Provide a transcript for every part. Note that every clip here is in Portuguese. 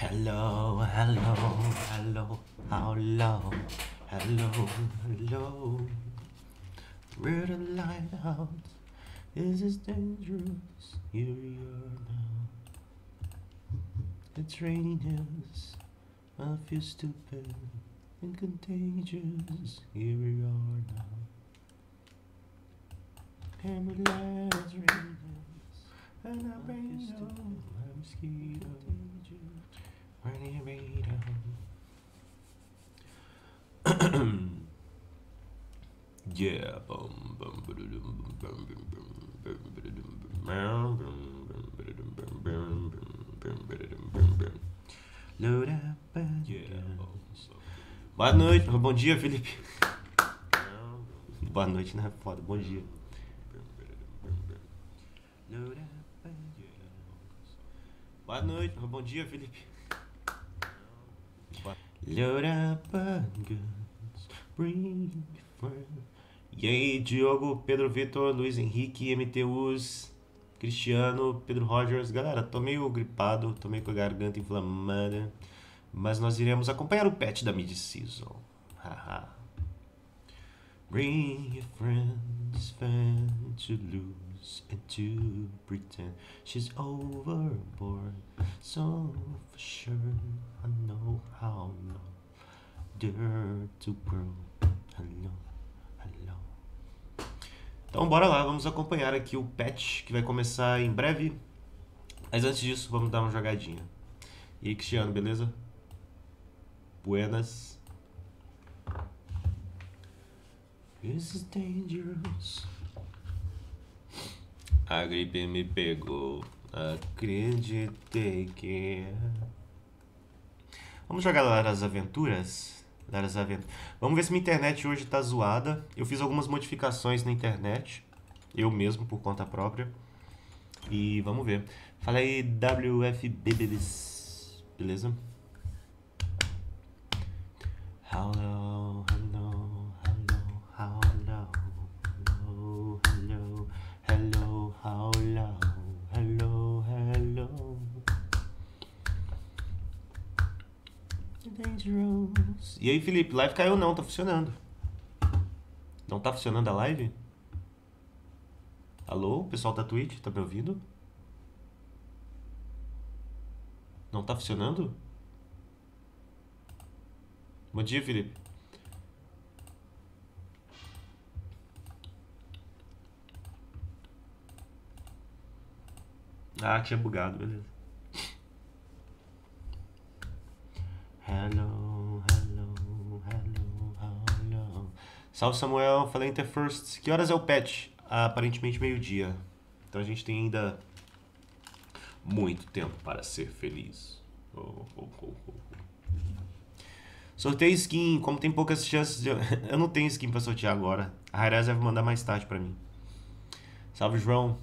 Hello, hello, hello, how low, hello, hello. Where the lighthouse is this dangerous? Here we are now. It's raining, yes, I feel stupid and contagious. Here we are now. And we let us rain, and I rain on my mosquito. Rainy radar. Yeah, bum bum ba-da-dum, bum bum bum bum ba-da-dum, load up. Boa noite, bom dia, Felipe. Boa noite, né? Foda, bom dia. Boa noite, bom dia, Felipe. Load up guns, bring friend. E aí, Diogo, Pedro Vitor, Luiz Henrique, MTUs, Cristiano, Pedro Rogers. Galera, tô meio gripado, tô meio com a garganta inflamada, mas nós iremos acompanhar o patch da mid-season. Haha. Bring your friends, fan to lose and to pretend she's overboard. So for sure, I know how long dare to grow. Hello, hello. Então bora lá, vamos acompanhar aqui o patch que vai começar em breve. Mas antes disso, vamos dar uma jogadinha. E aí, Cristiano, beleza? Buenas. This is dangerous. A gripe me pegou, acreditei que... Vamos jogar lá nas aventuras? Vamos ver se minha internet hoje tá zoada. Eu fiz algumas modificações na internet, eu mesmo, por conta própria. E vamos ver. Fala aí, WFBBs, beleza? Hello, hello, hello, hello, hello, hello, hello, hello, hello, hello. Dangerous. E aí, Felipe, live caiu não, tá funcionando. Não tá funcionando a live? Alô, pessoal da Twitch, tá me ouvindo? Não tá funcionando? Bom dia, Felipe. Ah, tinha bugado, beleza. Hello, hello, hello, hello. Salve, Samuel, falei Interfirst. Que horas é o patch? Aparentemente meio-dia. Então a gente tem ainda muito tempo para ser feliz. Sorteio skin, como tem poucas chances de... Eu não tenho skin pra sortear agora. A Rairaz vai mandar mais tarde pra mim. Salve, João.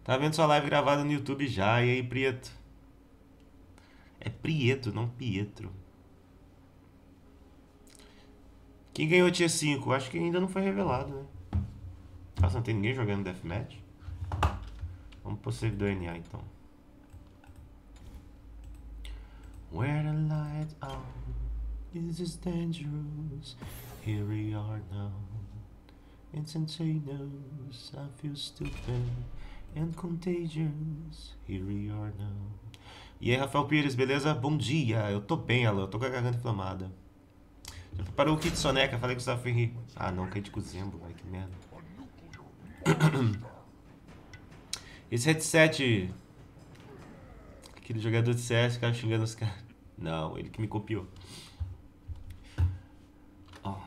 Tá vendo sua live gravada no YouTube já. E aí, Prieto? É Prieto, não Pietro. Quem ganhou o Tier 5? Acho que ainda não foi revelado, né? Nossa, não tem ninguém jogando Deathmatch? Vamos pro servidor NA, então. Where the light out, this is dangerous. Here we are now. Instantaneous, I feel stupid and contagious. Here we are now. E aí, Rafael Pires, beleza? Bom dia, eu tô bem, Alan, eu tô com a garganta inflamada. Já preparou o kit soneca? Falei que você tava rir. Ah, não, kit com Zembo, vai, que merda. Esse headset... Aquele jogador de CS ficava xingando os caras. Não, ele que me copiou. Oh.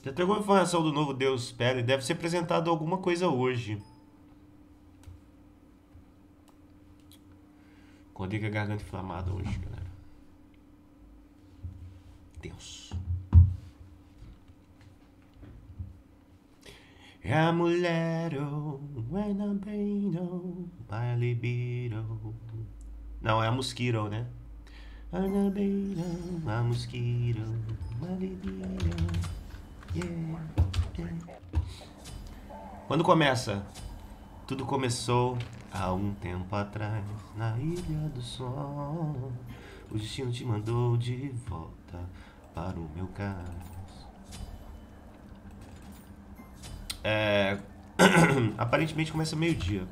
Já tem alguma informação do novo Deus Pele? Deve ser apresentado alguma coisa hoje. Acordei com a garganta inflamada hoje, galera. Deus. É a mulher, when I'm pain, my libido. Não, é a mosquito, né? My mosquito, my libido. Yeah. Quando começa? Tudo começou Há um tempo atrás, na Ilha do Sol, o destino te mandou de volta para o meu cais. Aparentemente começa meio-dia.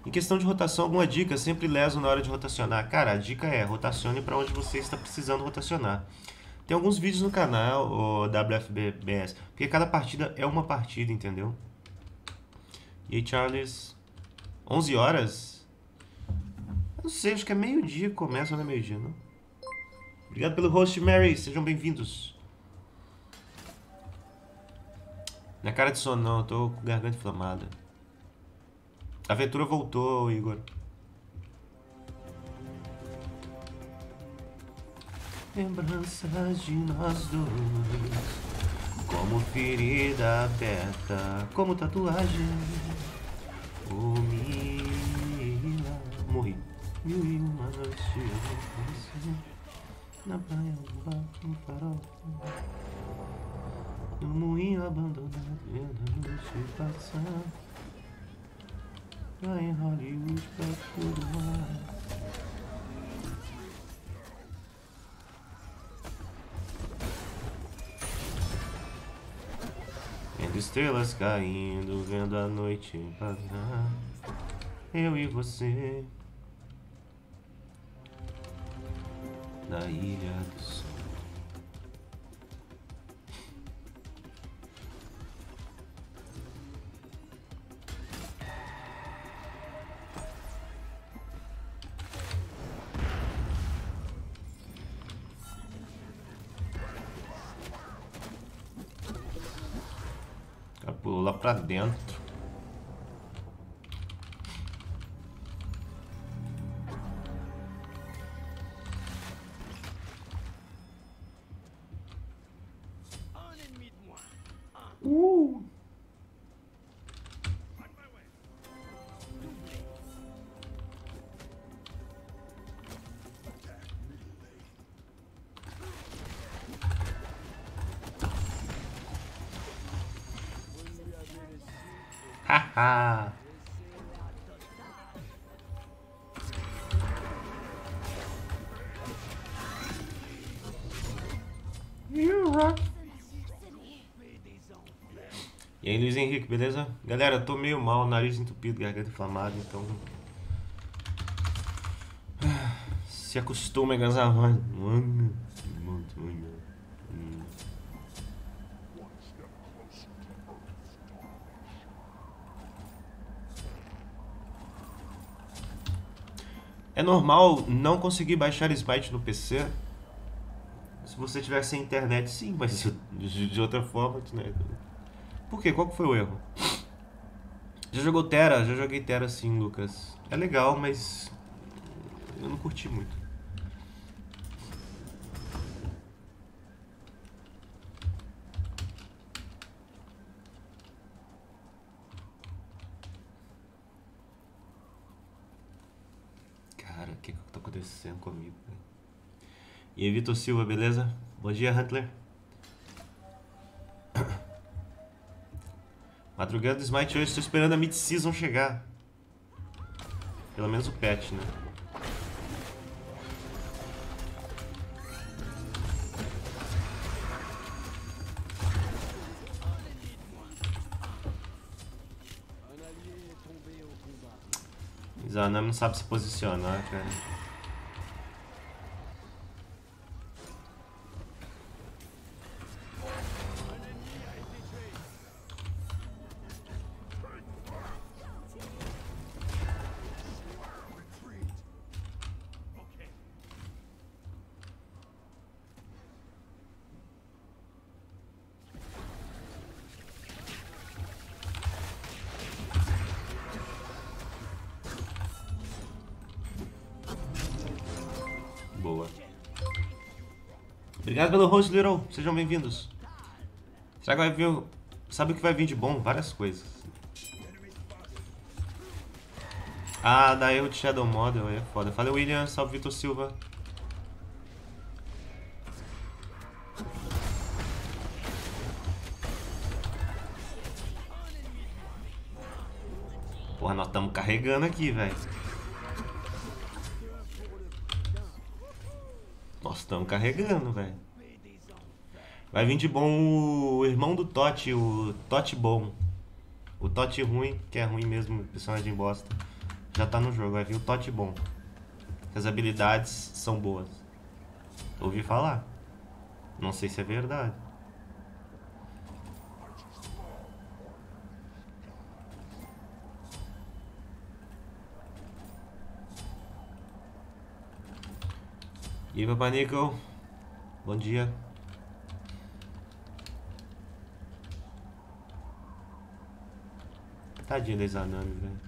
Em questão de rotação, alguma dica? Sempre leso na hora de rotacionar. Cara, a dica é rotacione para onde você está precisando rotacionar. Tem alguns vídeos no canal, o WFBS, porque cada partida é uma partida, entendeu? E aí, Charles? 11 horas? Eu não sei, acho que é meio-dia que começa, ou não é meio-dia, não? Obrigado pelo host, Mary. Sejam bem-vindos. Não é cara de sono, não. Eu tô com garganta inflamada. A aventura voltou, Igor. Lembranças de nós dois, como ferida aberta, como tatuagem. Oh, Mila. Morri. Mil e uma noites eu na praia, no bar, no farol, no moinho abandonado, vendo a noite passar. Lá em Hollywood pra todo mar. Vendo estrelas caindo, vendo a noite passar. Eu e você na Ilha do Sol. Ela pulou lá pra dentro. Haha. E aí, Luiz Henrique, beleza? Galera, eu tô meio mal, nariz entupido, garganta inflamada, então se acostumem com essa voz. É normal não conseguir baixar Smite no PC? Se você tiver sem internet, sim, mas de outra forma, né? Por quê? Qual que foi o erro? Já jogou Terra? Já joguei Terra sim, Lucas. É legal, mas eu não curti muito. Cara, o que tá acontecendo comigo? E aí, Vitor Silva, beleza? Bom dia, Hunter. Madrugada do Smite hoje, estou esperando a mid-season chegar. Pelo menos o patch, né? Zanami não sabe se posicionar, cara. Boa. Obrigado pelo host, Little. Sejam bem-vindos. Será que vai vir... Sabe o que vai vir de bom? Várias coisas. Ah, dá erro de Shadow Model, é foda. Valeu, William. Salve, Vitor Silva. Nós estamos carregando aqui, velho. Nós estamos carregando, velho. Vai vir de bom o irmão do Totti, o Totti bom. O Totti ruim, que é ruim mesmo, personagem bosta. Já tá no jogo, vai vir o Totti bom. As habilidades são boas. Ouvi falar. Não sei se é verdade. E aí, Papa Nickel? Bom dia. Tadinha da Izanami, velho.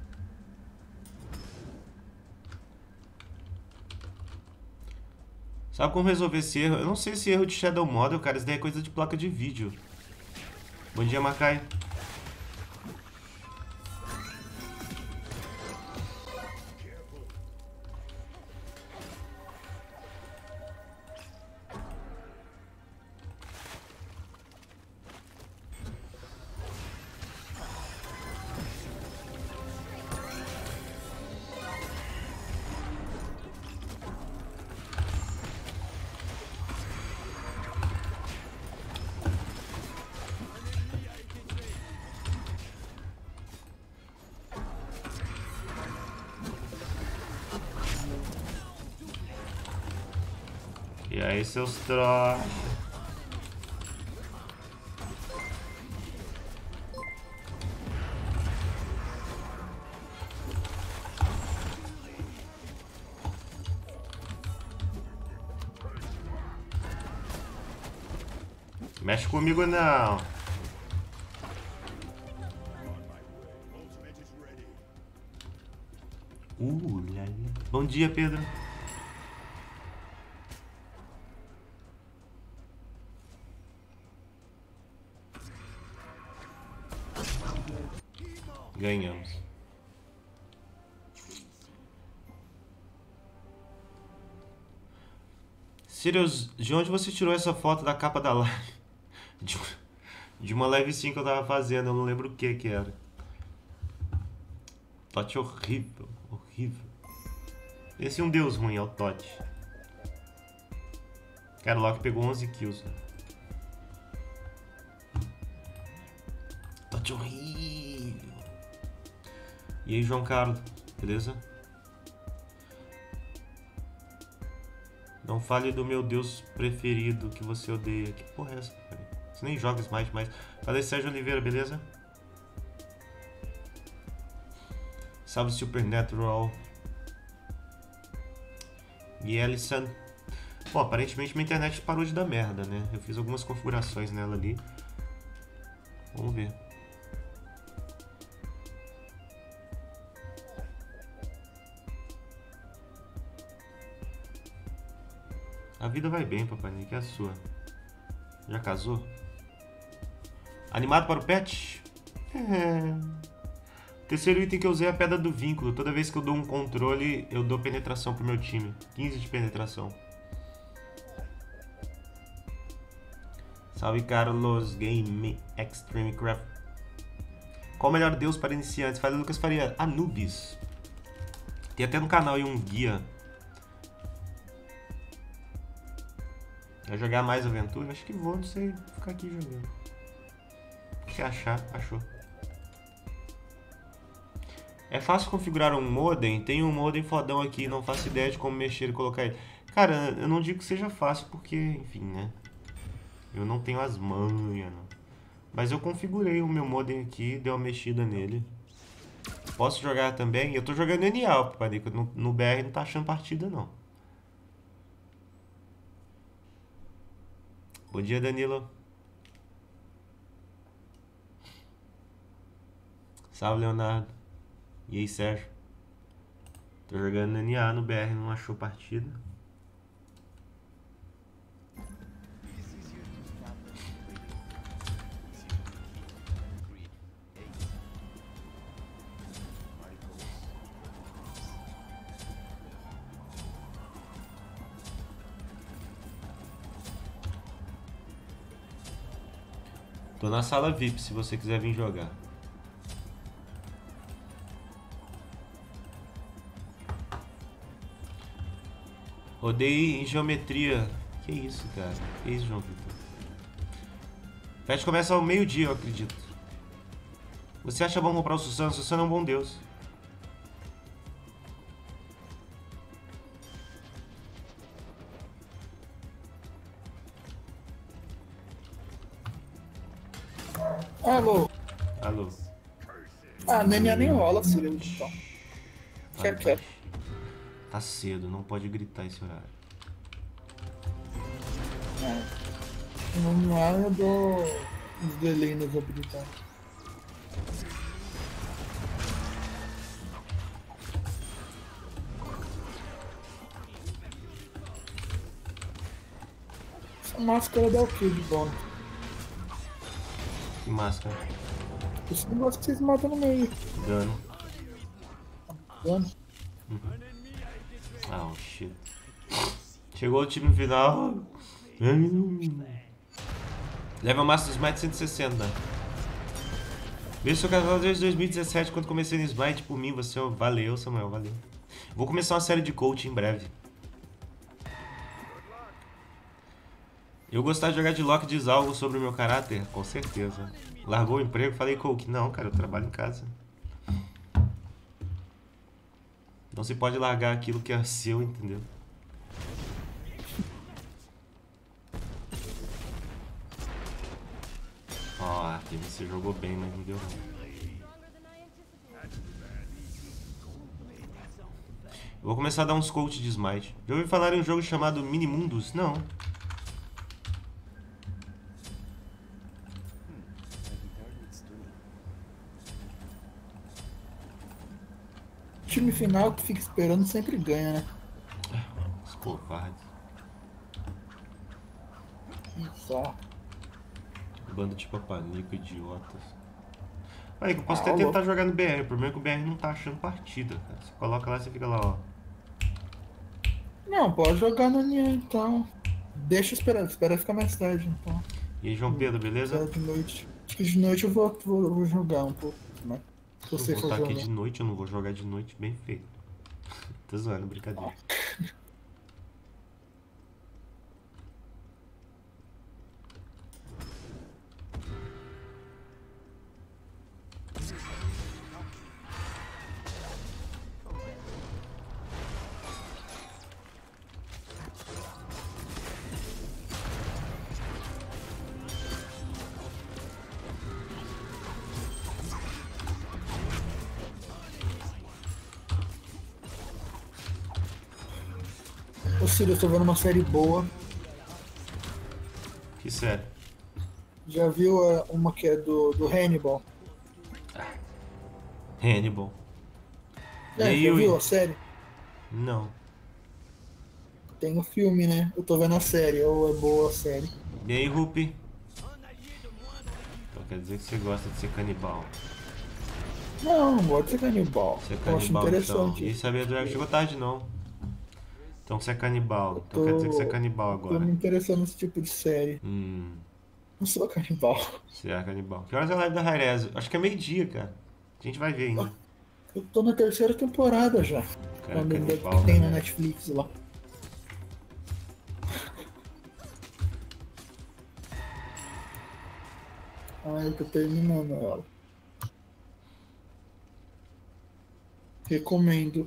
Sabe como resolver esse erro? Eu não sei esse erro de Shadow Model, cara. Isso daí é coisa de placa de vídeo. Bom dia, Macai. E aí, seus troços. Mexe comigo não. Lala. Bom dia, Pedro. Ganhamos. Sirius, de onde você tirou essa foto da capa da live? De uma live sim que eu tava fazendo, eu não lembro o que era. Tote horrível, horrível. Esse é um deus ruim, é o Tote. Cara, o Loki pegou 11 kills, né? Tote horrível. E aí, João Carlos, beleza? Não fale do meu deus preferido que você odeia. Que porra é essa, cara? Você nem joga Smite mais. Falei, Sérgio Oliveira, beleza? Salve Supernatural. E Ellison. Bom, aparentemente minha internet parou de dar merda, né? Eu fiz algumas configurações nela ali. Vamos ver. A vida vai bem, Papai Nick, é a sua. Já casou? Animado para o pet? Terceiro item que eu usei é a pedra do vínculo. Toda vez que eu dou um controle, eu dou penetração pro meu time. 15 de penetração. Salve, Carlos Game Extreme Craft. Qual o melhor deus para iniciantes? Fala, Lucas Faria. Anubis. Tem até no canal aí um guia. Vai jogar mais aventura? Acho que vou, não sei, ficar aqui jogando. O que achar? Achou. É fácil configurar um modem? Tem um modem fodão aqui, não faço ideia de como mexer e colocar ele. Cara, eu não digo que seja fácil porque, enfim, né? Eu não tenho as manhas, não. Mas eu configurei o meu modem aqui, dei uma mexida nele. Posso jogar também? Eu tô jogando NA, Papai, no BR não tá achando partida, não. Bom dia, Danilo. Salve, Leonardo. E aí, Sérgio? Tô jogando NA no BR, não achou partida. Tô na sala VIP se você quiser vir jogar. Rodei em geometria. Que isso, cara? Que isso, João Vitor? O patch começa ao meio-dia, eu acredito. Você acha bom comprar o Susano? O Susano é um bom deus. Alô? Alô? Ah, nem rola, Sirius, então. Vai, Quieto. tá cedo, não pode gritar esse horário. Não há, eu dou uns delay nas habilidades. Essa máscara dá o que de bônus? Que máscara. Esse negócio que vocês matam no meio. Dano. Dano. Ah, oh, shit. Chegou o time final. Level Master Smite 160. Vejo seu canal desde 2017, quando comecei no Smite. Por mim, você... Valeu, Samuel, valeu. Vou começar uma série de coach em breve. Eu gostar de jogar de Loki diz algo sobre o meu caráter? Com certeza. Largou o emprego? Falei, coach, não, cara, eu trabalho em casa. Não se pode largar aquilo que é seu, entendeu? Ó, aqui você jogou bem, mas não deu não. Eu vou começar a dar uns coach de Smite. Já ouviu falar em um jogo chamado Minimundos? Não. Time final que fica esperando sempre ganha, né? Os covardes. Só. Bando de papanico, idiotas. Aí, eu posso Ah, até tentar louco. jogar no BR. O problema é que o BR não tá achando partida, cara. Você coloca lá e você fica lá, ó. Não, pode jogar no Nian, então. Deixa esperar, espera ficar mais tarde, então. E aí, João Pedro, beleza? De noite. Acho que de noite eu vou jogar um pouco, né? Se Eu você vou for estar aqui jogar. de noite, eu não vou jogar de noite, bem feito. Tô zoando, brincadeira. Ô Ciro, eu tô vendo uma série boa. Que sério. Já viu uma que é do Hannibal? Hannibal. E É, aí, já viu Yui? a série? Não. Tem o filme, né? Eu tô vendo a série, ou é boa a série. E aí, Rupi? Então quer dizer que você gosta de ser canibal. Não, não gosto de ser canibal. Você é Eu acho canibal, então. interessante E isso. sabia do chegou tarde, não. Então você é canibal. Eu Então quer dizer que você é tô, canibal eu tô agora. me interessando nesse tipo de série. Hum. Não sou canibal. Você é canibal. Que horas é a live da Rairez? Acho que é meio-dia, cara. A gente vai ver ainda. Eu tô na terceira temporada já. Cara, Que canibal, tem na né? Netflix lá. Ah, eu tô terminando ela. Recomendo.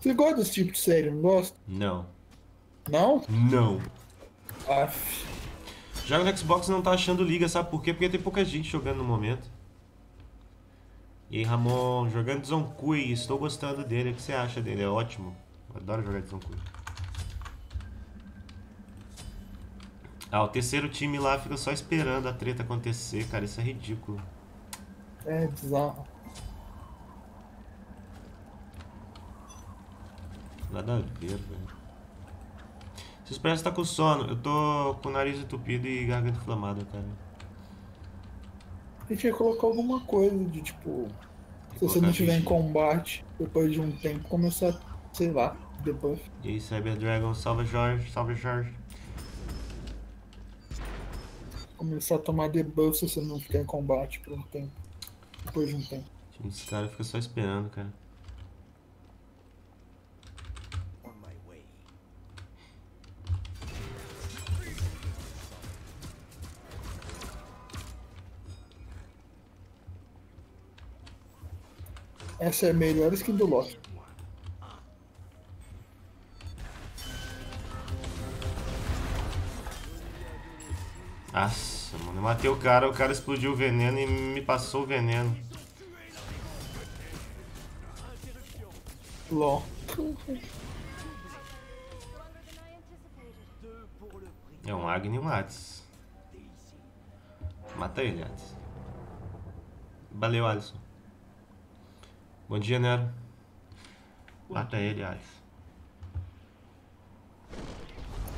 Você gosta desse tipo de série, não gosta? Não. Não? Não. Aff. Joga no Xbox e não tá achando liga, sabe por quê? Porque tem pouca gente jogando no momento. E aí, Ramon, jogando Zonkui, estou gostando dele. O que você acha dele? É ótimo. Eu adoro jogar de Zonkui. Ah, o terceiro time lá fica só esperando a treta acontecer, cara. Isso é ridículo. É bizarro. Nada a ver, velho. Se parece que tá com sono, eu tô com o nariz entupido e garganta inflamada, cara. A gente ia colocar alguma coisa de tipo. Tem que Se você colocar não estiver em vigia. combate, depois de um tempo, começar, sei lá, debuff. E aí, Cyber Dragon, salve Jorge, salve Jorge. Começar a tomar debuff se você não ficar em combate por um tempo. Depois de um tempo. O time dos caras fica só esperando, cara. Essa é a melhor skin do Loki. Nossa, mano, eu matei o cara explodiu o veneno e me passou o veneno. LOL. É um Agni e um Hades. Mata ele, Hades. Valeu, Alisson. Bom dia, Nero. Mata ele, Hades.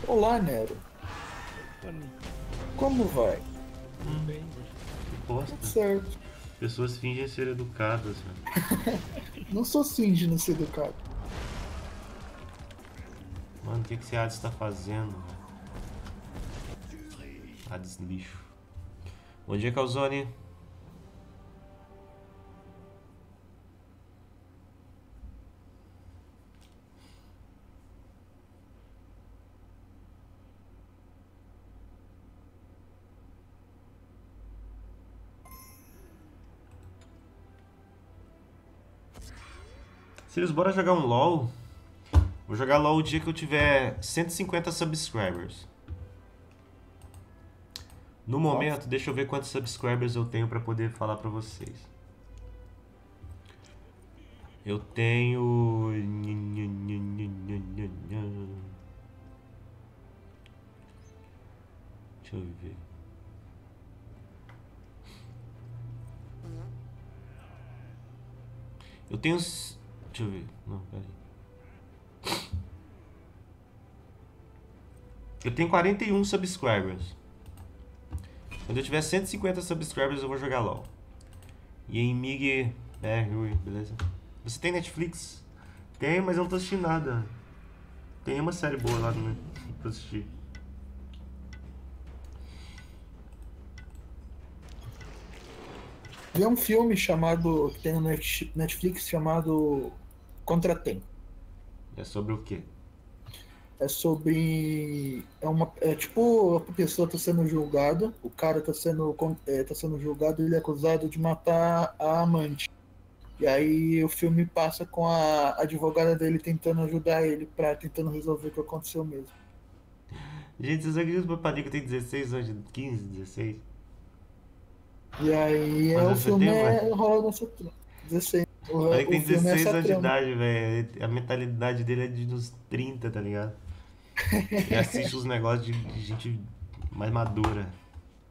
Olá, Nero. Como vai? Que bosta. Tudo certo. Pessoas fingem ser educadas, velho. Não sou fingindo ser educado. Mano, o que esse Hades tá fazendo, velho? Hades lixo. Bom dia, Calzone. Sirius, bora jogar um LoL? Vou jogar LoL o dia que eu tiver 150 subscribers. No momento, deixa eu ver quantos subscribers eu tenho pra poder falar pra vocês. Eu tenho... Deixa eu ver. Eu tenho... Deixa eu ver. Não, peraí. Eu tenho 41 subscribers. Quando eu tiver 150 subscribers, eu vou jogar LoL. E aí, Mig... Rui, beleza? Você tem Netflix? Tem, mas eu não tô assistindo nada. Tem uma série boa lá no pra assistir. Tem um filme chamado, que tem no Netflix, chamado Contratempo. É sobre o quê? É sobre. É tipo, a pessoa tá sendo julgada, o cara tá sendo julgado e ele é acusado de matar a amante. E aí o filme passa com a advogada dele tentando ajudar ele, tentando resolver o que aconteceu mesmo. Gente, vocês acreditam que o Paparico tem 16 hoje? 15, 16? E aí Quantos o anos você filme tem, mano? rola nessa trama. 16. Olha que O tem filme é 16 essa anos de trama. idade, velho. A mentalidade dele é de uns 30, tá ligado? Ele assiste os negócios de gente mais madura.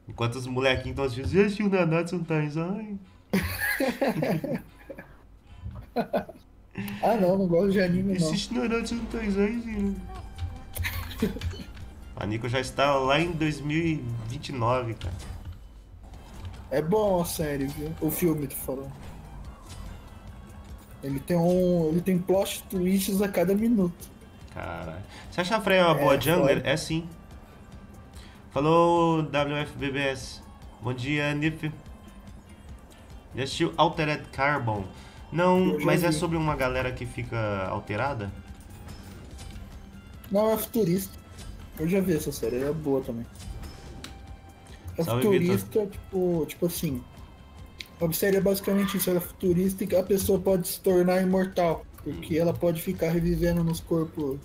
Enquanto os molequinhos estão assistindo, você assistiu Nanatsu no Taizai? Ah não, não gosto de anime não. Assiste Nanatsu no Taizai, filho. A Nico já está lá em 2029, cara. É bom a série, viu? O filme, tô falando. Ele tem plot twists a cada minuto. Caralho. Você acha a Freya uma boa É, jungler? foda. É sim. Falou, WFBBS. Bom dia, Nif. Já assistiu Altered Carbon? Não, Eu já mas é vi. sobre uma galera que fica alterada? Não, é futurista. Eu já vi essa série, é boa também. É Salve, Vitor. futurista, tipo assim. A série é basicamente isso, ela é futurista e a pessoa pode se tornar imortal. Porque ela pode ficar revivendo nos corpos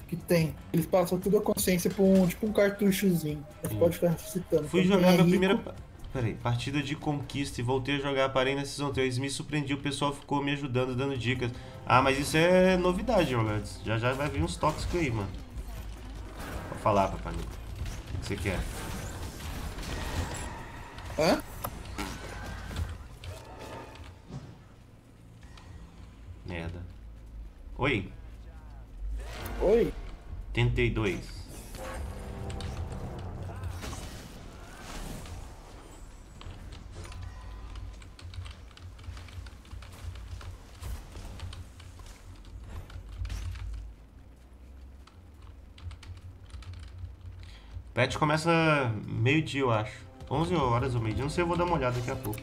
que tem. Eles passam toda a consciência por tipo um cartuchozinho. Você pode ficar ressuscitando. Fui Então, jogar quem é minha rico, primeira partida de conquista e voltei a jogar, parei na Season 3, me surpreendi, o pessoal ficou me ajudando, dando dicas. Ah, mas isso é novidade, Orlandes. Já já vai vir uns tóxicos aí, mano. Vou falar, papai. O que você quer? Hã? Merda. Oi, Oi? 82. Pet começa meio-dia, eu acho. 11 horas ou meio-dia, não sei, eu vou dar uma olhada daqui a pouco.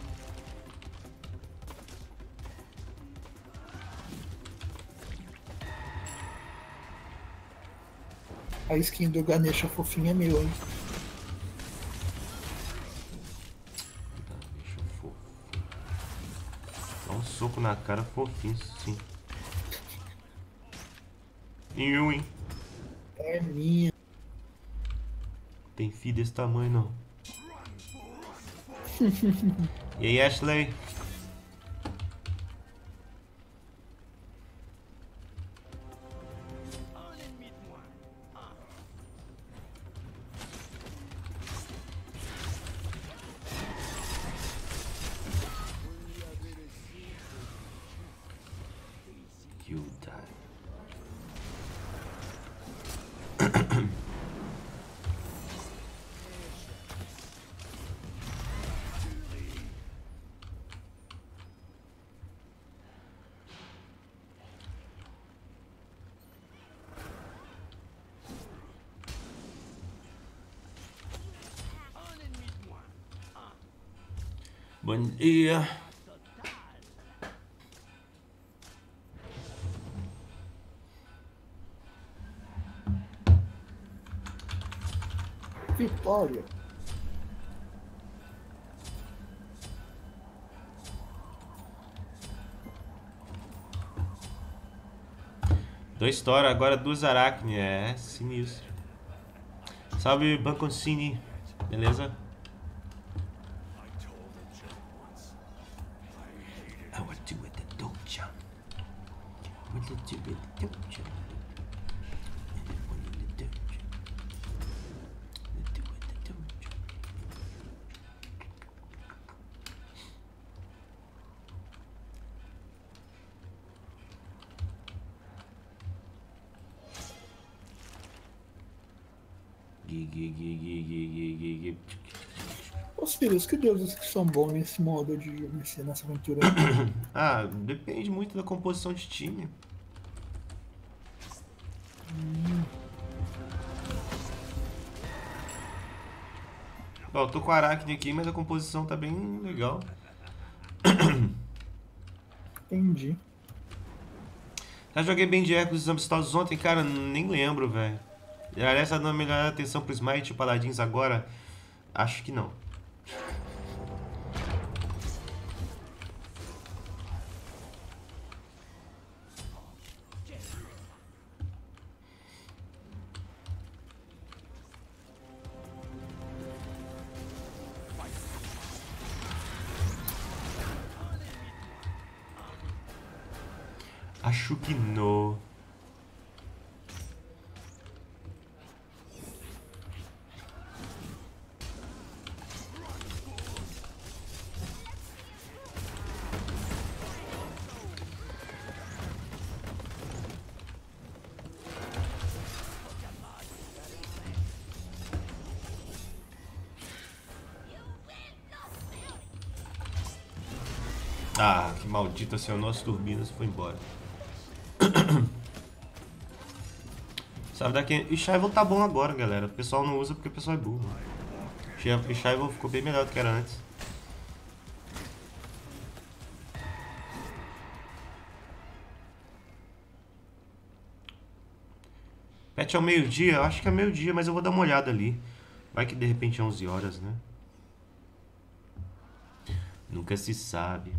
A skin do Ganesha fofinha é meu, hein? Tá, deixa eu for. Um soco na cara fofinho, sim. Hein? É minha. Tem filho desse tamanho, não. E aí, Ashley? You die. Bom dia. Vitória. Dois Tora, agora duas Aracne. É sinistro. Salve, Banconcini. Beleza? I want to with the doja. What did you with the doja? Ô Sirius, que deuses que são bons nesse modo de nessa aventura aí? Ah, depende muito da composição de time. Bom, eu tô com a Aracne aqui, mas a composição tá bem legal. Entendi. Já joguei bem de Hércules amistosos ontem, cara, nem lembro, velho. Aliás, tá dando melhor atenção pro Smite e Paladins agora? Acho que não. Acho que não. Ah, que maldito acionou as turbinas e foi embora. Sabe daqui? E Shaivel tá bom agora, galera. O pessoal não usa porque o pessoal é burro. E Shaivel ficou bem melhor do que era antes. Patch é ao meio-dia? Eu acho que é meio-dia, mas eu vou dar uma olhada ali. Vai que de repente é 11 horas, né? Nunca se sabe.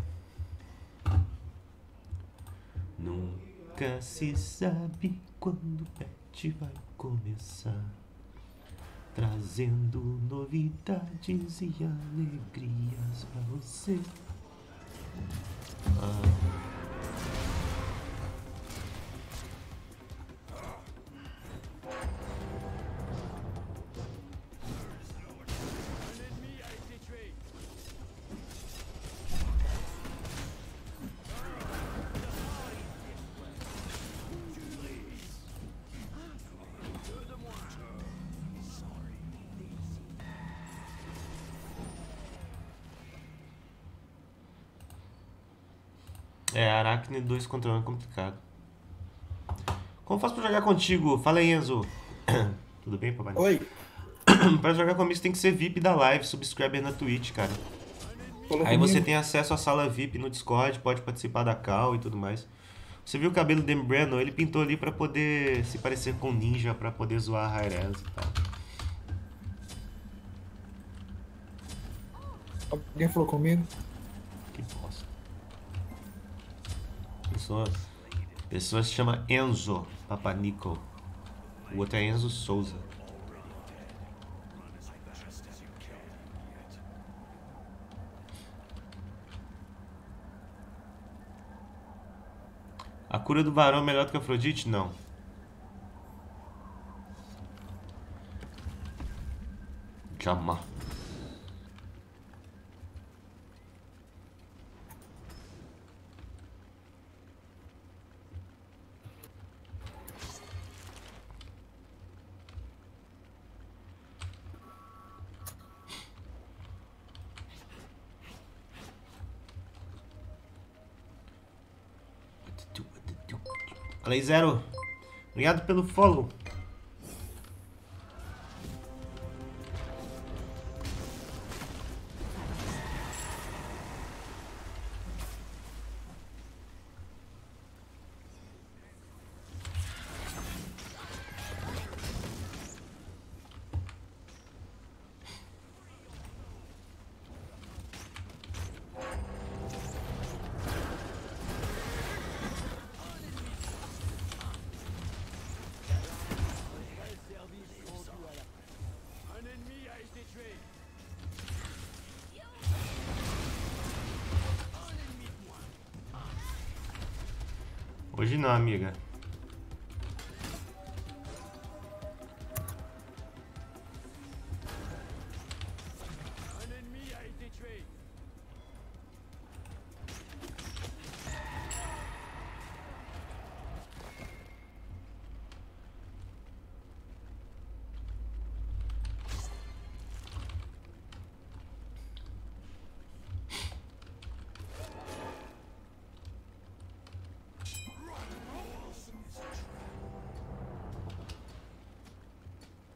Nunca se sabe quando o patch vai começar. Trazendo novidades e alegrias pra você. É, Aracne 2 contra 1 é complicado. Como faço pra jogar contigo? Fala aí, Enzo. Tudo bem, papai? Oi, Pra jogar comigo você tem que ser VIP da live, subscriber na Twitch, cara. falou Aí você comigo? tem acesso à sala VIP no Discord, pode participar da call e tudo mais. Você viu o cabelo do Breno? Ele pintou ali pra poder se parecer com ninja, pra poder zoar a Hi-Rez e tal. Alguém falou comigo? Que bosta. pessoa se chama Enzo Papanico. O outro é Enzo Souza. A cura do varão é melhor do que a Afrodite? Não. Jamais. Fala aí, Zero. Obrigado pelo follow. Hoje não, amiga.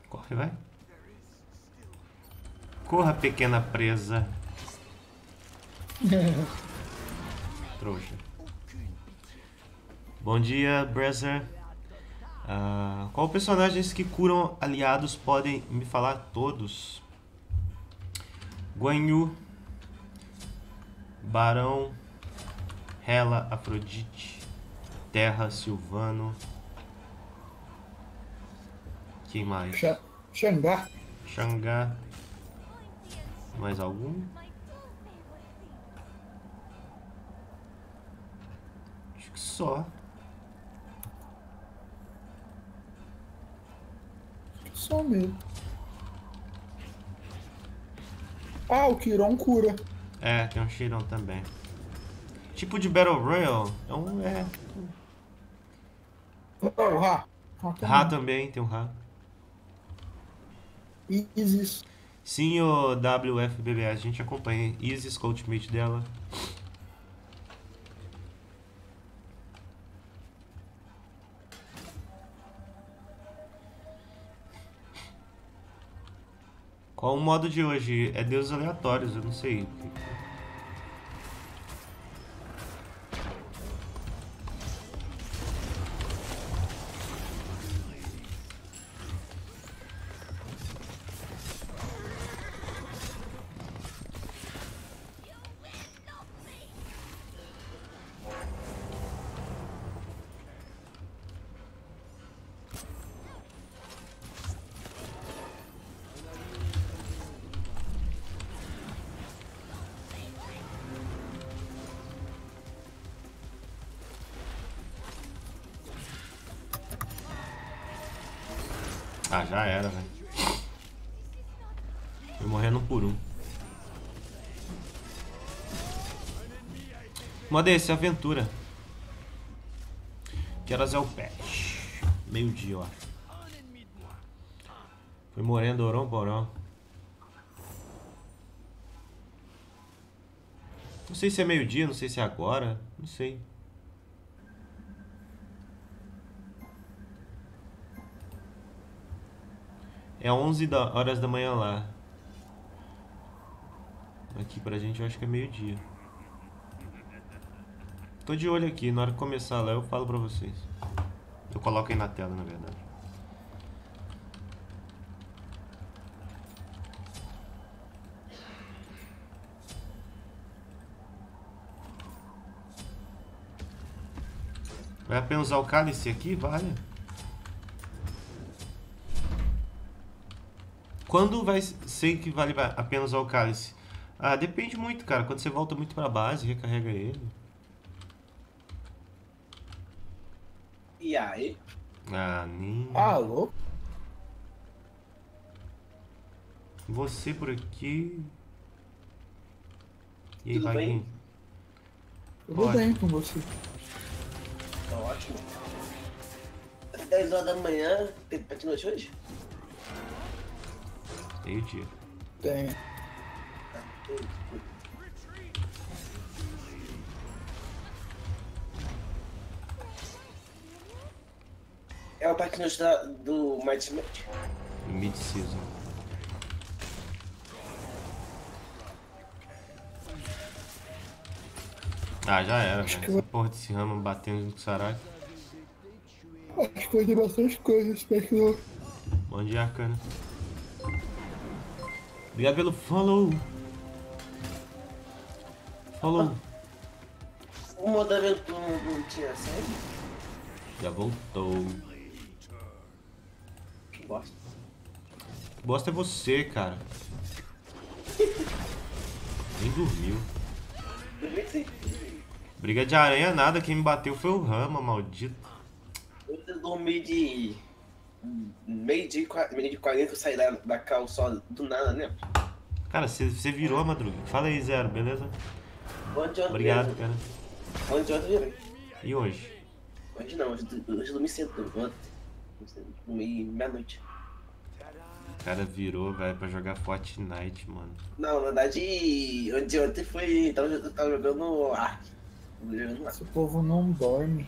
Corre, vai. Corra, pequena presa. Trouxa. Bom dia, Brazzer. Qual personagens que curam aliados podem me falar todos? Guan Yu, Barão, Hela, Afrodite, Terra, Silvano. Quem mais? Xangá. Xangá. Mais algum? Acho que só. Só mesmo. Ah, o Kiron cura. É, tem um Shirão também. Tipo de Battle Royale. Oh, o Ra. Ra também, tem um Ra. Isis. Sim, o WFBBS, a gente acompanha. Isis com o ultimate dela. Qual o modo de hoje? É deuses aleatórios, eu não sei. Ah, já era, velho. Fui morrendo um por um. Modo esse, aventura. Que horas é o patch? Meio-dia, eu acho. Fui morrendo orão por orão. Não sei se é meio-dia, não sei se é agora. Não sei. É 11 horas da manhã lá. Aqui pra gente eu acho que é meio-dia. Tô de olho aqui, na hora que começar lá eu falo pra vocês. Eu coloco aí na tela, na verdade. Vai a pena usar o cálice aqui? Vale. Quando vai ser que vale a pena usar o cálice? Ah, depende muito, cara. Quando você volta muito pra base, recarrega ele. E aí? Ah, nem... Alô? Você por aqui. E aí, Tudo bem? Vaguinho? Tudo Ótimo. bem com você? Tá ótimo. 10 horas da manhã, tem patinote hoje? Meio-dia. Tem. É o patinote do Smite. Mid-season. Ah, já era, Acho velho. que Essa porra desse ramo batendo no Sarai. Acho que vai ter bastante coisa, espero que não. Bom dia, Arcana. Obrigado pelo follow. Follow. O moderador não tinha série? Já voltou. Que bosta. Bosta é você, cara. Nem dormiu. Dormi sim. Briga de aranha nada, quem me bateu foi o Rama, maldito. Eu dormi de meio-dia e 40, eu saí da cal só do nada, né? Cara, você virou a madruga. Fala aí, Zero, beleza? Ontem eu Obrigado, cara. Ontem eu virei. E hoje? Hoje não, hoje eu dormi cedo. Ontem. Dormi meia-noite. O cara virou, velho, pra jogar Fortnite, mano. Não, na verdade, ontem foi. Tava jogando Ark. Jogando Ark. Esse povo não dorme.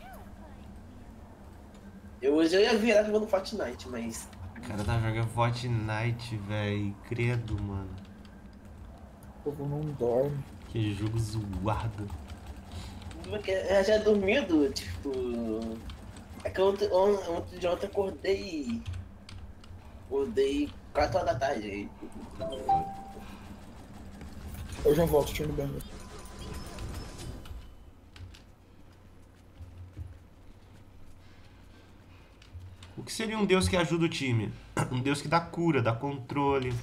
Hoje eu ia virar jogando Fortnite, mas. O cara tá jogando Fortnite, velho. Credo, mano. O povo não dorme. Que jogo zoado. Porque eu já dormido, tipo. É que ontem de ontem acordei. Acordei 4 horas da tarde. Aí. Eu já volto, tiro no banheiro. O que seria um deus que ajuda o time? Um deus que dá cura, dá controle.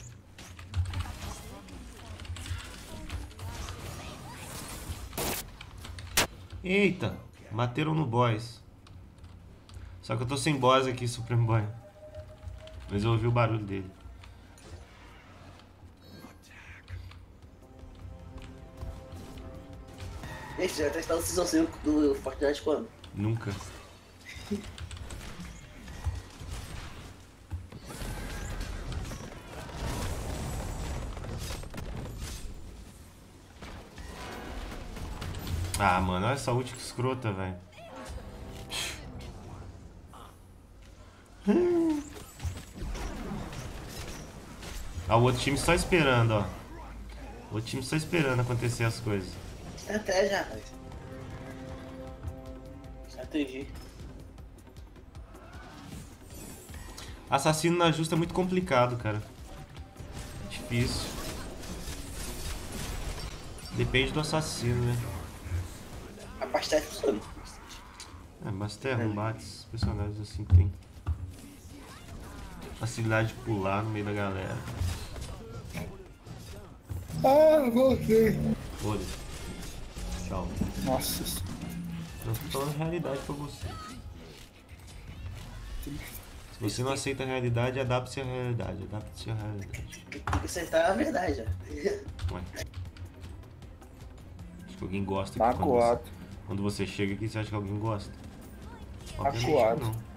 Eita, bateram no boss. Só que eu tô sem boss aqui, Supreme Boy. Mas eu ouvi o barulho dele. E aí, você já testou o Season 5 do Fortnite quando? Nunca. Ah, mano, olha essa ult que escrota, velho. Ah, o outro time só esperando, ó. O outro time só esperando acontecer as coisas. Estratégia, rapaz. Estratégia. Assassino na justa é muito complicado, cara. Difícil. Depende do assassino, né? A parte tá funcionando. É, mas tem arrombados, personagens assim que tem facilidade de pular no meio da galera. Ah, voltei. Olha. Tchau. Nossa. Eu tô falando a realidade pra você. Se você não aceita a realidade, adapte-se à realidade. Adapte-se à realidade. Tem que acertar a verdade, ó. Ué. Acho que alguém gosta Tá aqui coado. quando você chega aqui, você acha que alguém gosta? Obviamente coado. não.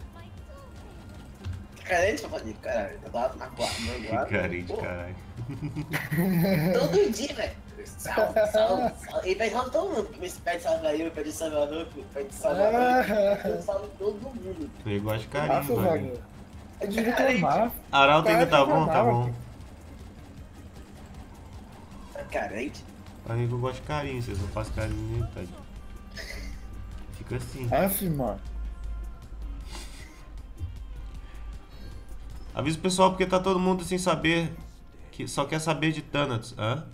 Carente, papai. Caralho, eu tava na quarta. Que carente, caralho. Todo dia, velho. Salve, salve, salve. Ele pede salve todo mundo. Me pede salve aí, pede salve a Ruff, pede salve a Ruff. Pede salve todo mundo. Eu gosto de Nossa, carinho, mano. Wagner. É de reclamar. Arauto ainda tá bom? Tá Caralho, bom. Carente. Falei que eu gosto de carinho, vocês não fazem carinho nele, tá? Fica assim. Aff, mano. Avisa o pessoal porque tá todo mundo sem saber. Que só quer saber de Thanatos. Hã?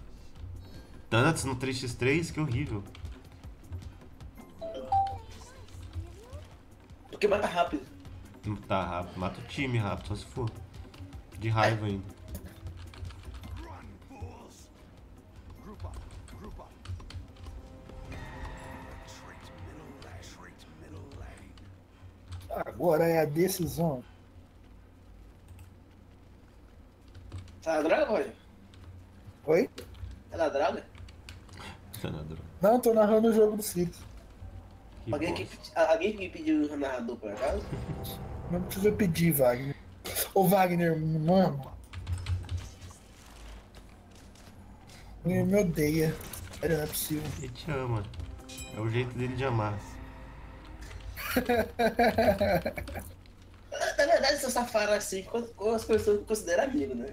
Thanatos no 3x3? Que horrível. Porque mata rápido. Não tá rápido. Mata o time rápido, só se for. De raiva ainda. Agora é a decisão. Tá na droga, Roger? Oi? Tá na droga? Tá na droga. Não, tô narrando o jogo do Six. Que Alguém que pediu o narrador por acaso? Não precisa pedir, Wagner. Ô, Wagner, mano. Ele me odeia. Sério, não é possível. Ele te ama. É o jeito dele de amar. Na verdade, seu safado assim, com as pessoas consideram amigo, né?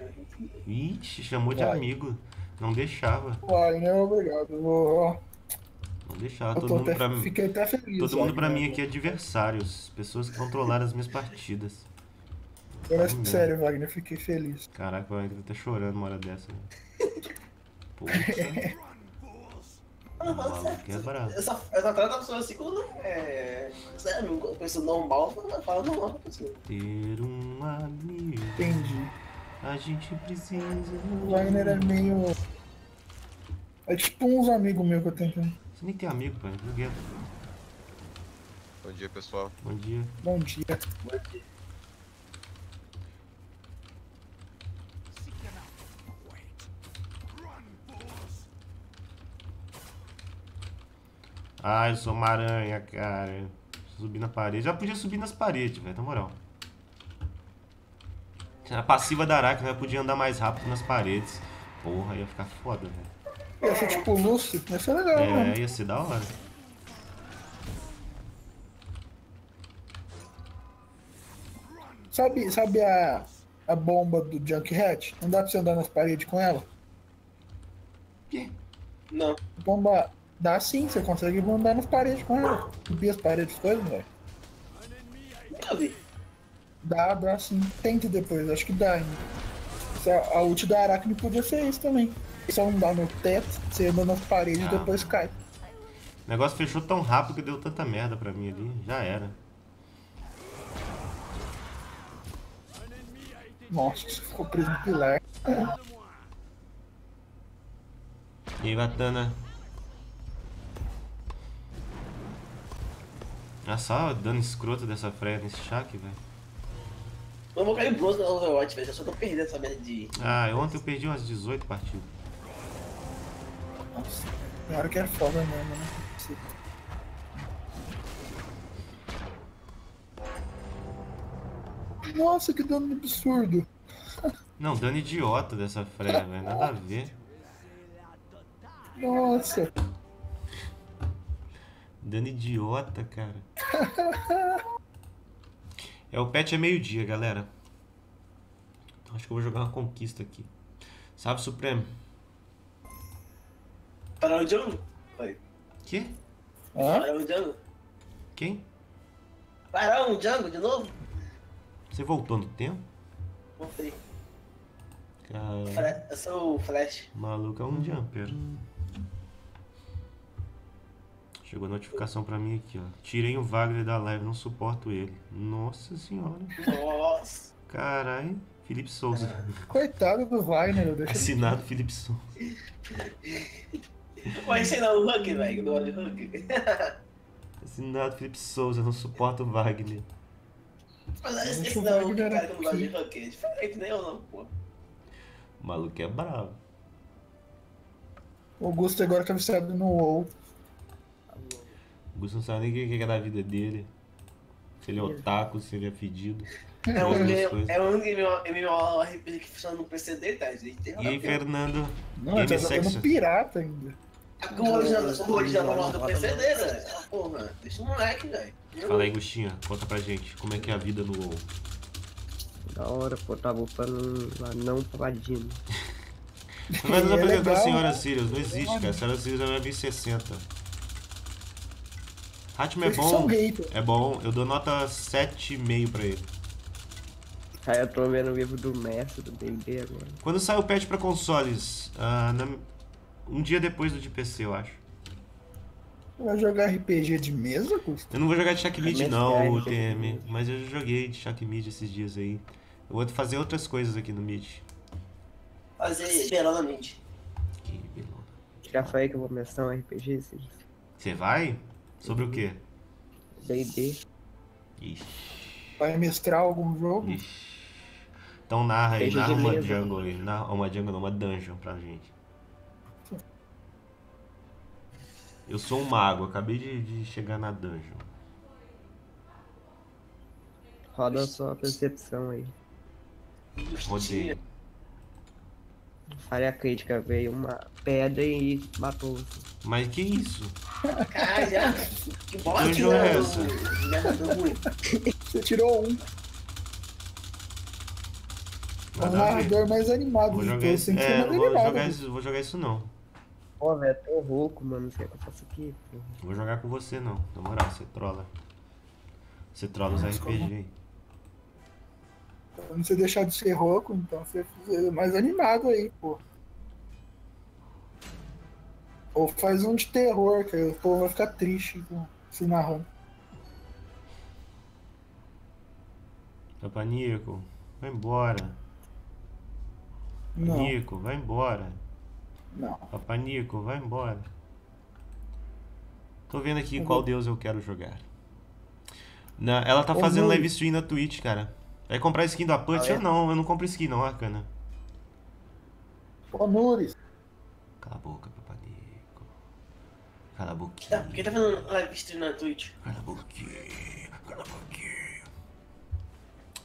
Ixi, chamou de Vai. amigo. Não deixava. Wagner, obrigado. Não deixava. Eu Todo tô mundo até, pra mim. fiquei até feliz. Todo mundo pra Wagner. mim aqui é adversários. Pessoas que controlaram as minhas partidas. Agora é Fala mesmo. sério, Wagner, fiquei feliz. Caraca, o Wagner tá chorando uma hora dessa. Né? Puta. Eu O maluco é bravo. só trato a pessoa assim quando você é amigo, pessoa normal, eu falo normal pra pessoa. Ter um amigo. Entendi. A gente precisa. O Wagner é meio. É tipo uns amigos meus que eu tenho aqui. Você nem tem amigo, pai. Ninguém. Bom dia, pessoal. Bom dia. Bom dia. Ah, eu sou uma aranha, cara. Subir na parede. Já podia subir nas paredes, velho, na moral. A passiva da Aracna, eu podia andar mais rápido nas paredes. Porra, ia ficar foda, velho. Ia ser tipo o Lúcio, ia ser legal, mano. É, ia ser da hora. Sabe a bomba do Junkrat? Não dá pra você andar nas paredes com ela? Quê? Não. Bomba. Dá sim, você consegue andar nas paredes com ela. Subir as paredes, coisas, velho. Nunca vi. Dá sim. Tente depois, acho que dá ainda. A ult da Aracne podia ser isso também. Só andar no teto, você anda nas paredes e depois cai. O negócio fechou tão rápido que deu tanta merda pra mim ali. Já era. Nossa, você ficou preso no pilar. E aí, Batana? Olha só o dano escroto dessa freia nesse Shaq, velho. Eu vou cair bronze no Overwatch, velho. Eu só tô perdendo essa merda de. Ah, ontem eu perdi umas 18 partidas. Nossa, na hora que é foda mesmo, né? Nossa, que dano absurdo. Não, dano idiota dessa freia, velho. Nada a ver. Nossa. Dano idiota, cara. É, o patch é meio-dia, galera. Então acho que eu vou jogar uma conquista aqui. Sabe, Supremo? Parar o Django? Oi. Quê? Hã? Parar o Django? Quem? Parar um Django de novo? Você voltou no tempo? Voltei. Cara, Eu sou o Flash. o maluco é um jumper. Chegou a notificação pra mim aqui, ó. Tirei o Wagner da live, não suporto ele. Nossa senhora. Nossa. Caralho. Felipe Souza. Coitado do Wagner, deixa ele. Assinado Felipe Souza. Vai ensinar o Hulk, velho. Do olho Hulk. Assinado Felipe Souza, não suporto o Wagner. Mas Deixa esse o não é o Wagner cara que não gosta de aqui. Hulk. É diferente, né? Ou não, pô? O maluco é bravo. O Augusto agora tá viciado no WoW. O Gusto não sabe nem o que é da vida dele. Se ele é otaku, se ele é fedido. É As um duas coisas. MMORPG que funciona no PC dele, tá? Gente, tem E aí, Fernando? Não, ele tá Game jogando Section. pirata ainda. O original do PC dele, velho. Porra, deixa o moleque, velho. Fala aí, Gustinha, conta pra gente como é que é a vida no WoW. Da hora, pô, tava upando lá não paladino. Mas nos É apresentou a legal, Senhora né? Sirius, não existe, cara. A Senhora Sirius é uma level 60. Hatman é Vocês que são bom, haters. é bom. Eu dou nota 7,5 pra ele. Aí eu tô vendo o livro do mestre do D&D agora. Quando sai o patch pra consoles? Um dia depois do de PC, eu acho. Vai jogar RPG de mesa, Gusto? Eu não vou jogar de Checkmate Mas não, é, o RPG TM. mesmo. Mas eu já joguei de Checkmate esses dias aí. Eu vou fazer outras coisas aqui no Mid. Fazer beirão na mente. Que belona. Já falei que eu vou mestrar um RPG, Cid. Você vai? Sobre o quê? D&D. Ixi. Vai mestrar algum jogo? Ixi. Então narra aí, RPG narra uma mesa. jungle aí. Narra uma jungle, não, uma dungeon pra gente. Eu sou um mago, acabei de chegar na dungeon. Roda só a percepção aí. Rodei. Falha crítica, veio uma pedra e matou você. Mas que isso? Ah, já. Que bola que Dungeon é essa? não ruim. Você tirou um. É um Nada a ver. narrador mais animado Vou de jogar todos. isso. Tem que ser É, mais não vou animado. jogar isso, vou jogar isso não. Pô, velho, tô rouco, mano. Não sei o que eu faço aqui, pô. Vou jogar com você não. Na moral, você trola. Você trola os Nossa, RPG aí. Quando você deixar de ser rouco, então você é mais animado aí, pô. Ou faz um de terror, que aí o povo vai ficar triste se narrando. Papanico, vai embora. Não, Nico, vai embora. não. Papanico, vai embora. Tô vendo aqui qual deus eu quero jogar. Ela tá Ô, fazendo Nui. live stream na Twitch, cara. Vai comprar skin do Apunch? Ah, é? Eu não compro skin não, Arcana. Ô, Nuris, Cala a boca, Papanico. Cala a Tá, boquinha. quem tá fazendo live stream na Twitch? Cala a boquinha. Cala a boquinha.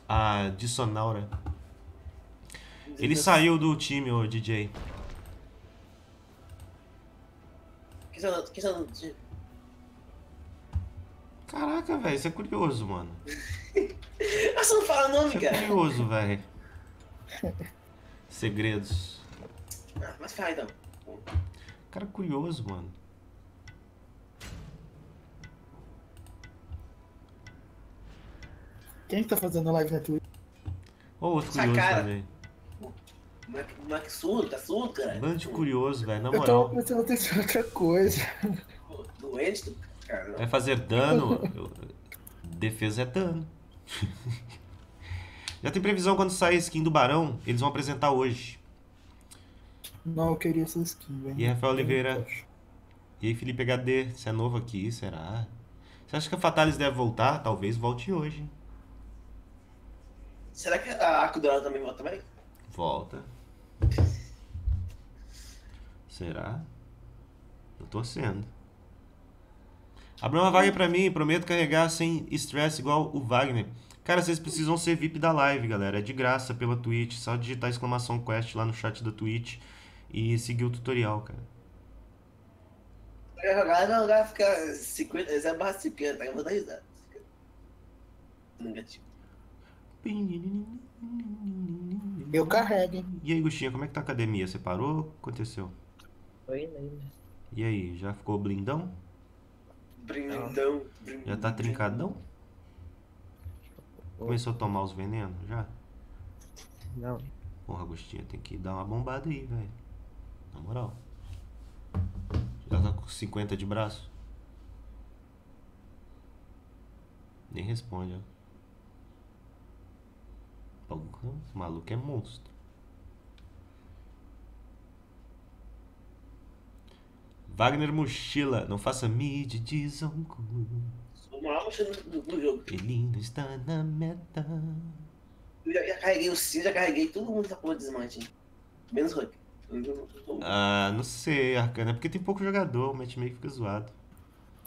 A Dissonaura. Ele saiu do time, o DJ. Quem tá no time? Caraca, velho, isso é curioso, mano. Ah, você não fala nome, Isso é cara. curioso, velho. Segredos. Ah, mas fala então. Cara curioso, mano. quem que tá fazendo live na Twitch? Ô, outro Essa curioso cara. também. Moleque surdo, tá surdo, cara? Bando de curioso, velho, na Eu tava moral. pensando em outra coisa. Pô, doente, cara. Vai fazer dano? Defesa é dano. Já tem previsão quando sair a skin do Barão? Eles vão apresentar hoje. Não, eu queria essa skin, velho. E Rafael Oliveira? E aí, Felipe HD? Você é novo aqui, será? Você acha que a Fatalis deve voltar? Talvez volte hoje, hein? Será que a Arco dela também volta também? Volta. Será? Tô torcendo. Abre uma vaga pra mim, prometo carregar sem estresse igual o Wagner. Cara, vocês precisam ser VIP da live, galera. É de graça pela Twitch. Só digitar exclamação quest lá no chat da Twitch e seguir o tutorial, cara. Vai jogar, fica 50, 0/50, eu vou dar risada. Negativo. Eu carrego, hein? E aí, Gustinha, como é que tá a academia? Você parou? O que aconteceu? Tô indo ainda. E aí, já ficou blindão? Brindão. Já tá trincadão? Começou a tomar os venenos já? Não. Porra, Agostinho, tem que dar uma bombada aí, velho. Na moral. Já tá com 50 de braço? Nem responde, ó. Porra, esse maluco é monstro. Wagner Mochila, não faça mid de zongo. Vamos lá, mostrando no jogo. Ele não está na meta. Eu já carreguei o Cio, já carreguei todo mundo essa porra de Smite. Menos Hulk. Ah, não sei, Arcana, é porque tem pouco jogador, o matchmaking fica zoado.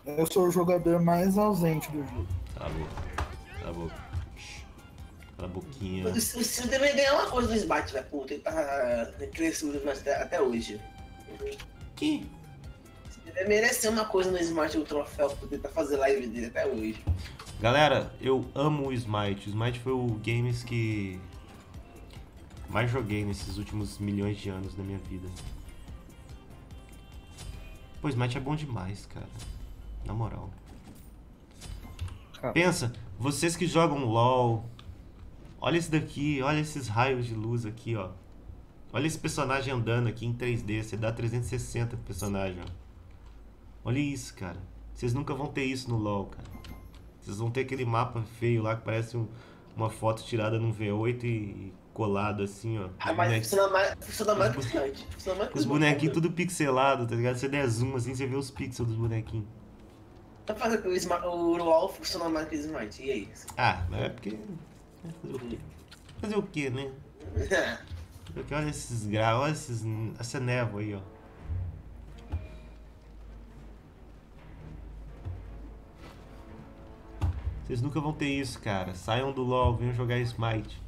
Eu sou o jogador mais ausente do jogo. Cala a boca. Cala a boca. Cala a boquinha. O Cio deveria ganhar uma coisa no Smite, velho. Puta, ele tá crescendo no Smite até hoje. Que? Ele mereceu uma coisa no Smite, o troféu, por tentar fazer live dele até hoje. Galera, eu amo o Smite. O Smite foi o games que mais joguei nesses últimos milhões de anos da minha vida. Pô, Smite é bom demais, cara. Na moral. Pensa, vocês que jogam LoL, olha esse daqui, olha esses raios de luz aqui, ó. Olha esse personagem andando aqui em 3D, você dá 360 pro personagem, ó. Olha isso, cara. Vocês nunca vão ter isso no LoL, cara. Vocês vão ter aquele mapa feio lá que parece uma foto tirada num V8 e colado assim, ó. Ah, mas funciona mais que o Smite. Os bonequinhos tudo pixelado, tá ligado? Você der zoom assim, você vê os pixels dos bonequinhos. Tá fazendo o LoL funciona mais que o Smite, e aí? Ah, mas é porque... Fazer o quê, né? Porque olha esses graus, olha essa névoa aí, ó. Vocês nunca vão ter isso, cara. Saiam do LoL, venham jogar Smite.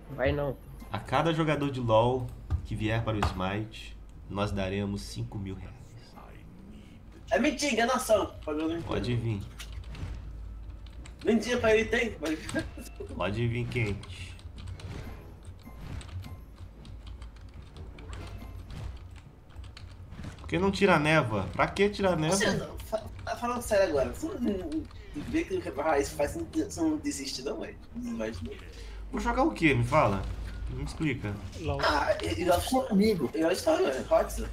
Vai não. A cada jogador de LoL que vier para o Smite, nós daremos 5.000 reais. É mentira, enganação. Pode vir. Mentira pra ele tem. Pode vir quente. Por que não tira a névoa? Pra que tirar a névoa? Você não, tá falando sério agora. Você não vê que o que isso faz, você não desiste não, velho. Não vai não. Vou jogar o que? Me fala. Me explica. Ah, Comigo. eu estou, velho. Hotz.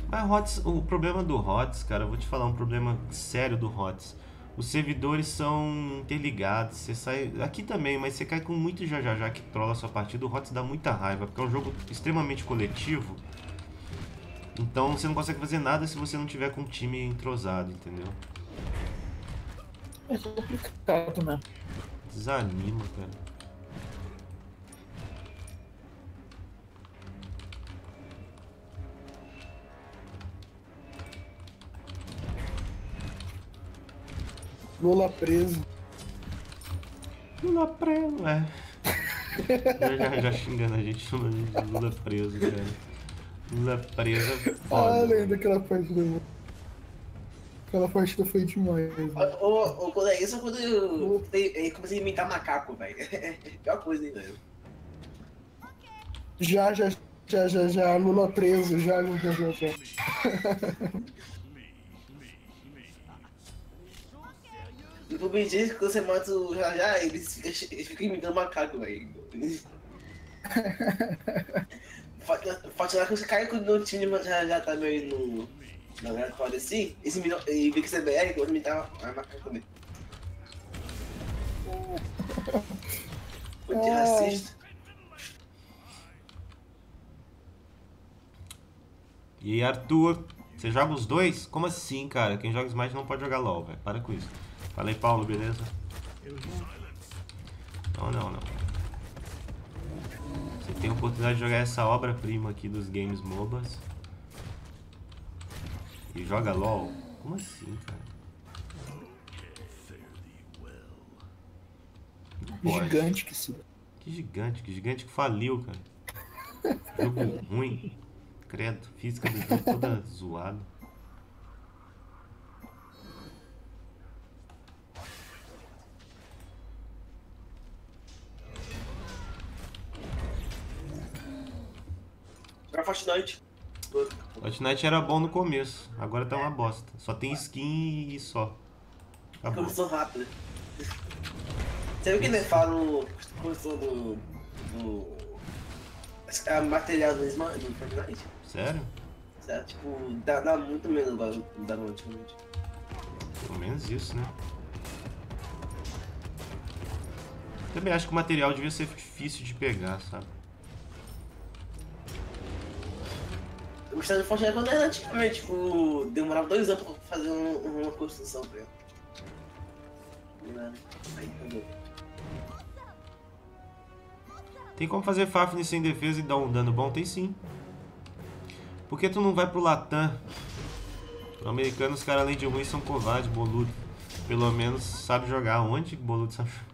Mas HOTS, o problema do HOTS, cara, eu vou te falar um problema sério do HOTS. Os servidores são interligados, você sai... Aqui também, mas você cai com muito já que trola a sua partida. O HOTS dá muita raiva, porque é um jogo extremamente coletivo. Então você não consegue fazer nada se você não tiver com um time entrosado, entendeu? É complicado, né? Desanima, cara. Lula preso. Lula preso, é. já xingando a gente, chamando a gente de Lula preso, cara. Lula preso é foda. Lembra daquela partida. Aquela partida foi demais. Quando é isso, quando eu comecei a imitar macaco, velho. É a pior coisa, hein, velho. Já, Lula preso, já. E por mentir, quando você mata o já, eles ficam imitando macaco, velho. Forte lá que você cai quando o time já tá meio no aleatório assim, e vê que você é BR, que eu vou imitar a macaco também. Foi de racista. E aí, Arthur, você joga os dois? Como assim, cara? Quem joga Smite não pode jogar LoL, velho. Para com isso. Fala aí, Paulo, beleza? Não. Você tem a oportunidade de jogar essa obra-prima aqui dos games MOBAs. E joga LoL? Como assim, cara? Não pode. Gigante que isso. Que gigante que faliu, cara. Jogo ruim. Credo, física do jogo toda zoada. Joga Fortnite. Fortnite era bom no começo, agora tá uma bosta. Só tem skin e só. Acabou. Construção rápida. Você viu que ele fala no construção do material do Fortnite? Sério? Certo? Tipo, dá muito menos valor da ultimamente. Pelo menos isso, né? Também acho que o material devia ser difícil de pegar, sabe? Eu gostava de Fortnite quando era antigamente, tipo, demorava 2 anos pra fazer uma construção pra ele. Aí, entendeu? Tem como fazer Fafnir sem defesa e dar um dano bom? Tem sim. Por que tu não vai pro Latam? No americano os caras além de ruins são covardes, boludo. Pelo menos sabe jogar. Onde boludo sabe jogar?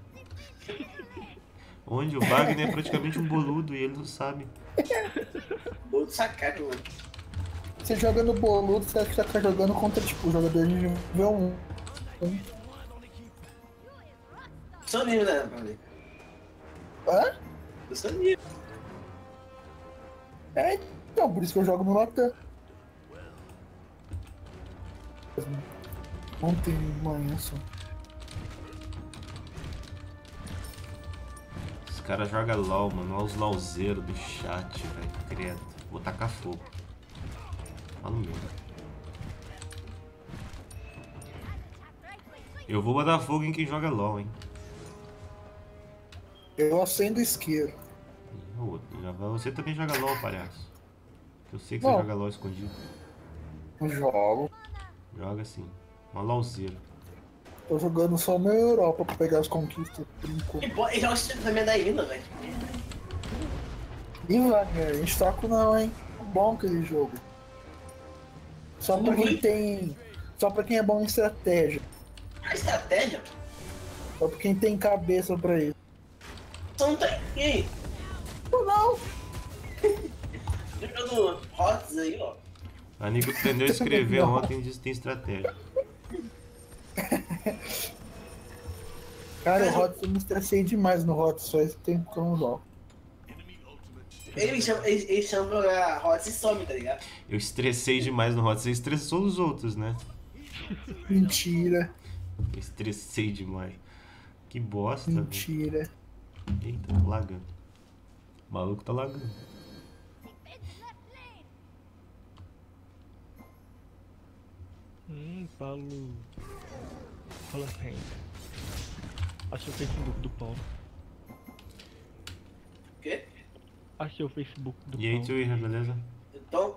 Onde? O Wagner é praticamente um boludo e ele não sabe. Boludo sacado, mano. Você joga no boludo, você acha que tá jogando contra, tipo, jogador de nível 1. Sou nível, né, mano? Hã? Eu sou nível. É, então, por isso que eu jogo no Latam. Ontem de manhã só. Os caras jogam LOL, mano. Olha os LOLzeiros do chat, velho. Credo. Vou tacar fogo. Falo mesmo. Eu vou botar fogo em quem joga LOL, hein? Eu acendo isqueiro. Você também joga LOL, palhaço. Eu sei que você Não. joga LOL escondido. Não jogo. Joga sim. Uma LOLzeira. Tô jogando só na Europa pra pegar as conquistas por Que enquanto. bom, ele joga também da ainda, velho. E Wagner, a gente taco não, hein? É bom aquele jogo. Só pra quem tem. Só pra quem é bom em estratégia. A estratégia? Só pra quem tem cabeça pra isso. Só não tem. E aí? Ou não? Jogando HOTS aí, ó. A Nico aprendeu a escrever ontem e disse que tem estratégia. Cara, o Hot eu me estressei demais no Hot, só esse tempo que eu não jogo. Ele chama pra jogar HOTS e some, tá ligado? Eu estressei demais no Hot. Você estressou os outros, né? Mentira, Eu estressei demais. Que bosta, velho. mentira. Eita, lagando. O maluco tá lagando. Paulo. Fala bem. Achei o Facebook do Paulo. O quê? Achei o Facebook do E aí, Paulo. Twitter, beleza? Então,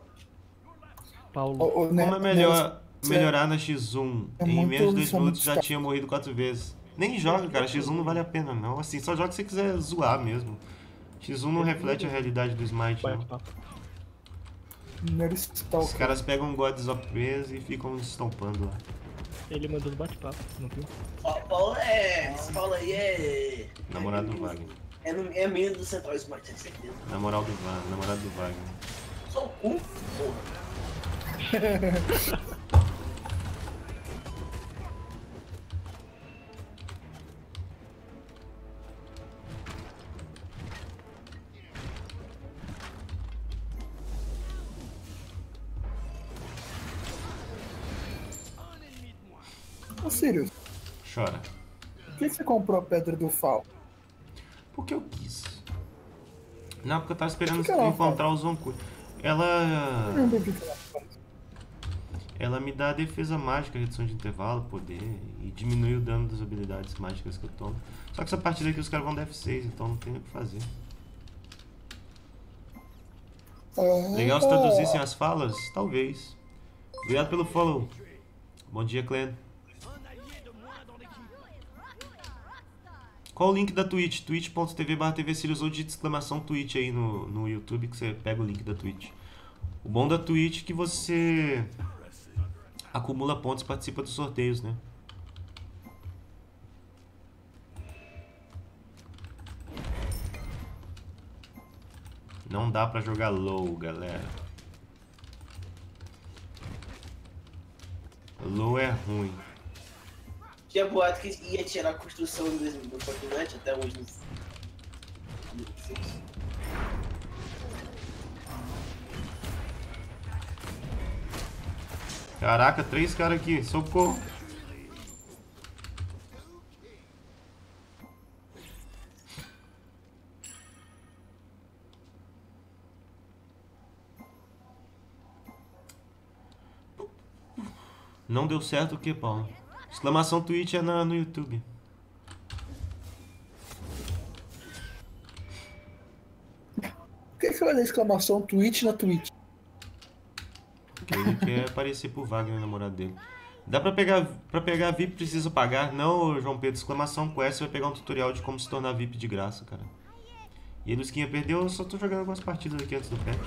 Paulo. Como é melhor melhorar na X1? É Em muito menos de 2 isso, é minutos muito já chato. tinha morrido 4 vezes. Nem joga, cara. X1 não vale a pena, não. Assim, só joga se você quiser zoar mesmo. X1 não reflete a realidade do Smite, não. Bate-papo. Primeiro Os Stalker. caras pegam Gods of Presa e ficam estompando lá. Ele mandou no bate-papo, não viu? ó, Paulo é. Esse Paulo aí é. Namorado do Wagner. É menino do Central Smart, tenho certeza. Namorado do Wagner. Só o cu, porra. Ô Sirius, Chora. por que você comprou a pedra do Fal? Porque eu quis. Não, porque eu tava esperando que ela encontrar o Zonku. Ela. Não entendi o que ela faz. Ela me dá defesa mágica, redução de intervalo, poder e diminui o dano das habilidades mágicas que eu tomo. Só que essa partida aqui os caras vão dar F6, então não tem nem o que fazer. Legal se traduzissem as falas? Talvez. Obrigado pelo follow. Bom dia, Clan. Qual o link da Twitch? twitch.tv/TvSerious ou digita exclamação Twitch aí no YouTube que você pega o link da Twitch. O bom da Twitch é que você acumula pontos e participa dos sorteios, né? Não dá pra jogar low, galera. Low é ruim. Tinha boato que ia tirar a construção do Fortnite até hoje. Caraca, 3 caras aqui, socorro. Não deu certo o que, Paulo? Exclamação Twitch é no YouTube. Por que você vai dar exclamação Twitch na Twitch? Porque ele quer aparecer pro Wagner, namorado dele. Dá pra pegar VIP, precisa pagar? Não, João Pedro, exclamação Quest, você vai pegar um tutorial de como se tornar VIP de graça, cara. E aí, Lusquinha perdeu, eu só tô jogando algumas partidas aqui antes do patch.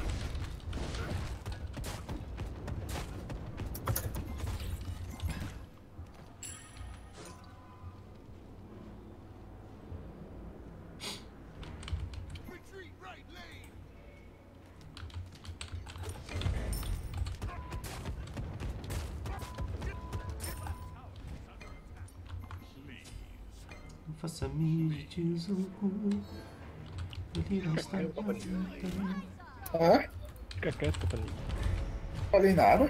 Não faça mídia de Zoku. Ele não está na Ah? Fica quieto, Papalinho. Falei nada.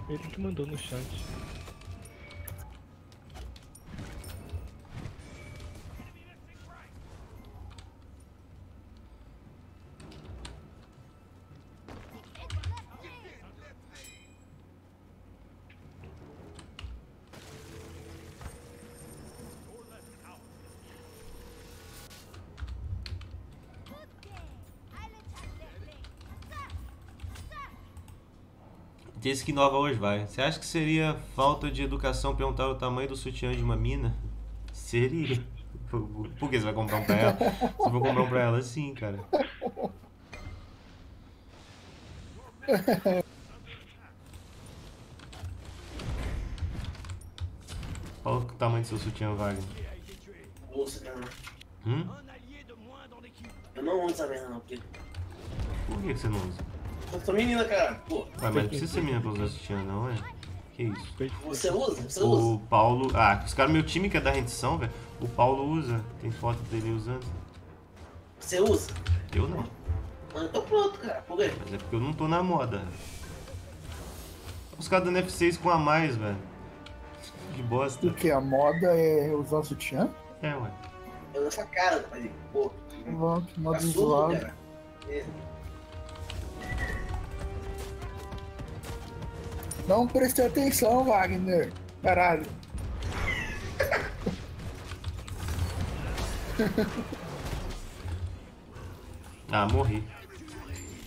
Ele que mandou no chat. Tem skin nova hoje, vai. Você acha que seria falta de educação perguntar o tamanho do sutiã de uma mina? Seria. Por que você vai comprar um pra ela? Se eu for comprar um pra ela, sim, cara. Qual o tamanho do seu sutiã, Wagner? Bolsa, né? Hum? Eu não uso essa merda, não, porque. Por que você não usa? Eu sou menina, cara. Pô, Ué, mas não precisa ser menina pra usar sutiã, não, é? Que isso? você usa? Você usa? O Paulo... Ah, os caras, meu time que é da rendição, velho. O Paulo usa. Tem foto dele usando. Você usa? Eu não. Mas então pronto, cara. Por quê? Mas é porque eu não tô na moda. Os caras dando F6 com a mais, velho. Que bosta. O que? A moda é usar sutiã? É, ué. Eu nessa cara, pai. Pô, Que moda tá surdo, zoado. cara. É. Não prestei atenção, Wagner. Caralho. Ah, morri.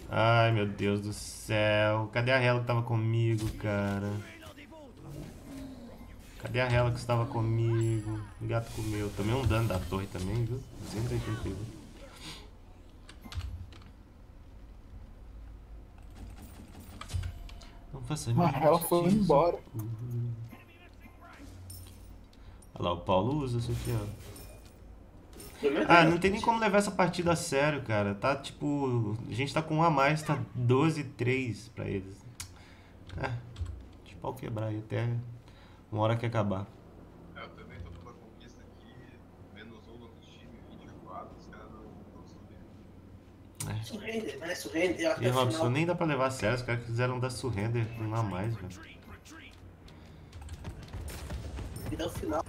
Ai, meu Deus do céu. Cadê a Hela que tava comigo, cara? Cadê a Hela que estava comigo? O gato comeu. Tomei um dano da torre também, viu? 281. Não faça Mas ela foi embora. Olha lá, o Paulo usa isso aqui, ó. Ah, não tem nem como levar essa partida a sério, cara. Tá tipo. A gente tá com um a mais, tá 12-3 pra eles. É, deixa o pau quebrar aí até uma hora que acabar. Eu também tô numa conquista aqui, menos um no time, 24, os caras não subiram. Surrender, né? Surrender. Eu acho que E é Robson, final. nem dá pra levar a sério, os caras quiseram dar surrender um a mais, velho. E dá o final.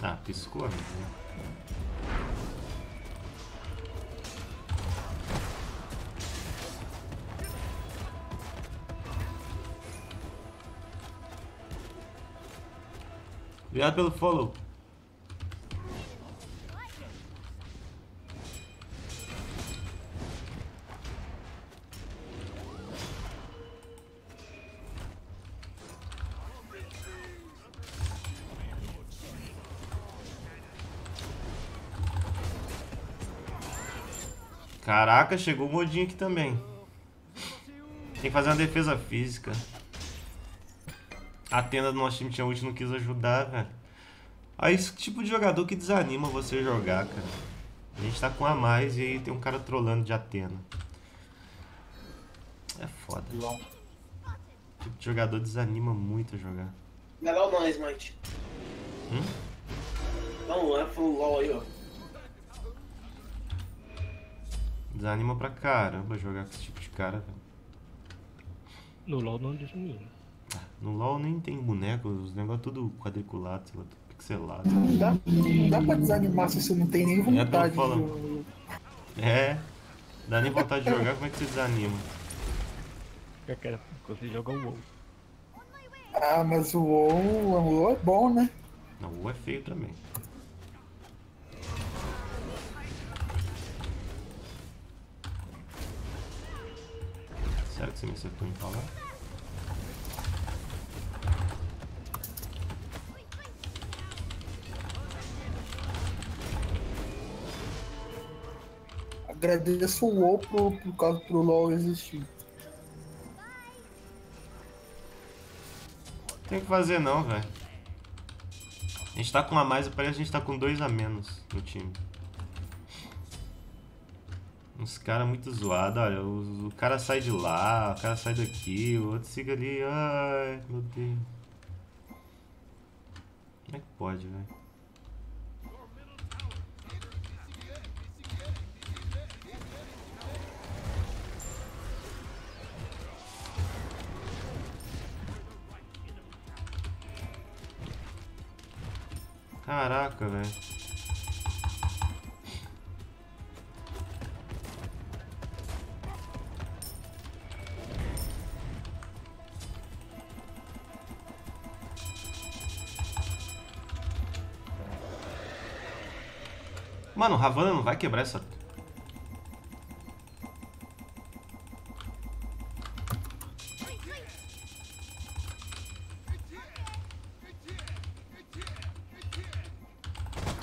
Ah, piscou, amigo. Obrigado pelo follow. Caraca, chegou o modinho aqui também. Tem que fazer uma defesa física. A tenda do nosso time tinha ult e não quis ajudar, velho. Aí esse tipo de jogador que desanima você jogar, cara. A gente tá com a mais e aí tem um cara trolando de Atena. É foda. Esse tipo de jogador desanima muito a jogar. Legal não, Smite. Não, é pro LOL aí, ó. Desanima pra caramba jogar com esse tipo de cara, velho. No LoL não desanima. No LoL nem tem boneco, os negócios tudo quadriculado, sei lá, tudo pixelado. Não dá pra desanimar se você não tem nem vontade de falando. jogar. É, dá nem vontade de jogar, como é que você desanima? Eu quero que você joga o WoW. Ah, mas o WoW é bom, né? Não, o é feio também. Sério que você me acertou em falar? Agradeço o WoW por causa pro LoL existir. Tem que fazer não, velho. A gente tá com um a mais, parece que a gente tá com 2 a menos no time. Uns caras muito zoados, olha, o cara sai de lá, o cara sai daqui, o outro fica ali, ai, meu Deus. Como é que pode, velho? Caraca, velho. Mano, Havana não vai quebrar essa...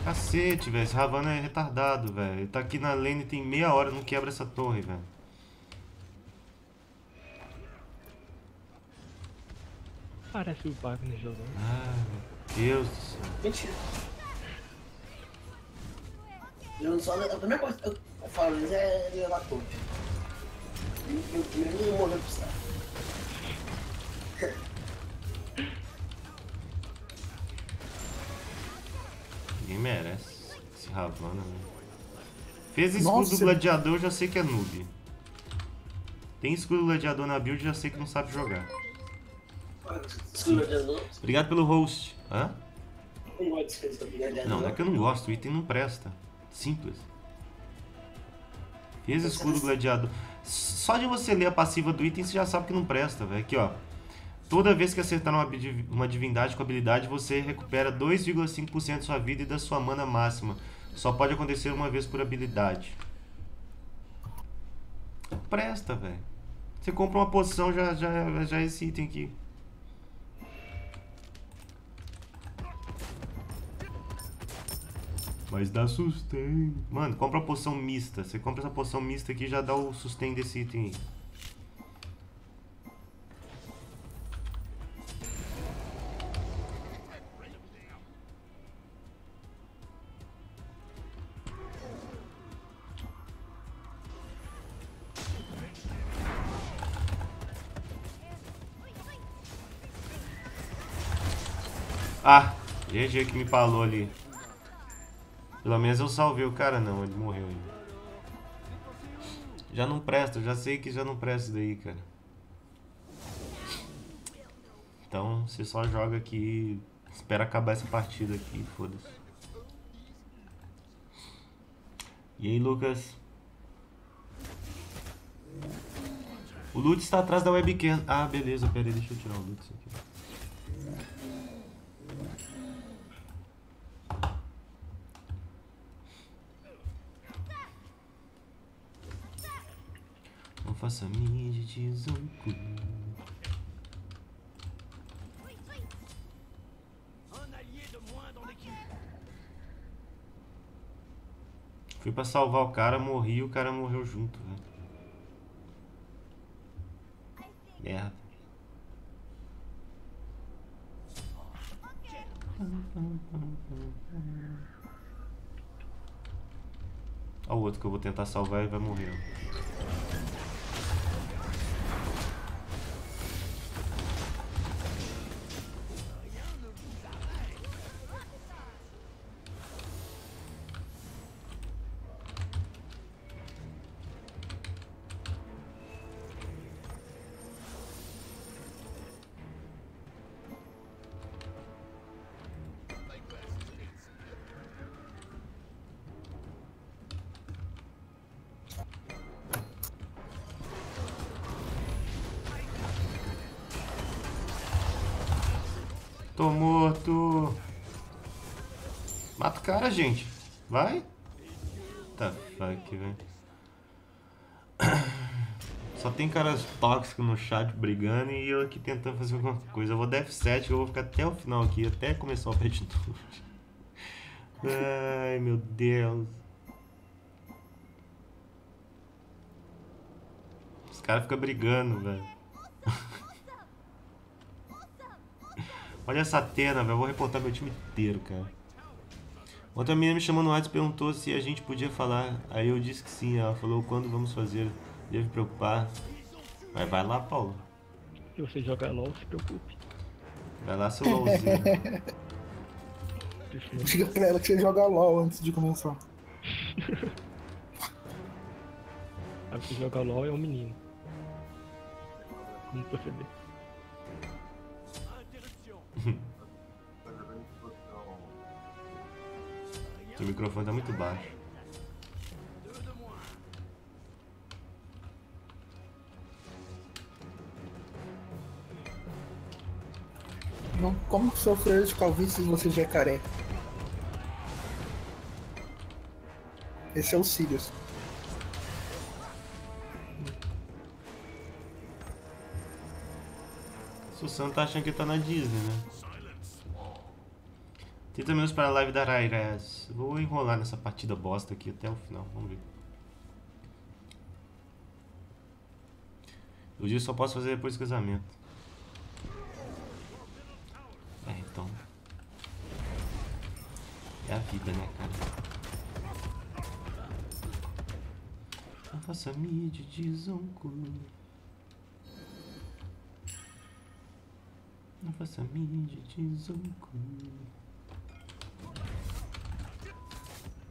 Cacete, velho. Esse Havana é retardado, velho. Ele tá aqui na lane tem meia hora, não quebra essa torre, velho. Parece o Wagner jogando. Ah, meu Deus do céu. Mentira. Eu só, a primeira coisa que eu falo isso é levar torre. Eu nem morro pro saco. Ninguém merece esse Havana, né? Fez escudo Nossa. do gladiador, já sei que é noob. Tem escudo do gladiador na build, já sei que não sabe jogar. Obrigado pelo host. Hã? Não, não é que eu não gosto, o item não presta. Simples. Fez escudo do gladiador. Só de você ler a passiva do item, você já sabe que não presta, velho. Aqui, ó. Toda vez que acertar uma divindade com habilidade, você recupera 2,5% de sua vida e da sua mana máxima. Só pode acontecer uma vez por habilidade. Presta, velho. Você compra uma poção, já é esse item aqui. Mas dá sustain. Mano, compra a poção mista. Você compra essa poção mista aqui e já dá o sustain desse item aí. Ah, GG que me falou ali. Pelo menos eu salvei o cara, não, ele morreu ainda. Já não presta, eu já sei que já não presta isso daí, cara. Então você só joga aqui, espera acabar essa partida aqui, foda-se. E aí, Lucas? O Lutz está atrás da webcam. Ah, beleza, pera aí, deixa eu tirar o Lutz aqui. Não faça mídia de zancu. Fui pra salvar o cara, morri e o cara morreu junto, velho. Merda. Olha o outro que eu vou tentar salvar e vai morrer. Tô morto. Mata o cara, gente. Vai. Tá fuck, velho. Só tem caras tóxicos no chat brigando e eu aqui tentando fazer alguma coisa. Eu vou dar F7 que eu vou ficar até o final aqui, até começar o patch novo. Ai, meu Deus. Os caras ficam brigando, velho. Olha essa Atena, velho. Eu vou reportar meu time inteiro, cara. Outra menina me chamou no WhatsApp e perguntou se a gente podia falar. Aí eu disse que sim. Ela falou quando vamos fazer. Deve preocupar. Mas vai lá, Paulo. Se você jogar LOL, se preocupe. Vai lá, seu LOLzinho. Diga pra ela que você joga LOL antes de começar. Sabe que jogar LOL é um menino. Como proceder? Seu microfone tá muito baixo. Não, como sofrer de calvície se você já é careca? Esse é o Sirius. Susano tá achando que tá na Disney, né? 30 minutos para a live da Rairas. Vou enrolar nessa partida bosta aqui até o final, vamos ver. O dia só posso fazer depois do casamento. É, então. É a vida, né, cara? Não faça mídia de zonco. Não faça mídia de zonco.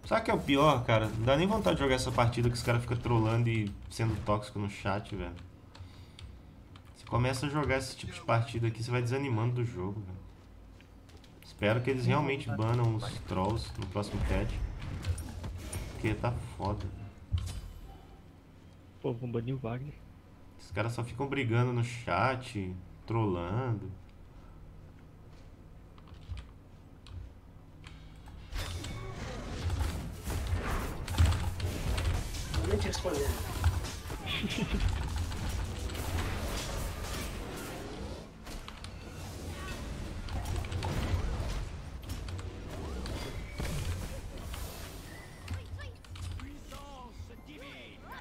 Sabe o que é o pior, cara? Não dá nem vontade de jogar essa partida que os caras ficam trolando e sendo tóxico no chat, velho. Você começa a jogar esse tipo de partida aqui, você vai desanimando do jogo, velho. Espero que eles realmente banam os trolls no próximo patch. Porque tá foda. Pô, vamos banir o Wagner. Os caras só ficam brigando no chat, trollando. Nem te respondendo.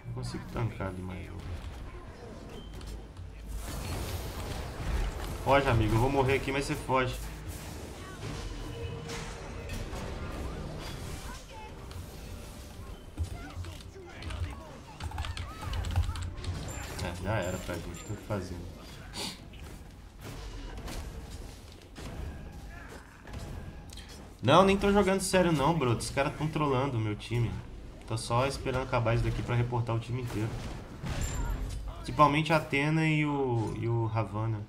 Não consigo tancar ali mais. Foge, amigo. Eu vou morrer aqui, mas você foge. É, já era pra gente. Tem o que fazer. Não, nem tô jogando sério não, bro. Os caras tão trolando o meu time. Tô só esperando acabar isso daqui pra reportar o time inteiro. Principalmente a Athena e o Ravana.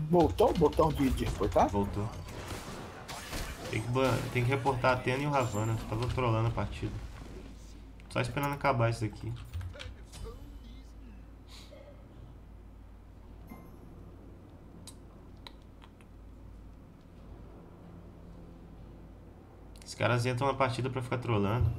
Voltou o botão de reportar? Voltou. Tem que reportar a Athena e o Ravana. Tava trolando a partida. Só esperando acabar isso daqui. Os caras entram na partida pra ficar trolando.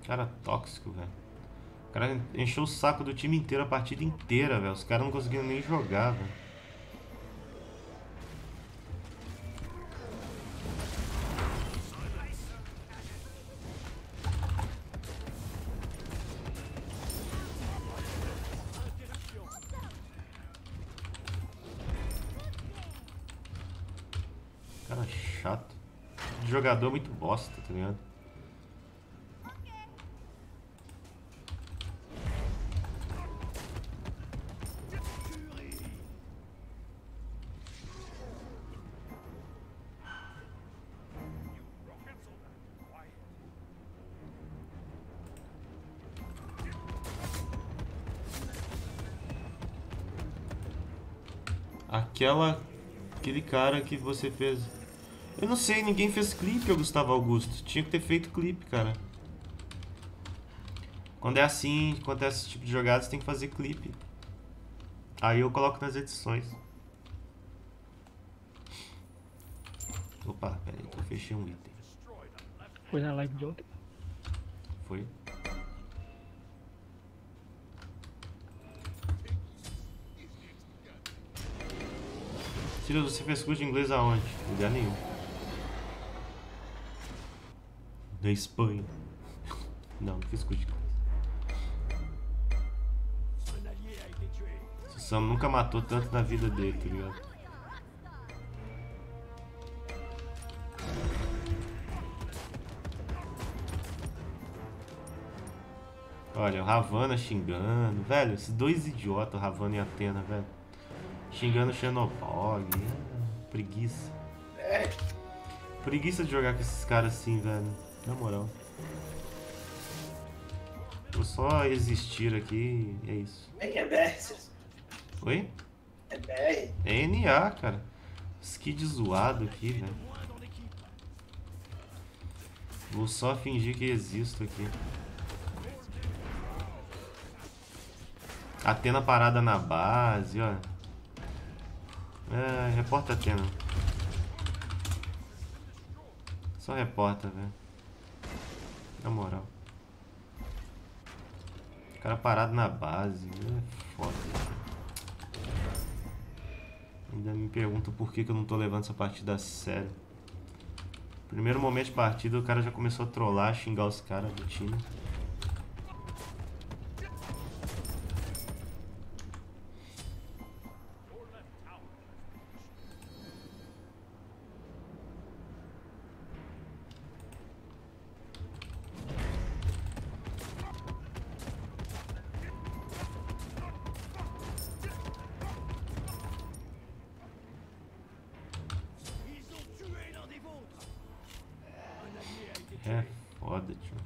Cara tóxico, velho. O cara encheu o saco do time inteiro a partida inteira, velho. Os caras não conseguiram nem jogar, velho. Cara chato. Jogador muito bosta, tá ligado? Aquele cara que você fez. Eu não sei, ninguém fez clipe, Gustavo Augusto. Tinha que ter feito clipe, cara. Quando é assim, quando é esse tipo de jogada, você tem que fazer clipe. Aí eu coloco nas edições. Opa, pera aí que eu fechei um item. Foi na live de ontem. Foi? Sirius, você fez curso de inglês aonde? Lugar nenhum. Da Espanha. Não, não fiz curso de inglês. O Sam nunca matou tanto na vida dele, tá ligado? Olha, o Ravana xingando. Velho, esses dois idiotas, o Ravana e a Athena, velho. Xingando o Xenobog. Preguiça. Preguiça de jogar com esses caras assim, velho. Na moral. Vou só existir aqui e é isso. É que é BR, Oi? é BR. É NA, cara. Skid zoado aqui, velho. Vou só fingir que existo aqui. Atena parada na base, ó. É, reporta a Atena. Só reporta, velho. Na moral. O cara parado na base. É foda. Ainda me pergunto por que eu não tô levando essa partida a sério. Primeiro momento de partida, o cara já começou a trollar, xingar os caras do time. É foda, tio.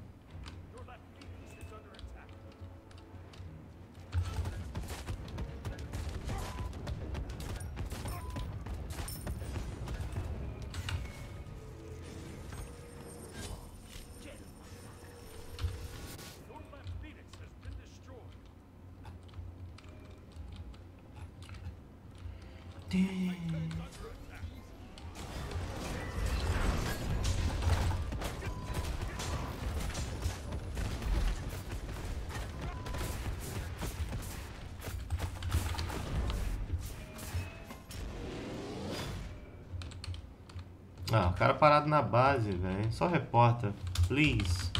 Ah, o cara parado na base, velho. Só reporta. Please.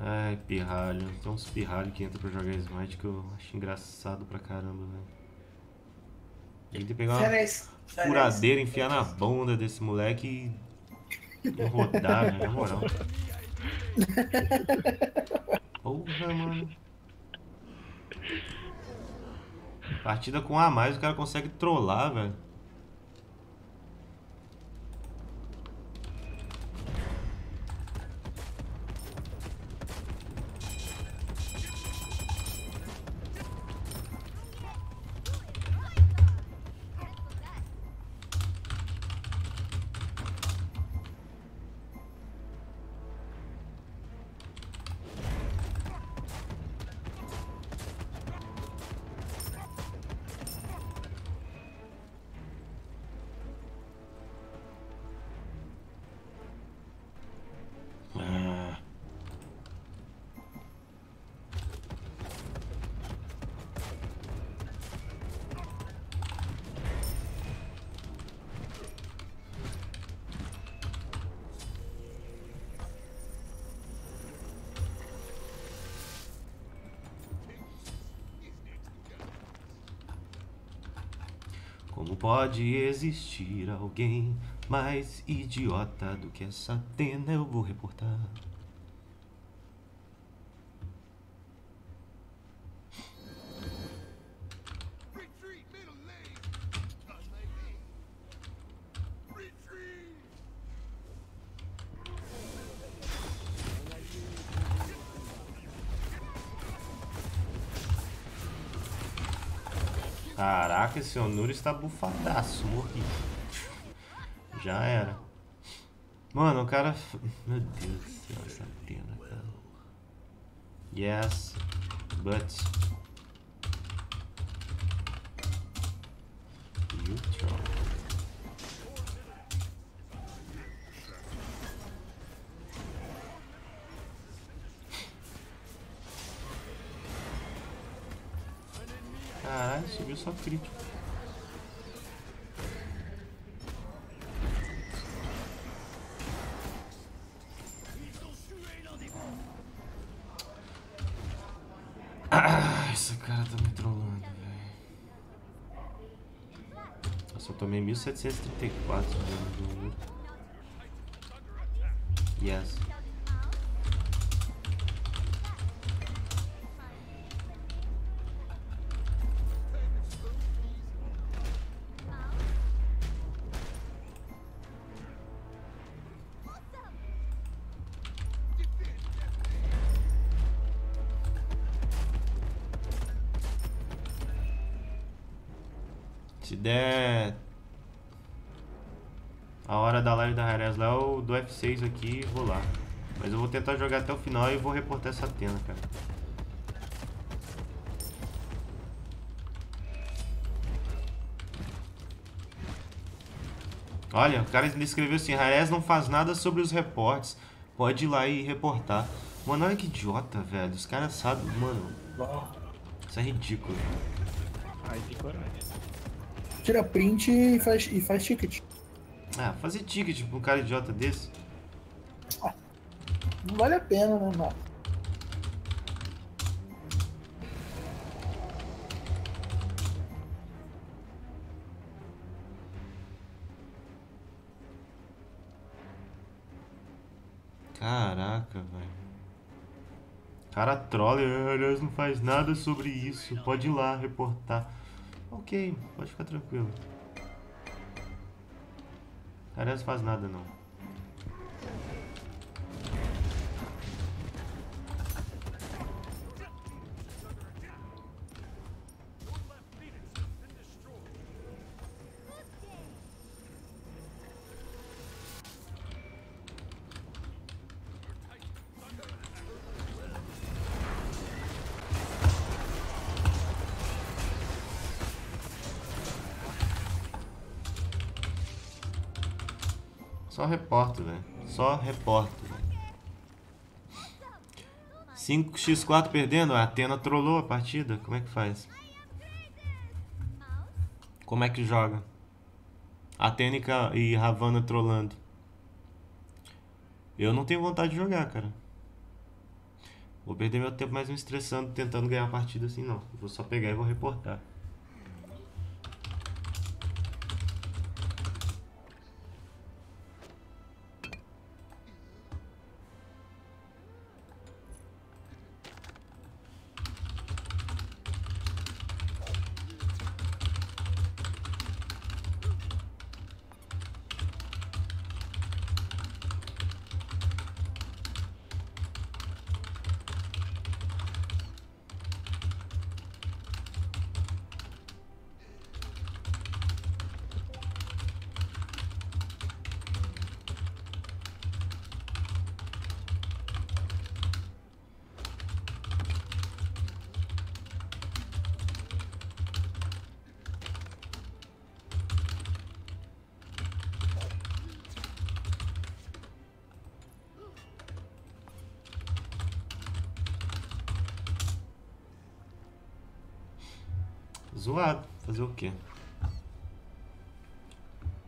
Ai, pirralho. Tem uns pirralhos que entram pra jogar Smite que eu acho engraçado pra caramba, velho. Tem que pegar uma furadeira, enfiar na bunda desse moleque e rodar, velho, na moral. Porra, mano. Partida com A mais, o cara consegue trollar, velho. Como pode existir alguém mais idiota do que essa Atena? Eu vou reportar. Caraca, esse Onur está bufadaço, morri. Já era. Mano, o cara... Meu Deus do céu, essa Atena, cara. Yes, but... You troll. Caralho, subiu só crítico. Ah, esse cara tá me trollando, velho. Eu só tomei 1734 de um. Yes. Se der a hora da live da Rarez lá, eu dou F6 aqui e vou lá. Mas eu vou tentar jogar até o final e vou reportar essa Atena, cara. Olha, o cara escreveu assim: Rarez não faz nada sobre os reportes. Pode ir lá e reportar. Mano, olha que idiota, velho. Os caras sabem, mano. Isso é ridículo. Ai, de coragem. Tira print e faz ticket. Ah, fazer ticket pra um cara idiota desse. Não vale a pena, né, mano? Caraca, velho. Cara trola, aliás, não faz nada sobre isso. Pode ir lá reportar. Ok, pode ficar tranquilo. Aliás, não faz nada não. Só reporto, velho. Só reporto. 5x4 perdendo? A Athena trollou a partida. Como é que faz? Como é que joga? Athena e Ravana trollando. Eu não tenho vontade de jogar, cara. Vou perder meu tempo mais me estressando, tentando ganhar a partida assim, não. Vou só pegar e vou reportar. Zoado, fazer o quê?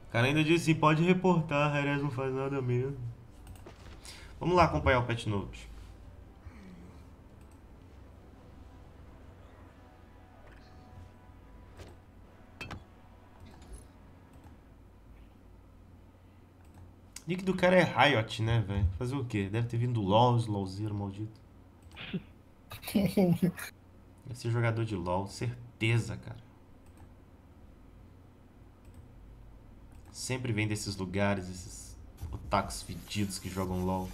O cara ainda disse assim, pode reportar, a Rarez não faz nada mesmo. Vamos lá acompanhar o patch note. Nick do cara é Riot, né, velho? Fazer o quê? Deve ter vindo do LoL, os LoLzeiro maldito. Deve ser jogador de LoL, certeza, cara. Sempre vem desses lugares, esses otakus fedidos que jogam LoL.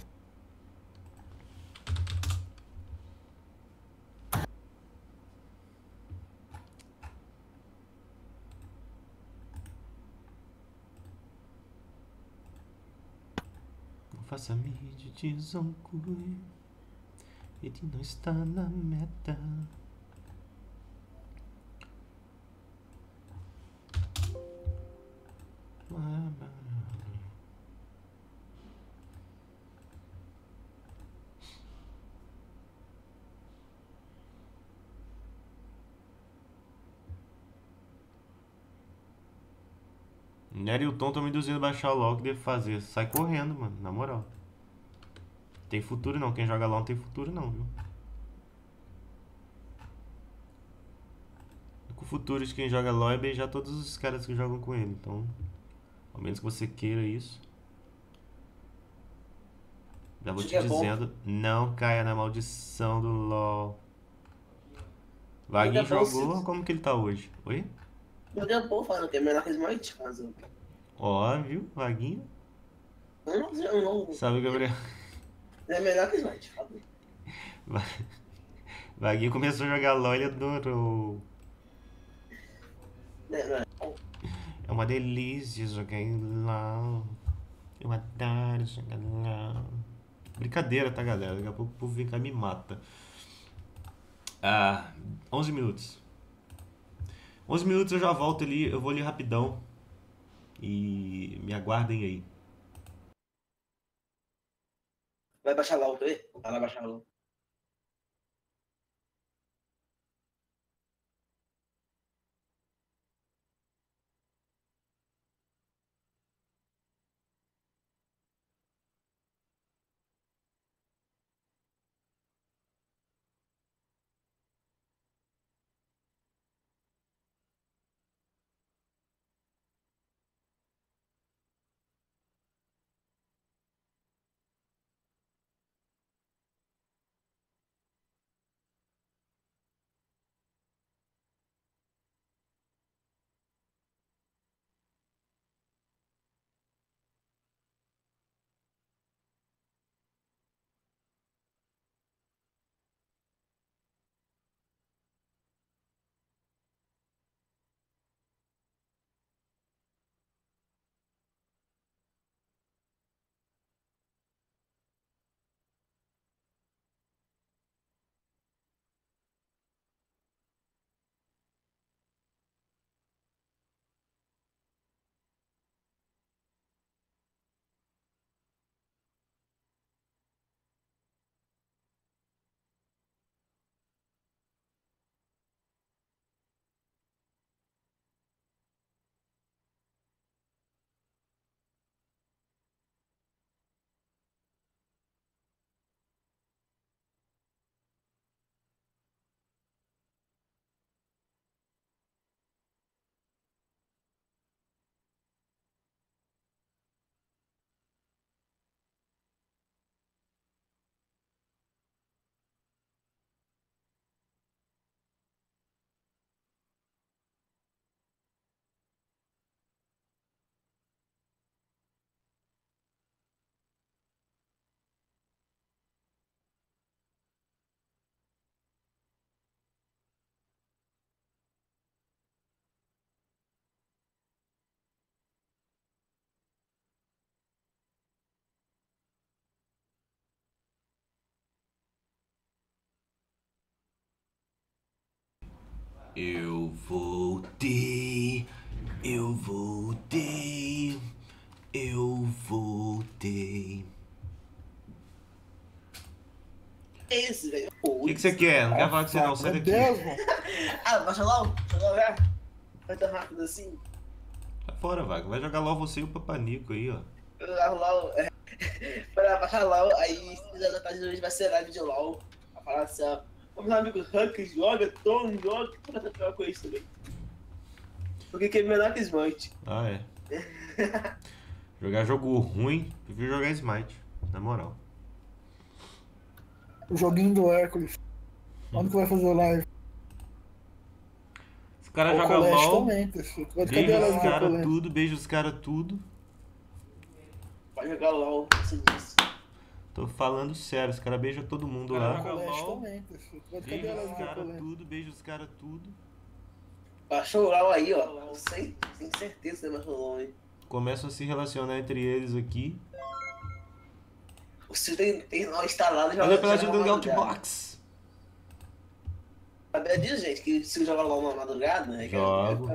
Não faça mídia de Zonkui. Ele não está na meta. Nery e o Tom estão me induzindo a baixar o LoL, o que devo fazer? Sai correndo, mano, na moral. Tem futuro não, quem joga LoL não tem futuro não, viu? O futuro de quem joga LoL é beijar todos os caras que jogam com ele, então... Ao menos que você queira isso. Já vou Acho te que é bom. dizendo, não caia na maldição do LoL. Acho Vaguinho que é bom jogou, se- como que ele tá hoje? Oi? Meu Deus, pô, falando que é melhor que Smite, caso. Ó, viu? Vaguinho. Eu não. Sabe, Gabriel? É melhor que Smite, fala. Va- Vaguinho começou a jogar LoL e adorou. Não é. uma delícia jogar em LOL. Eu adoro jogar LOL. Brincadeira, tá, galera? Daqui a pouco o povo vem cá e me mata. 11 minutos. 11 minutos eu já volto ali. Eu vou ali rapidão. E me aguardem aí. Vai baixar lá o TV? Vai lá baixar lá. Eu voltei, eu voltei, eu voltei. É esse, velho. O que você quer? Não quero falar com você não, sai Meu daqui. Deus, mano. Baixa lá, já. Vai tão rápido assim. Sai fora, vaga. Vai jogar LOL você e o Papanico aí, ó. LOL, para baixar LOL, aí 6 horas da tarde hoje vai ser live de LOL. Vai falar assim, ó. Vamos lá, amigo, Rank, joga, Tom, joga, que puta pior com isso também. Porque que é menor que Smite. Ah, é. Jogar jogo ruim, prefiro jogar Smite, na moral. O joguinho do Hércules. Quando que vai fazer live? Os caras O jogam Colete LOL, também, pessoal. Cadê beijo a os live do caras Colete? tudo, beijo os caras tudo. Vai jogar LOL, você disse. Tô falando sério, os caras beijam todo mundo lá. O Colete também, pessoal. Cadê Beijo a os live do caras Colete? tudo, beijo os caras tudo. Baixou o LOL aí, ó. Eu sei, tenho certeza que você baixou o LOL aí. Começam a se relacionar entre eles aqui. O Ciro tem LOL instalado e joga Olha pela ajuda na do madrugada. Outbox. Sabia disso, gente? Que se joga LOL na madrugada, né? Jogo.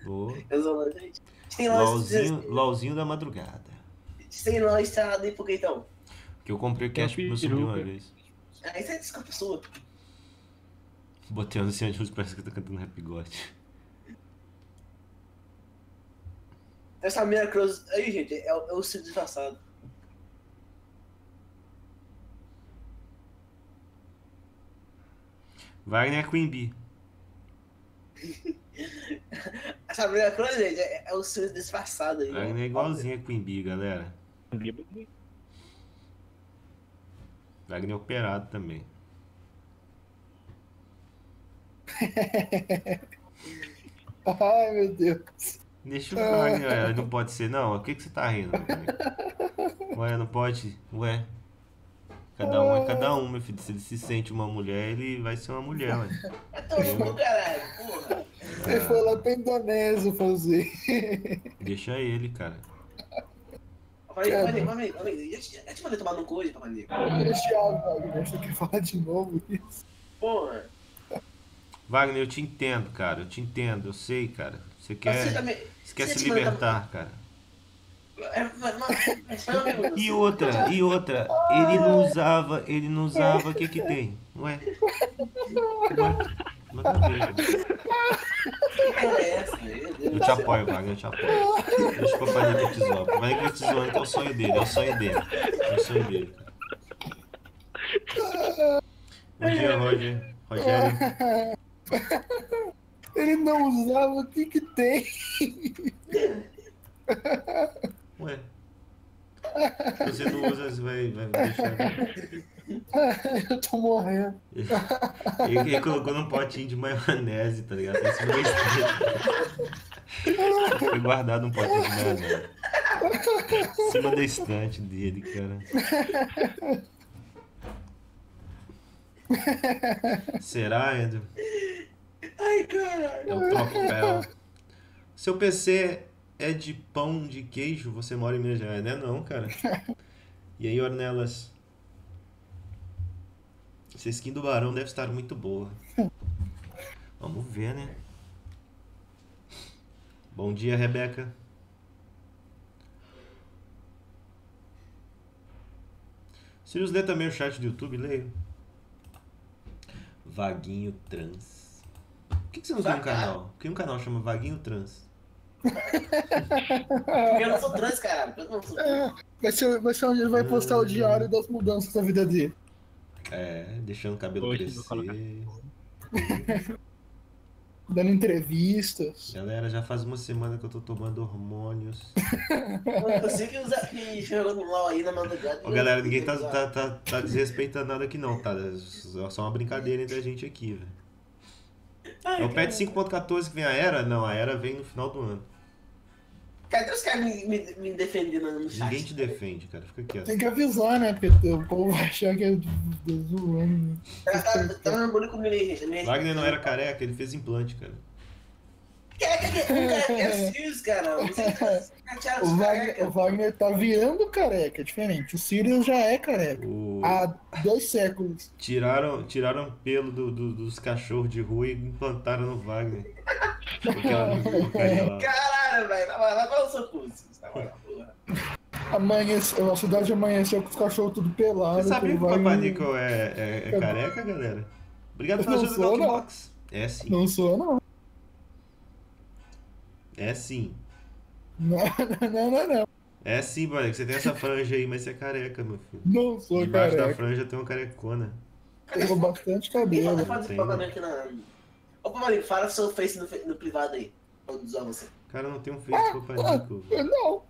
Boa. Eu sou LOL, gente. Tem LOL LOLzinho da madrugada. sem LOL instalado aí, por que então? Que eu comprei o cash pro meu sobrinho uma vez. Isso é desculpa sua. Botei no cima de luz, parece que eu tô cantando Rap God. Essa minha Cruz aí, gente, é o Ciro disfarçado. Wagner é Queen Bee. Essa minha Cruz, gente, é o Ciro disfarçado aí. Wagner é igualzinho a Queen Bee, galera. Wagner é operado também. Ai, meu Deus. Deixa o Wagner, não pode ser não? O que você tá rindo, Wagner? Ué, não pode? Ué. Cada um é cada um, meu filho. Se ele se sente uma mulher, ele vai ser uma mulher, ué. É tão bom, caralho, porra. Ele foi lá Ah, pra Indonésia fazer. deixa ele, cara. Papai, já te mandei tomar no cu hoje, papai Nico. Thiago, Wagner, você quer falar de novo isso? Porra. Wagner, eu te entendo, cara. Eu te entendo, eu sei, cara. Você Você quer, também. você quer você se te manda- libertar, cara. Mas foi um amigo. E outra, ele não usava, o que que tem? Ué, manda ver, cara. Que porra é essa, meu Deus Eu do te céu. apoio, Wagner, eu te apoio. Deixa o Papai Nico te zoar. O Papai Nico te zoando, que é o sonho dele, é o sonho dele. É o sonho dele, cara. Bom dia, Rogério. Ele não usava, o que que tem? Ué, se você não usa, você vai deixar. Eu tô morrendo. Ele colocou num potinho de maionese, tá ligado? Tá em cima da estante. Foi guardado num potinho de maionese. Em cima da estante dele, cara. Será, Andrew? Ai, caralho. É o troféu. Seu PC é de pão de queijo? Você mora em Minas Gerais, né? Não, cara. E aí, Ornelas? Essa skin do Barão deve estar muito boa. Vamos ver, né? Bom dia, Rebeca. Sirius, lê também o chat do YouTube, leio. Vaguinho Trans. Por que você não tem um canal? Por que um canal chama Vaguinho Trans? Porque eu não sou trans, caralho. Eu não sou trans. Vai ser onde ele vai postar o diário das mudanças da vida dele. É, deixando o cabelo Hoje vou colocar. crescer. Dando entrevistas. Galera, já faz uma semana que eu tô tomando hormônios. Eu sei que jogou no LOL aí na madrugada. Ó, galera, ninguém tá desrespeitando nada aqui não, tá? É só uma brincadeira entre a gente aqui, velho. É o patch 5.14 que vem a Era? Não, a Era vem no final do ano. Cadê os caras me defendendo no chat? Ninguém te defende, cara. Fica quieto. Tem que avisar, né? Porque o povo vai achar que é zoando, né? Tá dando bullying comigo aí. Wagner não era careca, ele fez implante, cara. É Sirius, cara. Vocês catearam os O careca. Wagner tá virando careca, é diferente. O Sirius já é careca. O... Há 2 séculos. Tiraram pelo dos cachorros de rua e implantaram no Wagner. Porque ela não colocaria lá. Caralho, velho. Vai para o seu curso. Tá bom, porra. A cidade amanheceu com os cachorros tudo pelados. Você sabia que o Wagner- Papanico é careca, galera? Obrigado pela Não ajuda do sou, não. Outbox. É sim. Não sou, não. É sim. Não. É sim, Papanico. Você tem essa franja aí, mas você é careca, meu filho. Não sou Debaixo da careca. franja tem uma carecona. Tenho bastante Quem cabelo. fala esse Tem. pagamento aqui na. Ô, Pamarinho, fala seu face no privado aí. Vou usar você. O cara não tem um face pro Papanico. Não.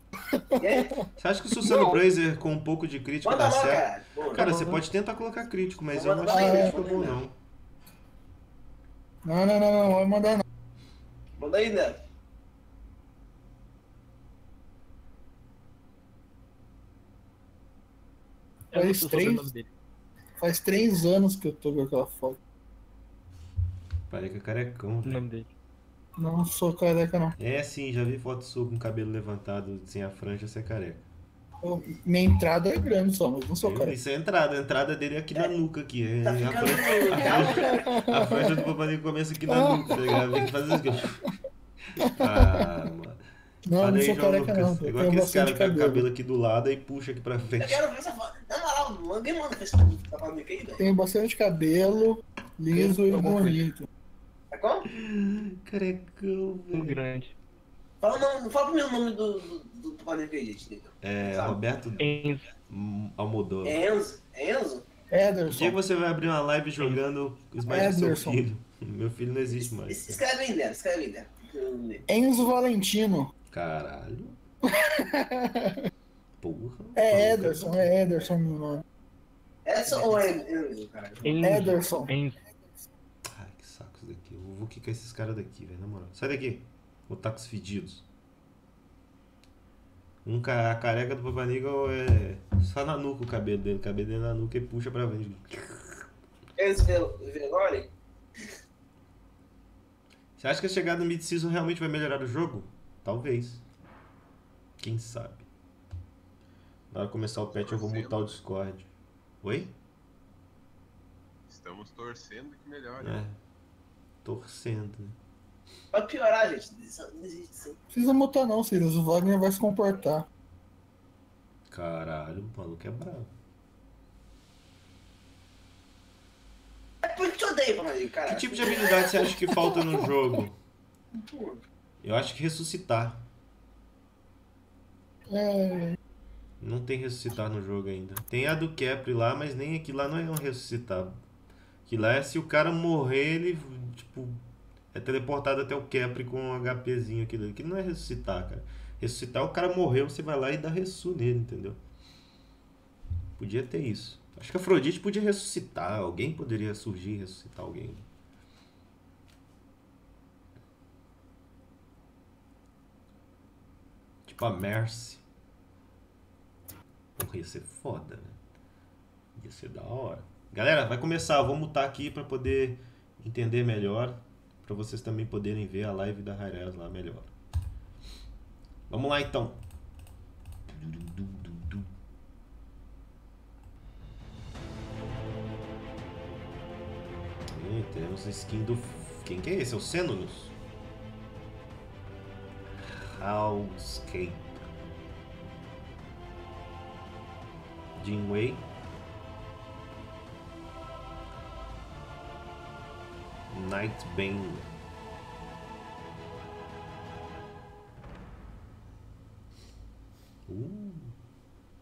E aí? Você acha que o Susano Brazer com um pouco de crítico Manda dá logo, certo? cara. Porra. Cara, você pode tentar colocar crítico, mas eu não Manda acho que lá, crítico é manda bom, aí, não. Não vai mandar não. Manda aí, né? Eu não Faz sei o sobrenome 3 dele. faz 3 anos que eu tô com aquela foto. Pareca carecão, O velho. nome dele. Não sou careca, não. É sim, já vi foto sua com o cabelo levantado sem a franja, você é careca. Minha entrada é grande só, mas não sou careca. Isso é a entrada dele é aqui na nuca aqui. É, Tá a, ficando. franja, a franja do Papanico começa aqui na nuca, tá ligado? Tem que fazer isso aqui. Ah, mano. Não, Fala não aí, sou João careca, Lucas. não. Igual Eu tenho aqueles caras bastante que pegam o cabelo cabelo. aqui do lado e puxa aqui pra Eu frente. quero ver essa foto. Na moral, alguém manda Facebook da Pamarinho aí, velho. Tenho bastante cabelo, liso e bonito. Tá como? Carecão, Um velho. grande. Fala pro meu nome do Pamarinho aí, gente. É, Sabe? Roberto Enzo. Almodóvar. É Enzo? É Enzo? Que dia que Ederson. você vai abrir uma live jogando Smite do seu Ederson. filho? Meu filho não existe mais. Escreve aí, né? Escreve aí, né? Enzo Valentino. Caralho. Porra. É Ederson meu nome. Essa ou é Enzo, cara? Ederson. Enzo. Ai, que saco isso daqui. Eu vou quicar esses caras daqui, velho, na moral. Sai daqui. Otakus fedidos. A careca do Papanico é Só na nuca o cabelo dele na nuca e puxa pra frente. Eles velorem? Você acha que a chegada do mid-season realmente vai melhorar o jogo? Talvez. Quem sabe? Na hora de começar o patch eu vou mutar o Discord. Oi? Estamos torcendo que melhore. É. Torcendo. Né? Vai piorar, gente. Desiste sim. Não precisa mutar não, Sirius. O Wagner vai se comportar. Caralho, o maluco é bravo. É por que eu odeio, mano, cara. Que tipo de habilidade você acha que falta no jogo? Eu acho que ressuscitar. É, Não tem ressuscitar no jogo ainda. Tem a do Capri lá, mas nem aquilo lá não é um ressuscitar. Que lá é se o cara morrer, ele, tipo, é teleportado até o Capri com um HPzinho aquilo. Aquilo não é ressuscitar, cara. Ressuscitar, o cara morreu, você vai lá e dá ressu nele, entendeu? Podia ter isso. Acho que a Afrodite podia ressuscitar. Alguém poderia surgir e ressuscitar alguém. Tipo a Mercy. Porra, ia ser foda, né? Ia ser da hora. Galera, vai começar. Eu vou mutar aqui pra poder entender melhor. Pra vocês também poderem ver a live da Rairaz lá melhor. Vamos lá então. Temos a skin do... Quem que é esse? É o Xenonus? Hellscape. Jinwei. Nightbane.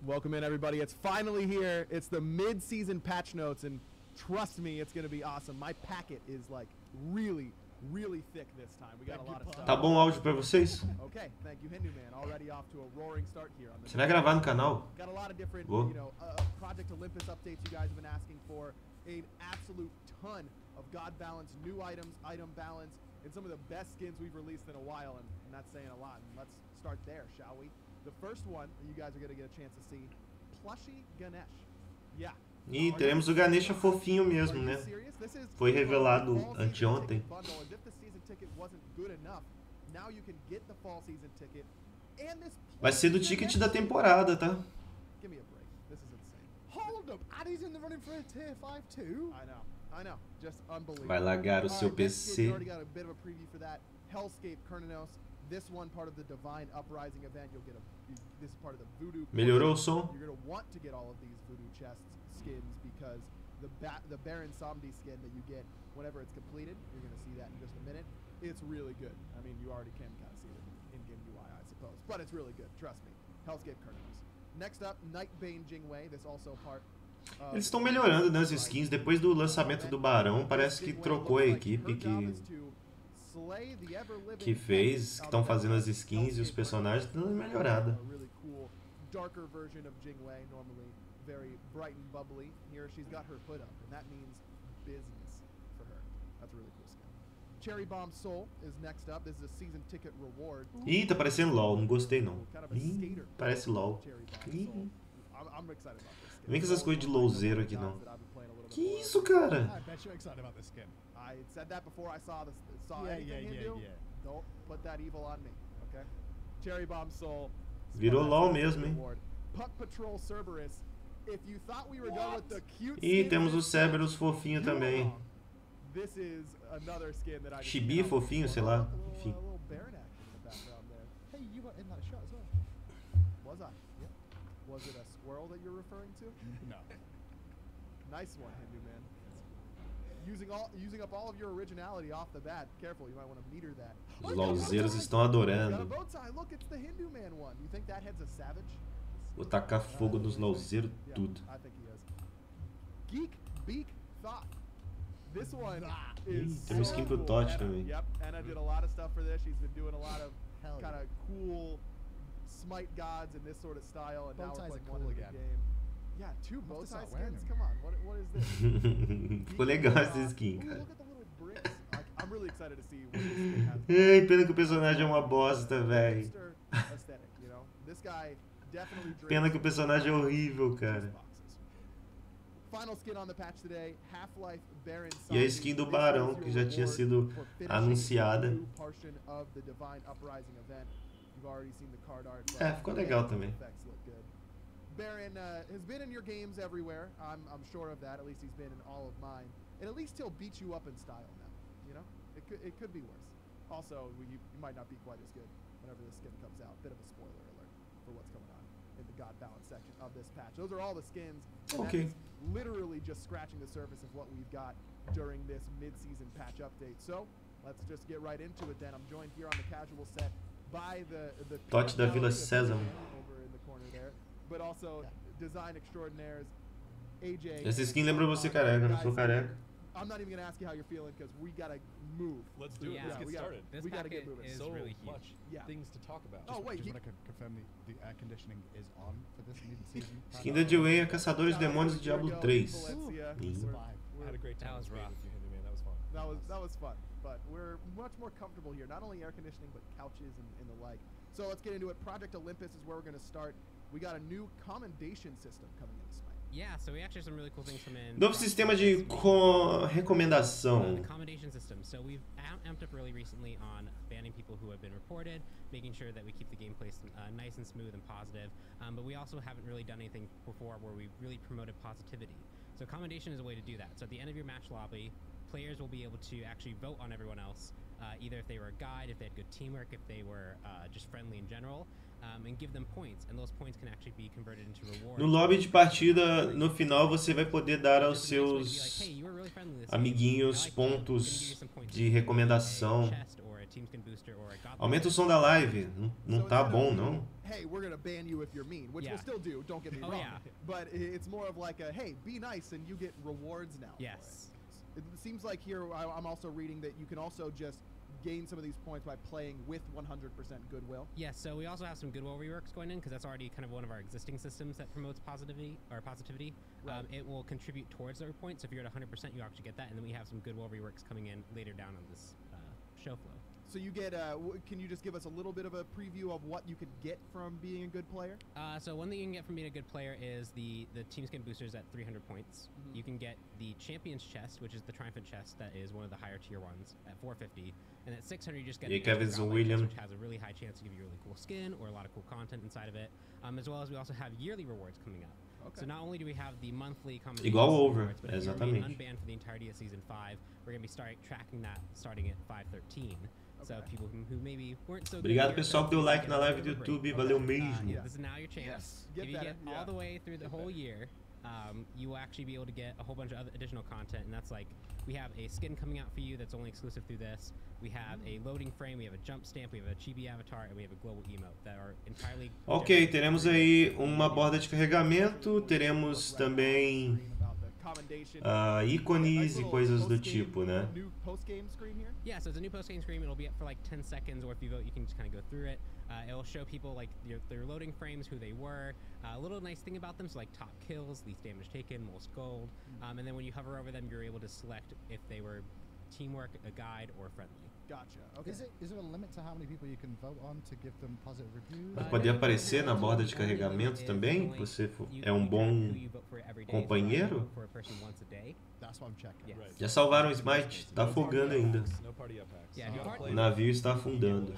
Welcome in, everybody. It's finally here. It's the mid-season patch notes, and trust me, it's going to be awesome. My packet is like really thick this time. We got a lot of stuff. Tá bom o áudio pra vocês? Okay, thank you, Hindu Man. Already off to a roaring start here on the. Você vai gravar no canal? Got a lot of different, Vou. Project Olympus updates you guys have been asking for. An absolute ton of God balance, new items, item balance, and some of the best skins we've released in a while, and that's saying a lot. And let's start there, shall we? The first one that you guys are going to get a chance to see, Plushie Ganesh. Yeah. E teremos o Ganesha fofinho mesmo, né? Foi revelado anteontem. Vai ser do ticket da temporada, tá? Vai lagar o seu PC. Melhorou o som? Skins because the Baron Somdi skin that you get whenever it's completed, you're going to see that in just a minute. It's really good. I mean, you already can kind of see it in game UI, I suppose, but it's really good. Trust me. Hellscape Kernos. Next up, Nightbane Jingwei. This also part. Eles estão melhorando nas skins. Depois do lançamento do Barão, parece que trocou a equipe que fez, que estão fazendo as skins e os personagens, dando uma melhorada. Darker version of Jingwei normally. Very bright and bubbly. Here she's got her hood up, and that means business for her. That's a really cool skin. Cherry Bomb Soul is next up. This is a season ticket reward. Ih, tá parecendo LOL, não gostei não. Ih, parece LOL. Ih. I'm excited about this skin. Não vem com essas coisas de LOLzeiro aqui não. Que isso, cara? I bet you're excited about this skin. I said that before I saw anything Hindu. Don't put that evil on me, okay? Cherry Bomb Soul. Virou LOL mesmo, hein? Puck Patrol Cerberus. E temos o Cerberus fofinho também. Chibi fofinho, sei lá. Enfim. Os LOLzeiros estão adorando. Vou tacar fogo nos LOLzeiros tudo. Tem uma skin pro Tot também. Anna did a lot of stuff for this. She's been doing a lot of kind of cool Smite gods and this sort of style, and now we're playing one in the game. Yeah, two bow tie skins. Come on, what is this? Ficou legal essa skin, cara. Look at the little bricks. I'm really excited to see what this skin has. Ai, pena que o personagem é uma bosta, velho. Aesthetic, you know. This guy definitely Pena que o drinks personagem é horrível, cara. boxes. Final skin on the patch today, Half-Life Baron E a Zombie. skin do This Barão, is que your já tinha reward sido for finishing anunciada. the new portion of the Divine Uprising event. You've already seen the card art, but É, ficou legal the também. effects look good. Baron has been in your games everywhere. I'm sure of that. At least he's been in all of mine. And at least he'll beat you up in style now. You know, it could be worse. Also, you might not be quite as good whenever this skin comes out. Bit of a spoiler alert for what's going on in the God Balance section of this patch. Those are all the skins. And Okay. that is literally just scratching the surface of what we've got during this mid-season patch update. So let's just get right into it then. I'm joined here on the casual set by the Tote da Vila Gallery of Sésamo. over in the corner there, but also design extraordinaires AJ. Essa skin lembra você careca, eu não sou careca. I'm not even gonna ask you how you're feeling because we gotta move. Let's do it. Yeah. Let's get we gotta- started. This we gotta get packet moving. is So really huge. much Yeah. things to talk about. Oh wait, Just want to confirm the air conditioning is on for this mid-season. Skin da Dewey é Caçadores de Demônios de Diablo 3. Valencia. Ih. Survive. I had a great time That was with rough. you, Hindu man. That was fun. That was fun, but we're much more comfortable here. Not only air conditioning, but couches and the like. So let's get into it. Project Olympus is where we're going to start. We got a new commendation system coming into Smite. Yeah, so we actually have some really cool things come in. Novo sistema de recomendação. The commendation system. So we've amped up really recently on banning people who have been reported, making sure that we keep the gameplay nice and smooth and positive. But we also haven't really done anything before where we really promoted positivity. So commendation is a way to do that. So at the end of your match lobby, players will be able to actually vote on everyone else, either if they were a guide, if they had good teamwork, if they were just friendly in general, and give them points. And those points can actually be converted into rewards. No lobby de partida, no final, você vai poder dar aos seus amiguinhos pontos de recomendação. Aumenta o som da live. Não tá bom, não. Hey, we're gonna ban you if you're mean, which we'll still do. Don't get me wrong. Yeah. But it's more of like a hey, be nice and you get rewards now. Yes. It seems like here I'm also reading that you can also just gain some of these points by playing with 100% goodwill. Yes, so we also have some goodwill reworks going in because that's already kind of one of our existing systems that promotes positivity. Right. It will contribute towards their points. So if you're at 100%, you actually get that, and then we have some goodwill reworks coming in later down on this show flow. So you get, can you just give us a little bit of a preview of what you could get from being a good player? So one thing you can get from being a good player is the team skin boosters at 300 points. Mhm. You can get the Champion's Chest, which is the Triumphant Chest that is one of the higher tier ones, at 450. And at 600, you just get E aí, an Kevin extra Godlike William. chest, which has a really high chance to give you a really cool skin or a lot of cool content inside of it. As well as we also have yearly rewards coming up. Okay. So not only do we have the monthly commendation Igual over, rewards, but if you're being exatamente. unbanned for the entirety of Season 5, we're going to be tracking that starting at 513. So Okay. people who maybe weren't so good Obrigado, at pessoal, que deu like na live do give a break. YouTube. Valeu mesmo. Yeah. This is now your chance. Yes. If Get you better, get yeah. all the way through the whole year, you will actually be able to get a whole bunch of other additional content, and that's like we have a skin coming out for you that's only exclusive through this. We have a loading frame, we have a jump stamp, we have a chibi avatar, and we have a global emote that are entirely. Ok, teremos aí uma borda de carregamento, teremos também ícones e coisas do tipo, né? New post-game screen here? Yeah, so it's a new post-game screen. It'll be up for like 10 seconds, or if you vote, you can just kind of go through it. It'll show people like their loading frames, who they were, a little nice thing about them, so like top kills, least damage taken, most gold, and then when you hover over them, you're able to select if they were teamwork, a guide, or friendly. Gotcha. Okay. Is there a limit to how many people you can vote on to give them positive reviews? Vai poder aparecer na borda de carregamento também? Você é um bom companheiro? That's what I'm checking. Yeah. Já salvaram o Smite? Tá afogando ainda. No party up packs. Yeah, O navio está afundando.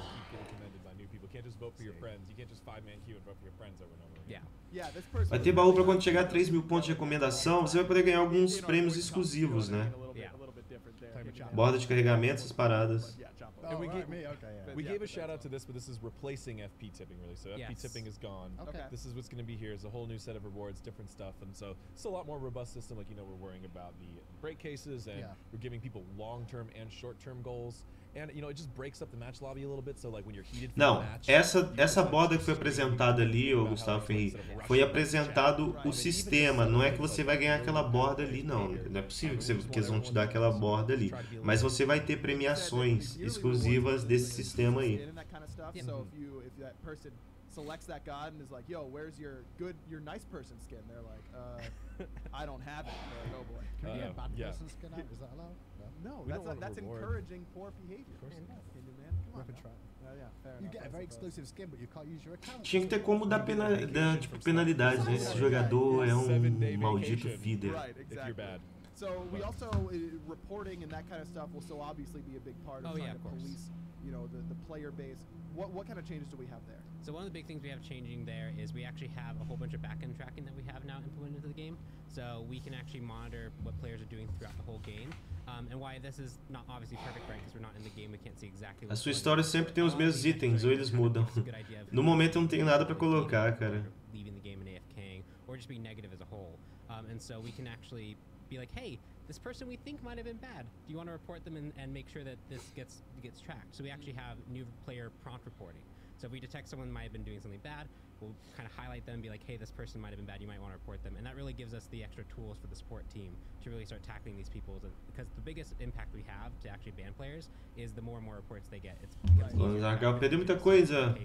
You can't just vote for your friends. You can't just 5-man queue and vote for your friends over and over again. Yeah. Yeah, this person Vai ter baú para quando chegar a 3 mil pontos de recomendação. Você vai poder ganhar alguns prêmios exclusivos, né? Borda de carregamento, essas paradas. And we gave, me, okay, yeah. we gave a shout out to this, but this is replacing FP tipping, really. So FP Yes. tipping is gone. Okay. This is what's going to be here. It's a whole new set of rewards, different stuff, and so it's a lot more robust system. Like, you know, we're worrying about the break cases, and we're giving people long-term and short-term goals. And, you know, it just breaks up the match lobby a little bit, so like when you're heated for Não, the match... essa borda que foi apresentada ali, ô Gustavo Ferri, foi apresentado o sistema, não é que você vai ganhar aquela borda ali, não. Não é possível que eles vão te dar aquela borda ali. Mas você vai ter premiações exclusivas desse sistema aí. So if that person selects that god and is like, yo, where's your nice person skin? They're like, I don't have it. They're like, oh boy. Can we get a bad yeah. person skin out? Is that allowed? No? No, We don't want to that's reward. encouraging poor behavior. course In not. my opinion, man. Come on. Weapon now. trial. Yeah, fair You enough, get a I very suppose. exclusive skin, but you can't use your account. Tinha que ter como dar, tipo, penalidade, né? Esse jogador é maldito feeder. Right, If exactly. you're bad. So we also reporting and that kind of stuff will still obviously be a big part of Oh, yeah, trying of to course. police, the player base. What kind of changes do we have there? So one of the big things we have changing there is we actually have a whole bunch of back-end tracking that we have now implemented into the game. So we can actually monitor what players are doing throughout the whole game. And why this is not obviously perfect, right? Because we're not in the game, we can't see exactly. A sua história sempre tem os mesmos itens, ou eles mudam. No momento eu não tenho nada pra colocar, cara. Leaving the game and AFKing, or just being negative as a whole. And so we can actually be like, hey, this person we think might have been bad. Do you want to report them and make sure that this gets tracked? So we actually have new player prompt reporting. So if we detect someone might have been doing something bad, we'll kind of highlight them, be like, hey, this person might have been bad, you might want to report them. And that really gives us the extra tools for the support team to really start tackling these people. Because the biggest impact we have to actually ban players is the more and more reports they get. It's O Zagal perdeu muita coisa.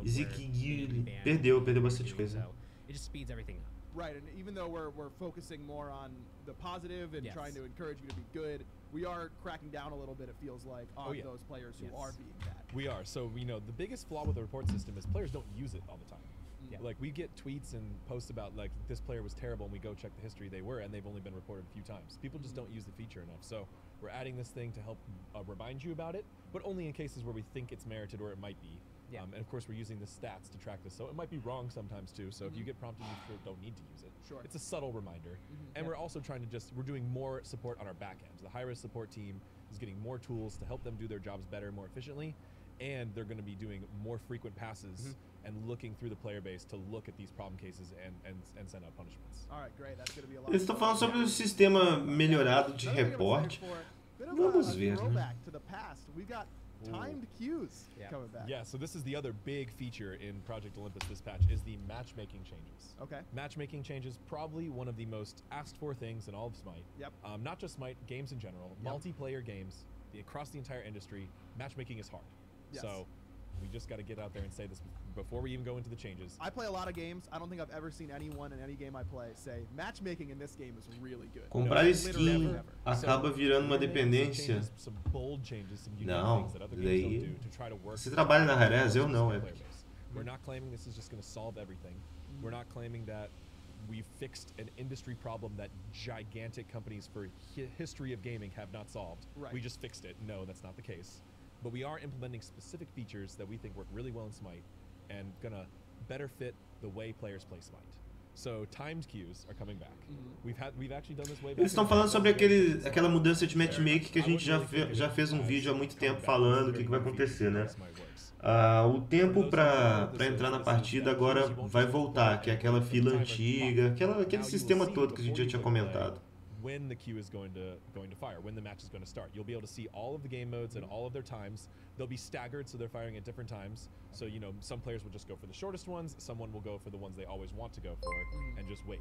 Ezequiel perdeu bastante coisa. So it just speeds everything up. Right, and even though we're focusing more on the positive and Yes. trying to encourage you to be good, we are cracking down a little bit, it feels like, on yeah. those players who Yes. are being bad. We are. So, the biggest flaw with the report system is players don't use it all the time. Yeah. Like, we get tweets and posts about, like, this player was terrible, and we go check the history they were, and they've only been reported a few times. People just don't use the feature enough. So, we're adding this thing to help remind you about it, but only in cases where we think it's merited or it might be. Yeah. And, of course, we're using the stats to track this. So, it might be wrong sometimes, too. So, if you get prompted, you don't need to use it. Sure. It's a subtle reminder. And Yep. we're also trying to we're doing more support on our back end. The high-risk support team is getting more tools to help them do their jobs better, more efficiently, and they're going to be doing more frequent passes and looking through the player base to look at these problem cases and send out punishments. All right, great. That's going to be a lot. Eles estão falando sobre o sistema melhorado de Another thing I'm reporte. excited for, bit of Vamos a ver, né? throwback to the past. We've got timed queues Yeah. coming back. Yeah, so this is the other big feature in Project Olympus this patch is the matchmaking changes. Okay. Matchmaking changes, probably one of the most asked for things in all of Smite. Yep. Not just Smite, games in general, multiplayer games, across the entire industry, matchmaking is hard. Yes. So we just got to get out there and say this before we even go into the changes. I play a lot of games. I don't think I've ever seen anyone in any game I play say matchmaking in this game is really good. Comprar Literally skin never. acaba virando uma dependência. Some bold changes, some unique Não, things that other daí- games don't do to try to work. Você trabalha na Rarez, eu não, player Epic. base. We're not claiming this is just going to solve everything. We're not claiming that we've fixed an industry problem that gigantic companies for history of gaming have not solved. Right. We just fixed it. No, that's not the case. But we are implementing specific features that we think work really well in Smite and gonna better fit the way players play Smite. So timed queues are coming back. We've actually done this way back. Eles estão falando sobre aquela mudança de matchmaking que a gente já fez um vídeo há muito tempo falando o que vai acontecer, né? O tempo para entrar na partida agora vai voltar, que é aquela fila antiga, aquele sistema todo que a gente já tinha comentado. When the queue is going to fire, when the match is going to start. You'll be able to see all of the game modes and all of their times. They'll be staggered, so they're firing at different times. So, some players will just go for the shortest ones, someone will go for the ones they always want to go for, and just wait.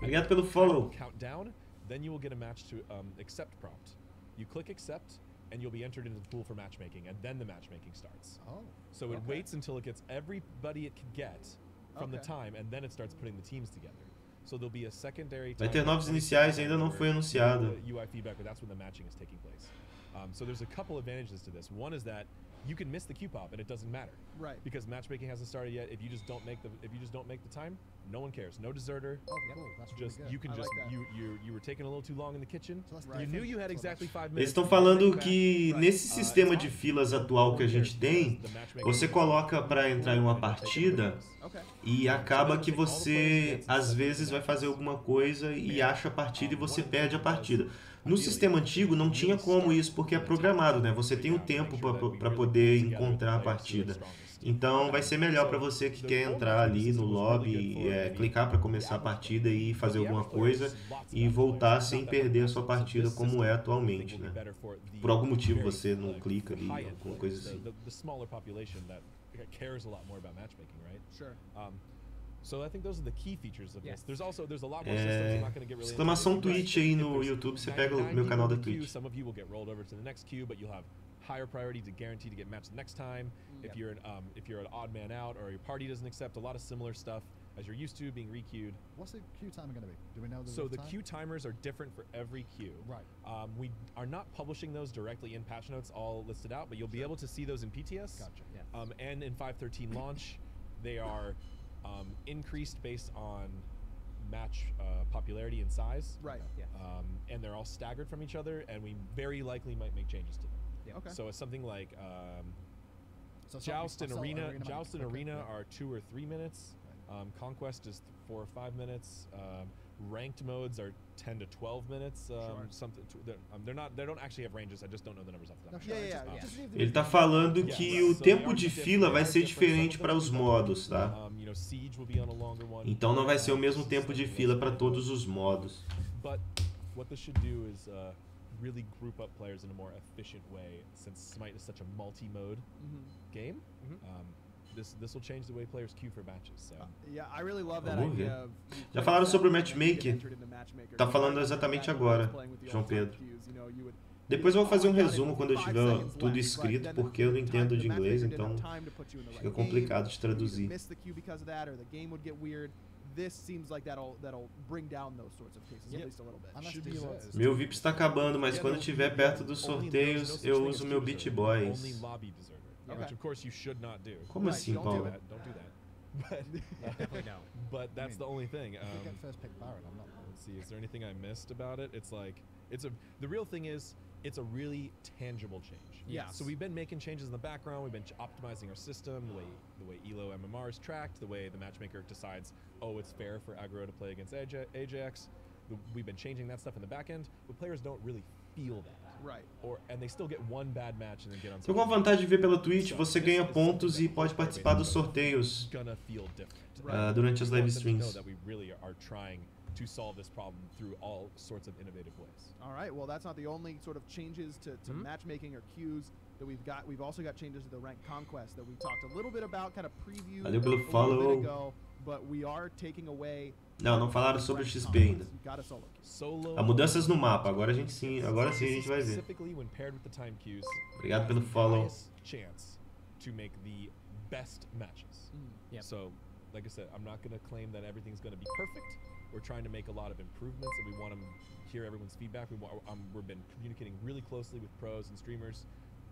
Obrigado pelo follow. Count down, then you will get a match to accept prompt. You click accept, and you'll be entered into the pool for matchmaking, and then the matchmaking starts. Oh. So it waits until it gets everybody it can get from the Okay. time, and then it starts putting the teams together. So there'll be a secondary. Vai ter novos iniciais, ainda não foi anunciado. UI feedback, but that's when the matching is taking place. So there's a couple advantages to this. One is that you can miss the queue pop and it doesn't matter. Right. Because matchmaking hasn't started yet. If you just don't make the time, no one cares. No deserter. Oh, cool. That's really Just good. you can I just like that. you were taking a little too long in the kitchen. So that's You different. knew you had So exactly that's- 5 minutes. Eles estão to falando bring back. que nesse sistema de filas atual que a gente tem, você coloca para entrar em uma partida Okay. e acaba que você às vezes vai fazer alguma coisa e acha a partida e você perde a partida. No sistema antigo não tinha como isso porque é programado, né? Você tem o tempo para poder encontrar a partida. Então vai ser melhor para você que quer entrar ali no lobby, clicar para começar a partida e fazer alguma coisa e voltar sem perder a sua partida como é atualmente, né? Por algum motivo você não clica ali, alguma coisa assim. The smaller population that cares a lot more about matchmaking, right? Sure. So I think those are the key features of this. Yes. There's a lot more systems. I'm not going to get really Exclamação into it. Twitch aí no YouTube, você pega o meu canal da Twitch. Some of you will get rolled over to the next queue, but you'll have higher priority to guarantee to get matched next time. If you're an odd man out or your party doesn't accept, a lot of similar stuff. as you're used to, being re-queued. What's the queue timer going to be? Do we know the So rough the time? queue timers are different for every queue. Right. We are not publishing those directly in patch notes all listed out, but you'll be able to see those in PTS. Gotcha. Yeah. And in 5.13 launch, they are increased based on match popularity and size. Right. Yeah. And they're all staggered from each other, and we very likely might make changes to them. Yeah. Okay. So it's something like So Joust and Arena. Joust and okay, Arena yeah. are 2 or 3 minutes. Conquest is 4 or 5 minutes. Ranked modes are 10 to 12 minutes. Something. They don't actually have ranges. I just don't know the numbers off the top of my head. Yeah. Just leave the Ele tá falando que o tempo de fila vai ser diferente para os modos, tá? You know, Siege will be on a longer one. Então não vai ser o mesmo tempo de fila para todos os modos. But what this should do is really group up players in a more efficient way, since Smite is such a multi-mode game. This will change the way players queue for matches. So. Yeah, I really love that Vamos ver. idea of Já falaram sobre o matchmaker? Tá falando exatamente agora, João Pedro. Depois eu vou fazer um resumo quando eu tiver tudo escrito, porque eu não entendo de inglês, então fica complicado de traduzir. This seems like that'll bring down those sorts of cases at least a little bit. Meu VIP está acabando, mas quando estiver perto dos sorteios, eu uso meu Beat Boys. Only lobby deserter, which of course you should not do. Como assim, Paulo? Don't do that. But but that's the only thing. If we get first pick Baron, I'm not. Let's see. Is there anything I missed about it? It's like the real thing is it's a really tangible change. Yes. So we've been making changes in the background. We've been optimizing our system, the way Elo MMR is tracked, the way the matchmaker decides, oh, it's fair for aggro to play against Ajax. We've been changing that stuff in the back end, but players don't really feel that. Right. And they still get one bad match and then get on. Então, com a vantagem de ver pela Twitch, você ganha pontos e pode participar dos sorteios durante as live streams. That we really are trying to solve this problem through all sorts of innovative ways. All right. Well, that's not the only sort of changes to matchmaking or queues that we've got. We've also got changes to the ranked conquest that we talked a little bit about, kind of previewed Valeu pelo a little follow. bit ago, but we are taking away. Não falaram sobre o XP ainda. Got a solo queue. Há mudanças no mapa, agora sim a gente vai ver. Specifically when paired with the time queues. Obrigado pelo follow. Chance to make the best matches. Yep. So, like I said, I'm not going to claim that everything's going to be perfect. We're trying to make a lot of improvements, and we want to hear everyone's feedback. We've been communicating really closely with pros and streamers.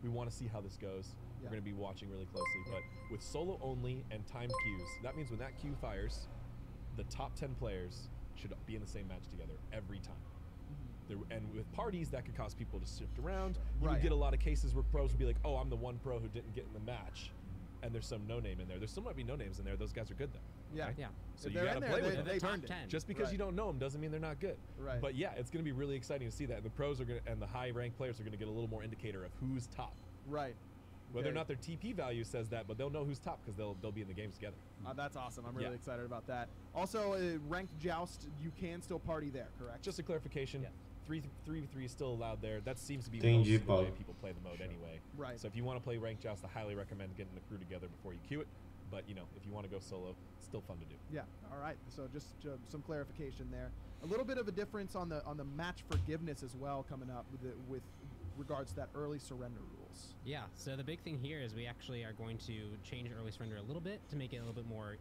We want to see how this goes. We're going to be watching really closely. But with solo only and timed queues, that means when that queue fires, the top 10 players should be in the same match together every time. And with parties, that could cause people to shift around. You would get a lot of cases where pros would be like, oh, I'm the one pro who didn't get in the match. And there's some no-name in there. There still might be no-names in there. Those guys are good, though. Yeah. Okay? Yeah. So If you they're got to in play there, with them. they've earned it. Just because you don't know them doesn't mean they're not good. Right. But yeah, it's going to be really exciting to see that. And the pros are going to, and the high-ranked players are going to get a little more indicator of who's top. Right. Whether or not their TP value says that, but they'll know who's top because they'll be in the games together. That's awesome. I'm really excited about that. Also, ranked joust, you can still party there, correct? Just a clarification. Yeah. 3v3 is still allowed there. That seems to be Entendi, most of the way Paulo. people play the mode anyway. Right. So if you want to play ranked joust, I highly recommend getting the crew together before you queue it. But you know, if you want to go solo, it's still fun to do. Yeah. All right. So just some clarification there. A little bit of a difference on the match forgiveness as well coming up with regards to that early surrender rules. Yeah, so the big thing here is we actually are going to change early surrender a little bit to make it a little bit more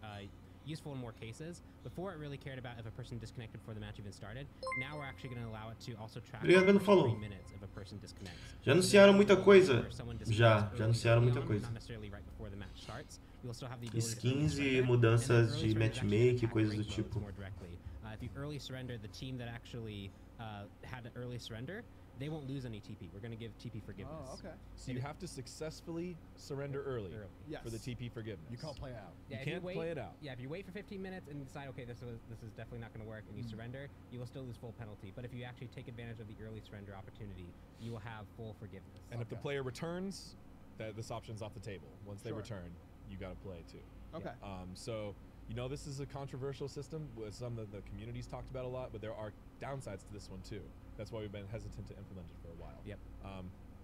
useful in more cases. Before it really cared about if a person disconnected before the match even started. Now we're actually going to allow it to also track Obrigado pelo follow. 3 minutes if a person disconnects. Já anunciaram muita coisa? Or someone Já disconnects anunciaram early muita on, coisa. Not necessarily right before the match starts. We'll still have the ability to Skins early e surrender, mudanças and then de early surrender is actually matchmaking, attack coisas do rank modes tipo. more directly. If you early surrender, the team that actually had an early surrender, they won't lose any TP. We're going to give TP forgiveness. Oh, okay. So you have to successfully surrender early Yes. for the TP forgiveness. You can't play it out. You if can't wait, play it out. Yeah, if you wait for 15 minutes and decide, okay, this is definitely not going to work, and you surrender, you will still lose full penalty. But if you actually take advantage of the early surrender opportunity, you will have full forgiveness. And if the player returns, this option's off the table. Once they return, you got to play too. Okay. So, you know, this is a controversial system. Some of the communities talked about a lot, but there are downsides to this one too. That's why we've been hesitant to implement it for a while. Yep.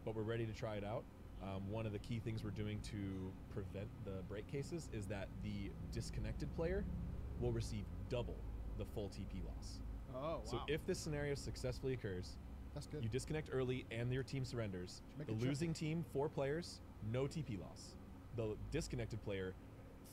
But we're ready to try it out. One of the key things we're doing to prevent the break cases is that the disconnected player will receive double the full TP loss. Oh, wow. So if this scenario successfully occurs, That's good. you disconnect early and your team surrenders. Make The it triple. losing team, 4 players, no TP loss. The disconnected player,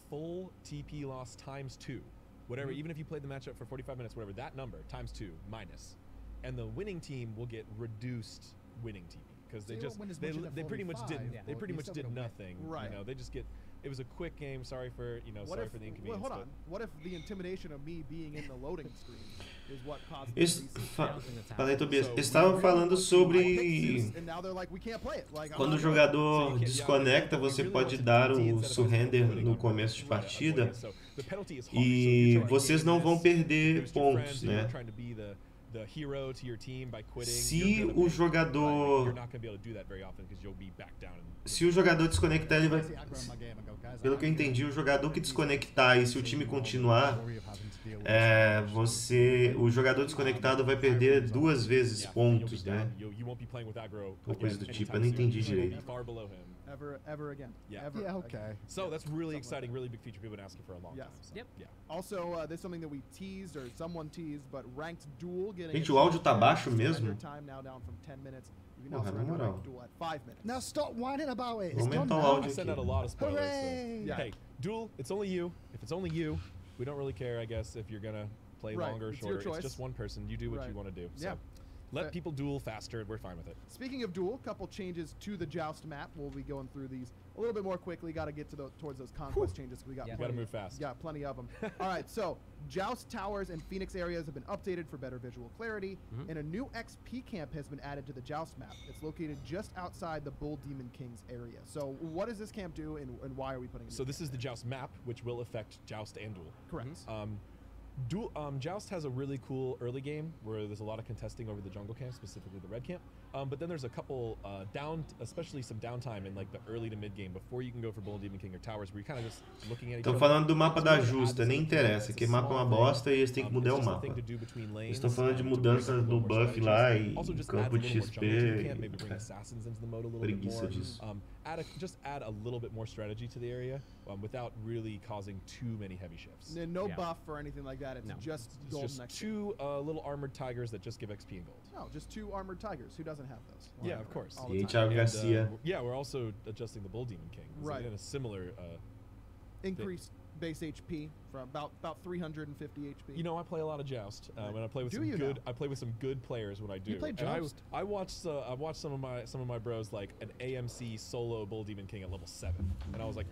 full TP loss times 2. whatever, even if you played the matchup for 45 minutes, whatever, that number times 2 minus, and the winning team will get reduced winning TV because So they you just won't win as much in a they pretty much 45, didn't they but pretty you much still did gotta win. nothing. Right. You know, they just get. It was a quick game. Sorry for sorry for the inconvenience. Well, hold on. but- What if the intimidation of me being in the loading screen is what caused the Eles, recent falei, Tobias, So, eles estavam falando I sobre picked Zeus, and now they're like, we can't play it. Like, I'm quando o not doing it. jogador desconecta, você pode dar o surrender no começo de partida e vocês não vão perder pontos, né? Se o jogador desconectar, ele vai, pelo que eu entendi, o jogador que desconectar e se o time continuar, o jogador desconectado vai perder 2 vezes pontos, né? Ou coisa do tipo, eu não entendi direito. Ever again. Ever Yeah, again. okay. So that's really exciting, really big feature people have been asking for a long Yes. time. So, Yep. Yeah. Also, there's something that we teased, or someone teased, but ranked duel getting. Gente, a o áudio tá change. baixo Surrender mesmo? Time now down from 10 minutes. You can now Porra, na surrender moral. ranked duel at 5 minutes. Now stop whining about it. Vou It's done aumentar o now. áudio I send aqui. out a lot of spoilers. Hooray! So. Yeah. Hey, duel, it's only you. If it's only you, we don't really care, I guess, if you're gonna play Right, longer or it's your shorter. choice. It's just one person. You do what Right. you want to do. Yeah. So let people duel faster, and we're fine with it. Speaking of duel, couple changes to the Joust map. We'll be going through these a little bit more quickly. Got to get to towards those conquest changes. We got Yeah. You plenty, gotta move fast. Yeah, plenty of them. All right, so Joust towers and Phoenix areas have been updated for better visual clarity, and a new XP camp has been added to the Joust map. It's located just outside the Bull Demon King's area. So, what does this camp do, and why are we putting it? So this is the Joust map, which will affect Joust and Duel. Correct. Joust has a really cool early game where there's a lot of contesting over the jungle camp, specifically the red camp. But then there's a couple especially some downtime in like the early to mid game before you can go for Bull Demon King or Towers, where you're kind of just looking at each Estão other. falando do mapa da Justa, nem interessa, que mapa é uma bosta e eles têm que mudar o mapa. Eles estão falando de mudanças no buff lá e campo de XP e preguiça disso. Just add a little bit more strategy to the area without really causing too many heavy shifts. No buff or anything like that. It's just gold It's just next. 2 little armored tigers that just give XP and gold. No, just 2 armored tigers. Who doesn't have those? Yeah, of course. All E the aí, time. Thiago Garcia. Yeah, we're also adjusting the Bull Demon King. Right. In a similar. Increased base HP from about 350 HP. You know, I play a lot of Joust, and I play with Do some you good. now? I play with some good players when I do. You play And Joust? I watched some of my bros like an AMC solo Bull Demon King at level 7, and I was like,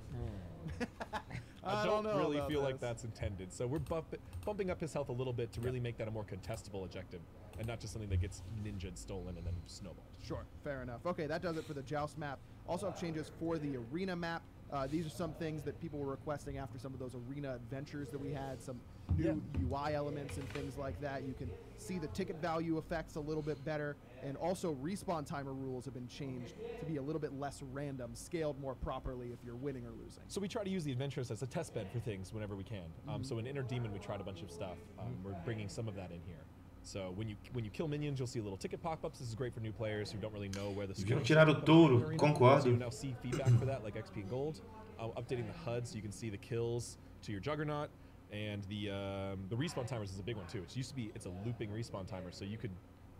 I don't know really about feel like this. that's intended. So we're bumping up his health a little bit to really make that a more contestable objective, and not just something that gets ninja'd, stolen, and then snowballed. Sure, fair enough. Okay, that does it for the Joust map. Also have changes for the arena map. These are some things that people were requesting after some of those arena adventures that we had, some new UI elements and things like that. You can see the ticket value effects a little bit better, and also respawn timer rules have been changed to be a little bit less random, scaled more properly if you're winning or losing. So we try to use the adventures as a test bed for things whenever we can. So in Inner Demon, we tried a bunch of stuff. We're bringing some of that in here. So when you kill minions, you'll see little ticket pop-ups. This is great for new players who don't really know where the Deviam tirar o touro, So you concordo. now see feedback for that, like XP and gold. Updating the HUD so you can see the kills to your Juggernaut, and the respawn timers is a big one too. It's a looping respawn timer, so you could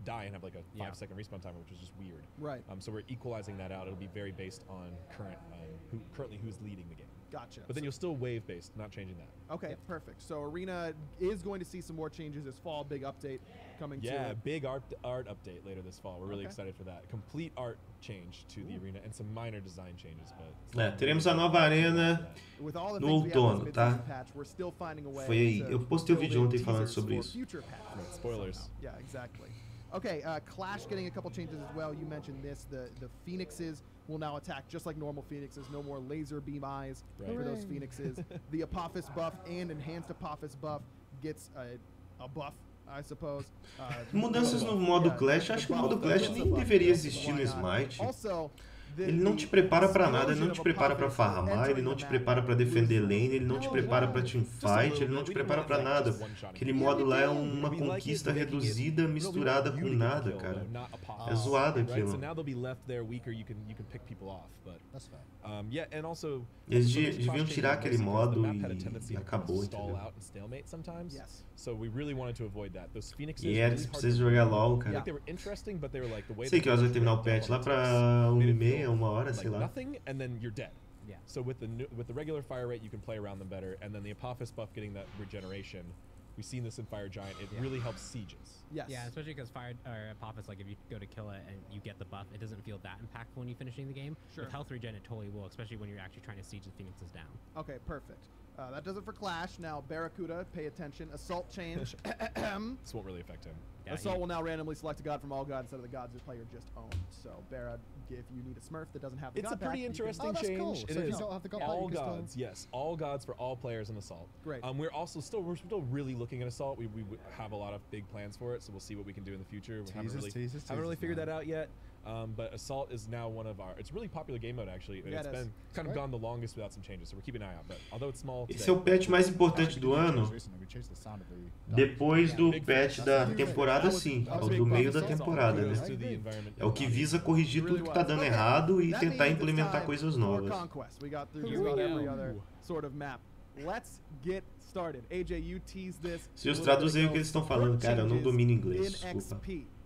die and have like a 5-second respawn timer, which is just weird. Right. So we're equalizing that out. It'll be very based on currently who's leading the game. Gotcha. But then you'll still wave based, not changing that. Okay, perfect. So Arena is going to see some more changes this fall. Big update coming to Yeah, it. big art update later this fall. We're really Okay. excited for that. Complete art change to the arena and some minor design changes, but Teremos a nova arena With all the no things we have outono, this tá? mid-season patch, we're still finding a way Foi aí, to eu postei o build vídeo in ontem falando teasers sobre for isso. future patches Spoilers. somehow. Yeah, exactly. Okay, Clash getting a couple changes as well. You mentioned this. The Phoenixes will now attack just like normal Phoenixes. No more laser beam eyes Right. for those Hooray. Phoenixes. The Apophis buff and enhanced Apophis buff gets a buff, I suppose. Mudanças no modo Clash, acho que o modo Clash nem deveria existir no Smite. Also, Ele não te prepara pra nada, ele não te prepara pra farmar, ele não te prepara pra defender lane, ele não te prepara pra teamfight, ele não te prepara pra nada. Aquele modo lá é uma conquista reduzida misturada com nada, cara. É zoado Right? So aquilo. now they'll be left there weaker. You can pick people off, but That's fair. yeah, and also Eles so these deviam clash tirar changes aquele mostly because the modo map had a e tendency to acabou, stall entendeu? out and stalemate sometimes. Yes. So we really wanted to avoid that. Those Phoenixes E really eles hard precisam to jogar play. LOL, Like, cara. they were interesting, but they were like the way Sei they que horas vai terminar o break down patch, lá on pra attacks 1h30, made it feel 1h, sei like lá. nothing, and then you're dead. Yeah. So with the regular fire rate, you can play around them better, and then the Apophis buff getting that regeneration. We've seen this in Fire Giant. It really helps sieges. Yes. Yeah, especially because Fire or Apophis, like if you go to kill it and you get the buff, it doesn't feel that impactful when you're finishing the game. Sure. With health regen, it totally will, especially when you're actually trying to siege the Phoenixes down. Okay, perfect. That does it for Clash. Now, Barracuda, pay attention. Assault change. This won't really affect him. Yeah, Assault will now randomly select a god from all gods instead of the gods the player just owned. So, Barra, if you need a Smurf that doesn't have the It's god a pretty pack, interesting Oh, that's change. cool. It So if you is. don't have the god pack, All you can still- gods, yes, all gods for all players in Assault. Great. We're also still really looking at Assault. We have a lot of big plans for it, so we'll see what we can do in the future. We haven't really figured that out yet. But Assault is now one of our. It's a really popular game mode actually. And Yeah, it's it been is. kind of gone the longest without some changes, so we're keeping an eye out. But although it's small, Esse é o patch mais importante do ano. Depois do patch da temporada, sim. É o do meio da temporada, né? É o que visa corrigir tudo que tá dando errado e tentar implementar coisas novas. We got through just about every other sort of map. Let's get started. AJ, you teased this. Se eu traduzir o que eles estão falando, cara, eu não domino inglês, desculpa.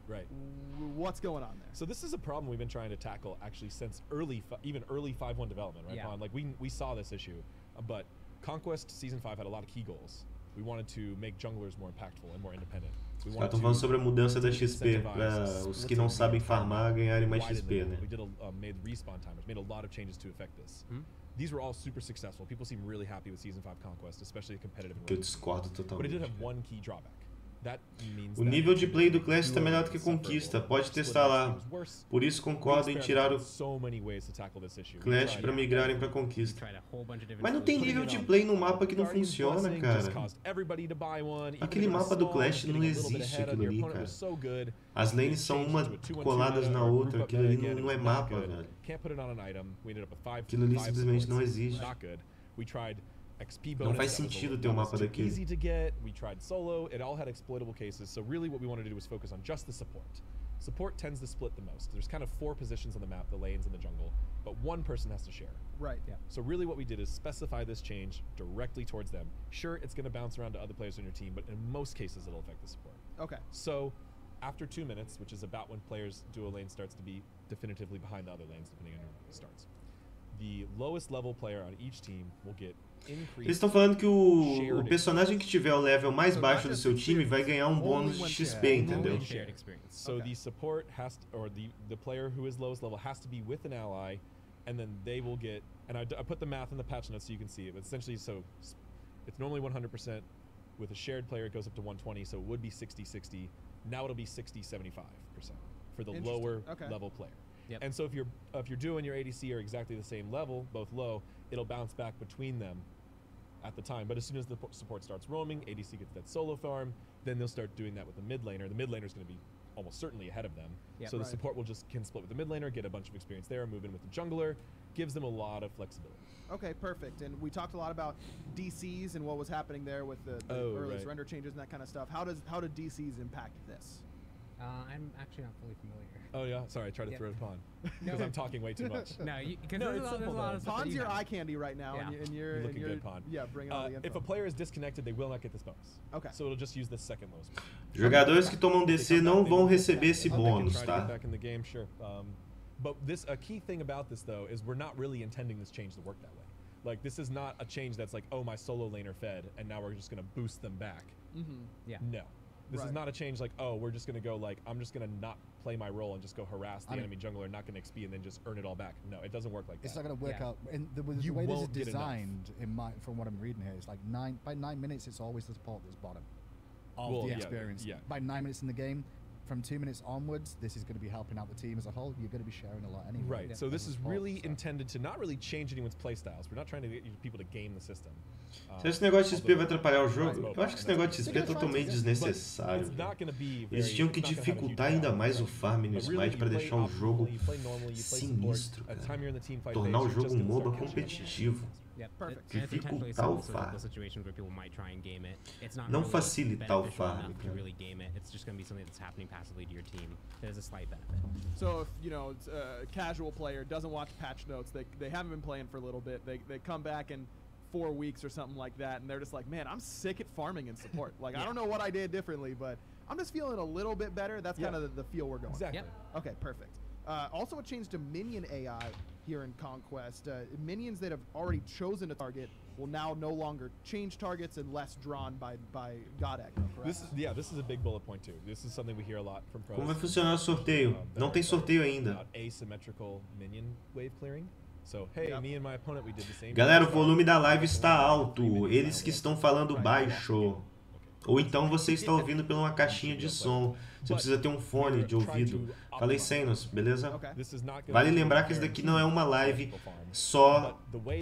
Right. What's going on there? So this is a problem we've been trying to tackle actually since even early 5.1 development, right? Yeah. Like we saw this issue, but Conquest Season 5 had a lot of key goals. We wanted to make junglers more impactful and more independent. Os caras estão falando sobre a mudança da XP para os que não sabem farmar ganharem mais XP, né? We did made respawn timers, made a lot of changes to affect this. These were all super successful. People seem really happy with Season 5 Conquest, especially competitive. Que eu discordo But it totalmente. did have one key drawback. O nível de play do Clash está melhor do que Conquista, pode testar lá. Por isso concordo em tirar o Clash para migrarem para Conquista. Mas não tem nível de play no mapa que não funciona, cara. Aquele mapa do Clash não existe aquilo ali, cara. As lanes são uma coladas na outra, aquilo ali não é mapa, velho. Aquilo ali simplesmente não existe. Não faz sentido ter um mapa daquele. Easy to get. We tried solo. It all had exploitable cases. So really, what we wanted to do was focus on just the support. Support tends to split the most. There's kind of 4 positions on the map: the lanes and the jungle, but one person has to share. Right. Yeah. So really, what we did is specify this change directly towards them. Sure, it's going to bounce around to other players on your team, but in most cases, it'll affect the support. Okay. So after 2 minutes, which is about when players' duo lane starts to be definitively behind the other lanes, depending on your starts, the lowest level player on each team will get. Eles estão falando que o personagem que tiver o level mais baixo do seu time vai ganhar um bônus de XP, entendeu? So the support has to, or the player who is lowest level has to be with an ally, and then they will get. And I put the math in the patch notes so you can see it. But essentially, so it's normally 100%. With a shared player, it goes up to 120, so it would be 60-60. Now it'll be 60-75% for the lower level player. Yep. And so if you're doing your ADC are exactly the same level, both low, it'll bounce back between them at the time. But as soon as the support starts roaming, ADC gets that solo farm, then they'll start doing that with the mid laner. The mid laner is going to be almost certainly ahead of them. Yep. So the support can split with the mid laner, get a bunch of experience there, move in with the jungler, gives them a lot of flexibility. Okay, perfect. And we talked a lot about DCs and what was happening there with the early surrender changes and that kind of stuff. How do DCs impact this? I'm actually not fully familiar. Oh yeah, sorry, I tried to throw it upon because I'm talking way too much. Pawn's your eye candy right now, and you're looking good, Pawn. Yeah, bringing all the info. If a player is disconnected, they will not get this bonus. Okay. So it'll just use the second lowest. Jogadores que tomam DC não vão receber esse bônus, tá? Back in the game, sure. But a key thing about this though is we're not really intending this change to work that way. Like this is not a change that's like, oh, my solo laner fed, and now we're just gonna boost them back. Yeah. No. This is not a change like, oh, we're just going to go like, I'm just going to not play my role and just go harass the enemy jungler, not going to XP and then just earn it all back. No, it doesn't work like that. It's not going to work out. And the way this is designed, from what I'm reading here, is like by 9 minutes, it's always the support that's bottom of the experience. Yeah. By 9 minutes in the game, from 2 minutes onwards, this is going to be helping out the team as a whole. You're going to be sharing a lot anyway. Right. Yeah. So this is really intended to not really change anyone's playstyles. We're not trying to get people to game the system. Se esse negócio de XP vai atrapalhar o jogo, eu acho que esse negócio de XP é totalmente desnecessário. Eles tinham que dificultar ainda mais o farm no Smite para deixar o jogo sinistro, cara. Tornar o jogo um MOBA competitivo. Dificultar o farm. Não facilitar o farm. So if a casual player doesn't watch patch notes, they haven't been playing for a little bit. They come back in 4 weeks or something like that, and they're just like, man, I'm sick at farming and support. Like I don't know what I did differently, but I'm just feeling a little bit better. That's kind of the feel we're going. Exactly. Okay, perfect. Also a change to minion AI here in Conquest. Minions that have already chosen a target will now no longer change targets unless drawn by God Aggro, correct? This is a big bullet point too. This is something we hear a lot from pros. Como vai funcionar o sorteio? Não tem sorteio ainda. Asymmetrical minion wave clearing. So, hey, me and my opponent, we did the same. Galera, o volume da live está alto. Eles que estão falando baixo. Ou então você está ouvindo por uma caixinha de som. Você precisa ter um fone de ouvido. Falei Senos, beleza? Vale lembrar que isso daqui não é uma live só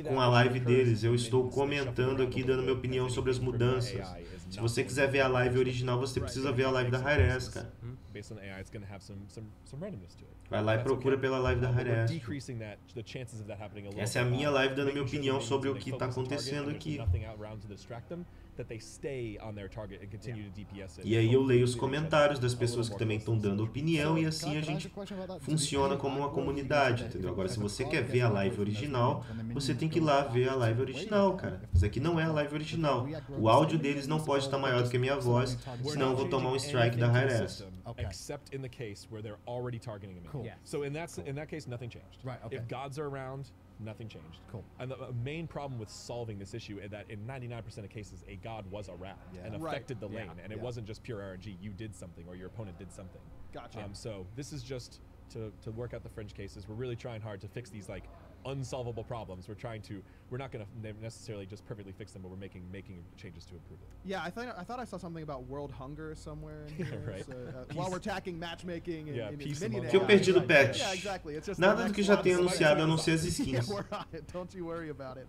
com a live deles. Eu estou comentando aqui, dando minha opinião sobre as mudanças. Se você quiser ver a live original, você precisa ver a live da Hi-Res, cara. Vai lá e procura pela live da Hi-Res. Essa é a minha live dando minha opinião sobre o que está acontecendo aqui. E aí eu leio os comentários das pessoas que também estão dando opinião e assim a gente funciona como uma comunidade, entendeu? Agora, se você quer ver a live original, você tem que ir lá ver a live original, cara. Isso aqui não é a live original. O áudio deles não pode estar maior do que a minha voz, senão eu vou tomar um strike da Hi-Res. Except in the case where they're already targeting a minion. So in that case, nothing changed. If gods are around, nothing changed. And the main problem with solving this issue is that in 99% of cases, a god was around and affected the lane, and it wasn't just pure RNG. You did something, or your opponent did something. Gotcha. So this is just to work out the fringe cases. We're really trying hard to fix these like unsolvable problems. We're not going to necessarily just perfectly fix them, but we're making changes to improve it. Yeah, I thought I saw something about world hunger somewhere in here. Right. So, while we're attacking matchmaking and minion que eu perdi do patch. Yeah, exactly. It's just nada do que já tem anunciado, a não ser as skins. Yeah, we're on it. Don't you worry about it.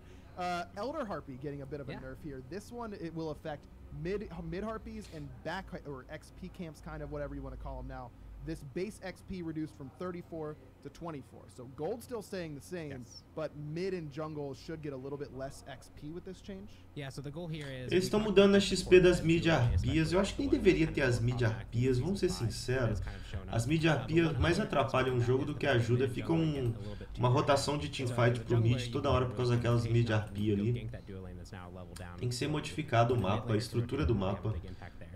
Elder Harpy getting a bit of a nerf here. This one, it will affect mid Harpies and back or XP camps, kind of whatever you want to call them now. This base XP reduced from 34 to 24. So gold still staying the same, but mid and jungle should get a little bit less XP with this change. Yeah, so the goal here is Eles estão mudando a XP das mid arpias. Eu acho que nem deveria ter as mid arpias, vamos ser sinceros. As mid arpias mais atrapalham o jogo do que ajuda. Fica uma rotação de teamfight pro mid toda hora por causa daquelas mid arpia ali. Tem que ser modificado o mapa, a estrutura do mapa.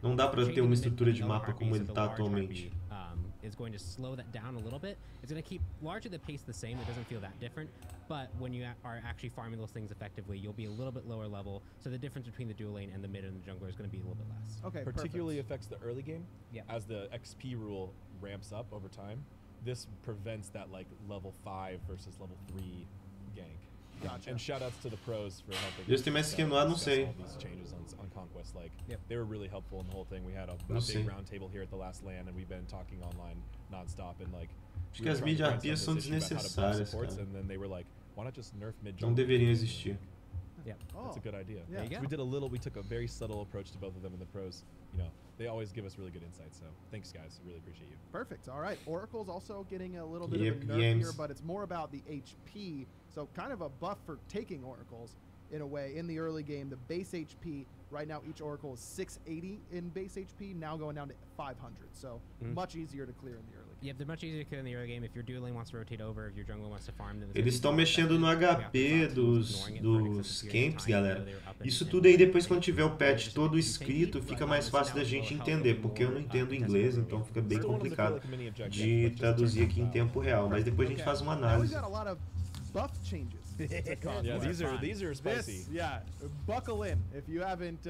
Não dá pra ter uma estrutura de mapa como ele tá atualmente. Is going to slow that down a little bit. It's going to keep largely the pace the same. It doesn't feel that different. But when you are actually farming those things effectively, you'll be a little bit lower level. So the difference between the dual lane and the mid and the jungler is going to be a little bit less. Okay, particularly affects the early game. Yeah. As the XP rule ramps up over time, this prevents that like level 5 versus level 3 gank. Gotcha. And shout outs to the pros for helping. Deus tem mais skin lá, não sei. All these changes on Conquest, like they were really helpful in the whole thing. We had a big round table here at the last LAN, and we've been talking online nonstop. And like, acho que as mid arpias são desnecessárias, cara. And then they were like, why not just nerf mid? Não deveriam existir. Yeah, that's a good idea. Yeah. We took a very subtle approach to both of them, and the pros, you know, they always give us really good insights. So thanks, guys. Really appreciate you. Perfect. All right. Oracle's also getting a little bit of a nerf here, but it's more about the HP. So kind of a buff for taking oracles in a way in the early game. The base HP right now, each oracle is 680 in base HP, now going down to 500. So much easier to clear in the early game. Yeah, they're much easier to clear in the early game. If your dual lane wants to rotate over, if your jungler wants to farm, then eles estão mexendo no HP dos camps, galera. Isso tudo aí depois quando tiver o patch todo escrito, fica mais fácil da gente entender, porque eu não entendo inglês, então fica bem complicado de traduzir aqui em tempo real, mas depois a gente faz uma análise. Buff changes. Yeah, these are spicy. Buckle in if you haven't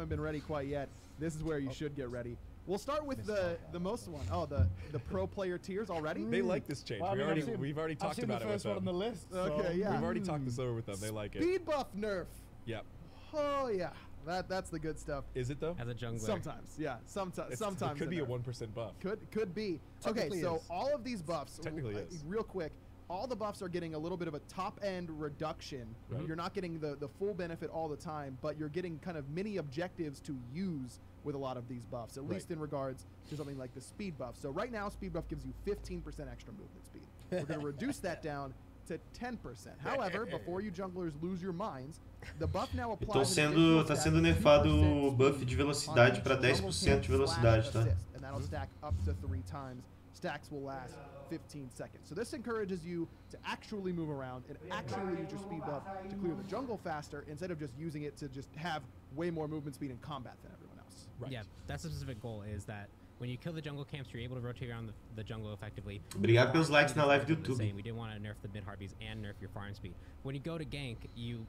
been ready quite yet. This is where you should get ready. We'll start with the most one. Oh, the pro player tiers already. They like this change. Well, we've already talked about it with them. On the list, so. Okay, yeah. We've already talked this over with them. They like it. Speed buff nerf. Yep. Oh yeah, that's the good stuff. Is it though? As a jungler. Sometimes, yeah. Sometimes it could be a 1% buff. Could be. Okay, so all of these buffs. Technically is. Real quick. All the buffs are getting a little bit of a top-end reduction. You're not getting the full benefit all the time, but you're getting kind of mini objectives to use with a lot of these buffs, at least in regards to something like the speed buff. So right now, speed buff gives you 15% extra movement speed. We're going to reduce that down to 10%. However, before you junglers lose your minds, the buff now applies. Tá sendo nerfado o buff de velocidade para 10% de velocidade, tá? And that'll stack up to 3 times. Stacks will last 15 seconds. So this encourages you to actually move around and actually use your speed buff to clear the jungle faster instead of just using it to just have way more movement speed in combat than everyone else. Right. Yeah, that's the specific goal, is that When you kill the jungle camps, you're able to rotate around the jungle effectively. Obrigado pelos likes na live do The YouTube. same. We didn't want to nerf the mid harpies and nerf your farm speed. When you go to gank,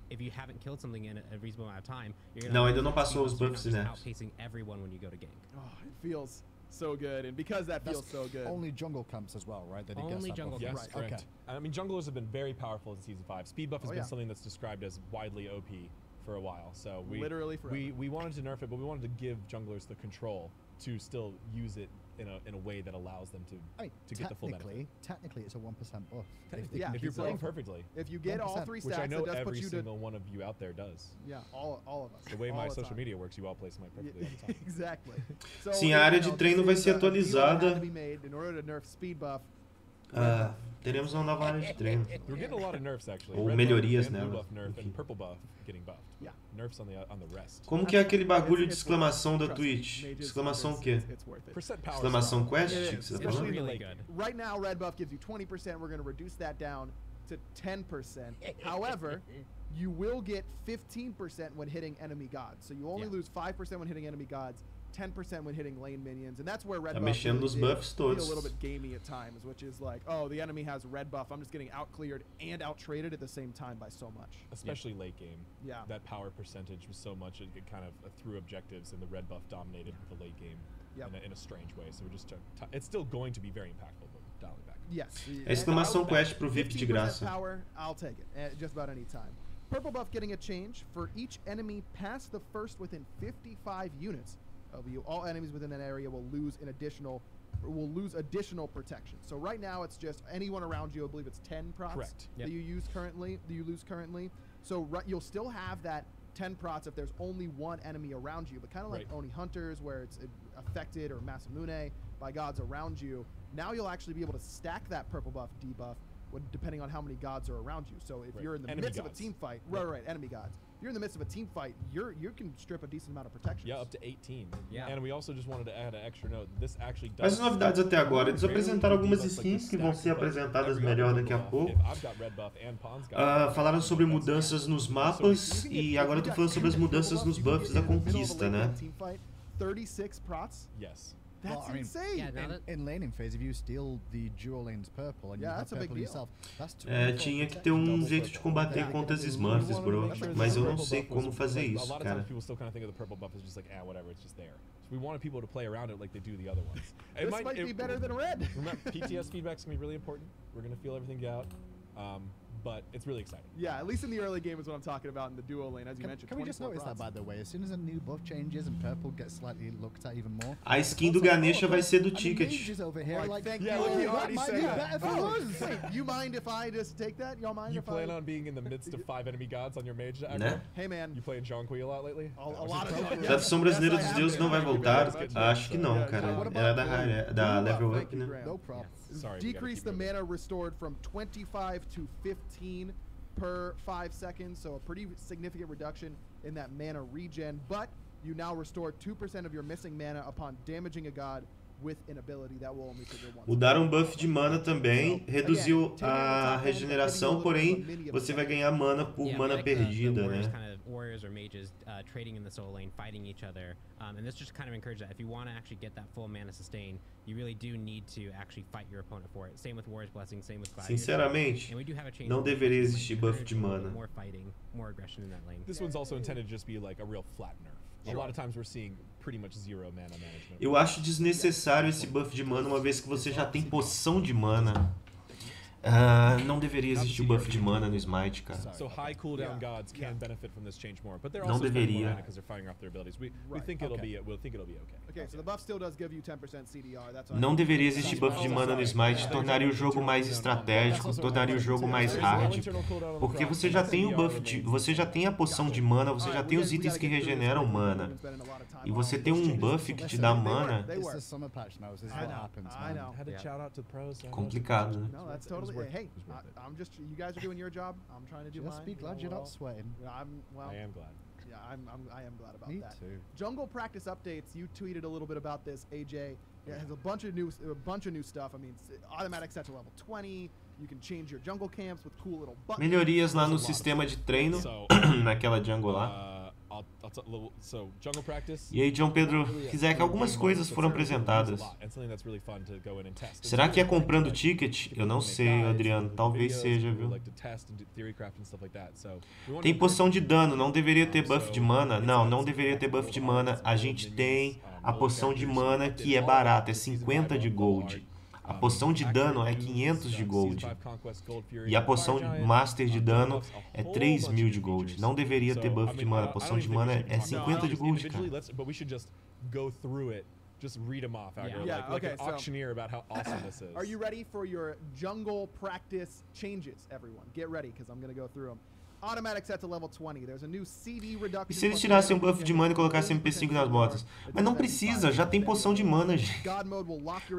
if you haven't killed something in a reasonable amount of time, you're gonna Não, ainda não passou os you're not buffs e just nerfs. outpacing everyone when you go to gank. Oh, it feels so good, and because that feels so good. Only jungle camps as well, right? That he Only gets that jungle buff. Yes, Right. correct. Okay. I mean, junglers have been very powerful in Season 5. Speed buff has been something that's described as widely OP for a while. So Literally forever. we wanted to nerf it, but we wanted to give junglers the control to still use it in a way that allows them to get the full benefit. Technically, it's a 1% buff. If you're playing perfectly. If you get all 3 which I stacks, know that does put every you single one of you out there does. Yeah, all of us. The way all my the social time. media works, you all play Smite perfectly all the time. Exactly. So, Sim, a área de treino vai ser atualizada. In order to nerf speed buff. Teremos uma nova área de treino. We're getting a lot of nerfs actually. Ou Red melhorias buff and blue nela. buff nerf and purple buff getting buffed. Yeah. Nerfs on the rest. Como que é aquele bagulho de exclamação da Twitch? Exclamação o quê? Exclamação quest? Que você tá falando? Really good. Right now, red buff gives you 20%. We're going to reduce that down to 10%. However, you will get 15% when hitting enemy gods. So you only lose 5% when hitting enemy gods, 10% when hitting lane minions, and that's where red Tá buff mexendo nos buffs feel todos. a little bit gamey at times, which is like, oh, the enemy has red buff. I'm just getting out cleared and out traded at the same time by so much. Especially late game. Yeah. That power percentage was so much it kind of threw objectives, and the red buff dominated the late game in a strange way. So we're just it's still going to be very impactful, but dial it back. Yes. Exclamação quest pro VIP de 15% graça. power, I'll take it at just about any time. Purple buff getting a change for each enemy past the first within 55 units of you. All enemies within that area will lose additional protection. So right now it's just anyone around you. I believe it's 10 procs Correct. that you use currently. That you lose currently. So you'll still have that 10 procs if there's only one enemy around you. But kind of like Oni Hunters, where it's affected, or Masamune by gods around you. Now you'll actually be able to stack that purple buff debuff depending on how many gods are around you. So if you're in the midst of a team fight, enemy gods. If you're in the midst of a team fight, you can strip a decent amount of protection. Yeah, up to 18. Yeah. And we also just wanted to add an extra note. This actually does. Quais as novidades até agora? Eles apresentaram algumas skins que vão ser apresentadas melhor daqui a pouco. Falaram sobre mudanças nos mapas e agora eu tô falando sobre as mudanças nos buffs da conquista, né? 36 prots? Yes. That's insane. Yeah, in laning phase, if you steal the dual lanes purple and you have purple yourself, that's tinha que ter um jeito de combater contra as Smurfs, bro. Mas eu não sei como fazer A isso, lot of cara. times people still kind of think of the purple buff as just like, whatever, it's just there. So we wanted people to play around it like they do the other ones. This might be better than red. Remember, PTS feedback's gonna be really important. We're gonna feel everything out. But it's really exciting. Yeah, at least in the early game is what I'm talking about in the duo lane, as you mentioned. Can we just notice that, by the way? As soon as a new buff changes and purple gets slightly looked at even more. A skin do Ganesha vai ser do ticket. Over here, like, thank yeah, you. look, he already said that. Wait, you mind if I just take that? Y'all mind You if plan on being in the midst of 5 enemy gods on your mage aggro? Né? Hey man, You playing Jonqui a lot lately? a lot of A tradução brasileira dos deuses não vai voltar? Acho que não, cara. Era da level up, né? No problem. Sorry. we gotta decrease keep the moving. mana restored from 25 to 15 per 5 seconds, so a pretty significant reduction in that mana regen, but you now restore 2% of your missing mana upon damaging a god with an ability that will only trigger once. Mudaram o buff de mana também, reduziu a regeneração, porém você vai ganhar mana por mana perdida, né? Kind of warriors or mages trading in the soul lane, fighting each other, and this just kind of encourages that. If you want to actually get that full mana sustain, you really do need to actually fight your opponent for it. Same with Warrior's Blessing, same with Gladiator. Sinceramente, And we do have a change não deveria existir buff de mana. More fighting, more aggression in that lane. This one's also intended to just be like a real flat nerf. A lot of times we're seeing pretty much zero mana management. Eu acho desnecessário esse buff de mana, uma vez que você já tem poção de mana. Não deveria existir o buff de mana no Smite, cara. So high cooldown gods can benefit from this change more, but they're Não also spending more deveria. mana because they're firing off their abilities. We think it'll be okay. Okay, so the buff still does give you 10% CDR. That's Não deveria existir buff de mana no Smite, tornaria o jogo mais estratégico, tornaria o jogo mais hard, porque você já tem o buff de, você já tem a poção de mana, você já tem os itens que regeneram mana, e você tem um buff que te dá mana. It's the summer patch now. This is what happens, I man. know. Had to shout out to the pros. Complicado, né? No, that's totally. Hey, I'm just. You guys are doing your job. I'm trying to do mine. Just be glad you're not sweating. I am glad. Yeah, I am glad about Me that. too. Jungle practice updates. You tweeted a little bit about this, AJ. It has a bunch of new stuff. I mean, automatic set to level 20. You can change your jungle camps with cool little buttons. Melhorias lá no sistema de treino, naquela jungle lá. I'll So jungle practice. E aí, João Pedro, quiser que algumas coisas foram apresentadas. Será que é comprando ticket? Eu não sei, Adriano. Talvez seja, viu? Tem poção de dano, não deveria ter buff de mana? Não, não deveria ter buff de mana. A gente tem a poção de mana que é barata, é 50 de gold. A poção de dano é 500 de gold. E a poção de master de dano é 3.000 de gold. Não deveria ter buff de mana. A poção de mana é 50 de gold, cara. Just read them off, Agro. Yeah, like okay, an auctioneer about how awesome this is. Are you ready for your jungle practice changes, everyone? Get ready, because I'm going to go through them. Automatic set to level 20. There's a new CD reduction. E se eles tirassem um buff de mana e colocassem MP5 nas botas? Mas não precisa, já tem poção de mana, gente.